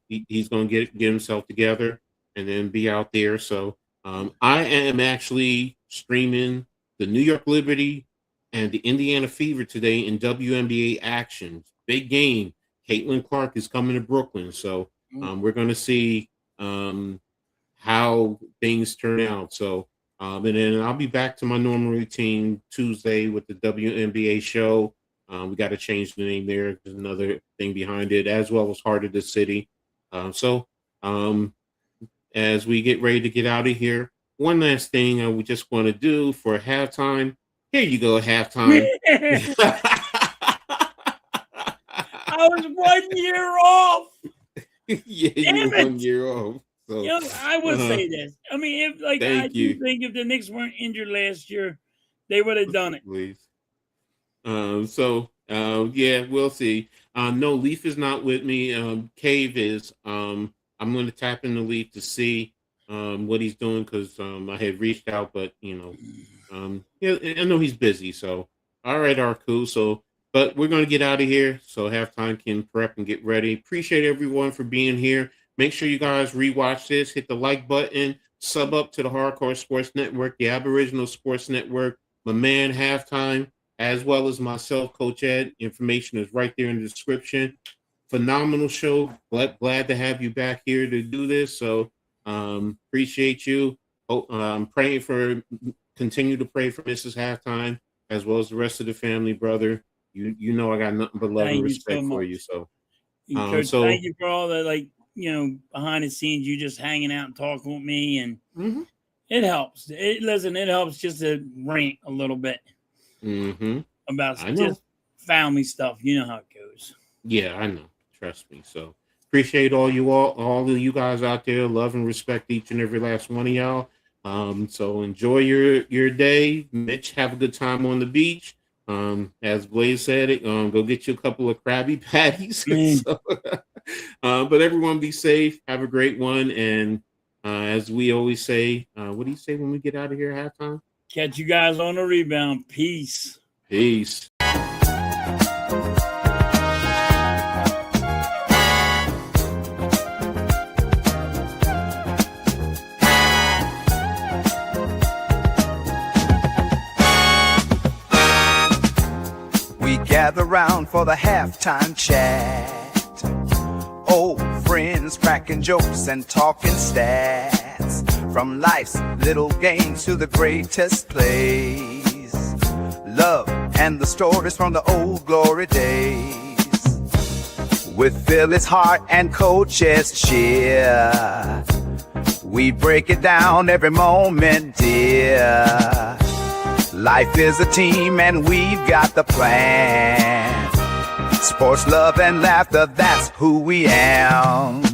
he's gonna get himself together and then be out there. So I am actually streaming the New York Liberty and the Indiana Fever today in WNBA action. Big game. Caitlin Clark is coming to Brooklyn, so we're gonna see how things turn out. So, and then I'll be back to my normal routine Tuesday with the WNBA show. We got to change the name there. There's another thing behind it, as well as Heart of the City. So, as we get ready to get out of here, one last thing I would just want to do for halftime. Here you go, halftime. I was 1 year off. Yeah, you're 1 year off. So, I would say this. I mean, I do think if the Knicks weren't injured last year, they would have done it. Please. Yeah, we'll see. No, Leaf is not with me. Cave is. I'm going to tap into Leaf to see what he's doing because I had reached out, but I know he's busy. So, all right, Arku. So, but we're going to get out of here so halftime can prep and get ready. Appreciate everyone for being here. Make sure you guys rewatch this. Hit the like button. Sub up to the Hardcore Sports Network, the Aboriginal Sports Network. My man, Halftime, as well as myself, Coach Ed. Information is right there in the description. Phenomenal show. Glad to have you back here to do this. So appreciate you. I'm continue to pray for Mrs. Halftime, as well as the rest of the family, brother. You know I got nothing but love and respect for you. So, Coach, thank you for all the behind the scenes, you just hanging out and talking with me, and it helps. It helps just to rant a little bit about just family stuff. You know how it goes. Yeah, I know. Trust me. So appreciate all of you guys out there. Love and respect each and every last one of y'all. So enjoy your day. Mitch, have a good time on the beach. As Blaze said it, go get you a couple of Krabby Patties. So, but everyone be safe. Have a great one. And as we always say, what do you say when we get out of here at halftime? Catch you guys on the rebound. Peace. Peace. gather round for the halftime chat. Old friends cracking jokes and talking stats, from life's little games to the greatest plays. Love and the stories from the old glory days. With Philly's heart and Coach's cheer, we break it down every moment, dear. Life is a team and we've got the plan. Sports, love, and laughter, that's who we am.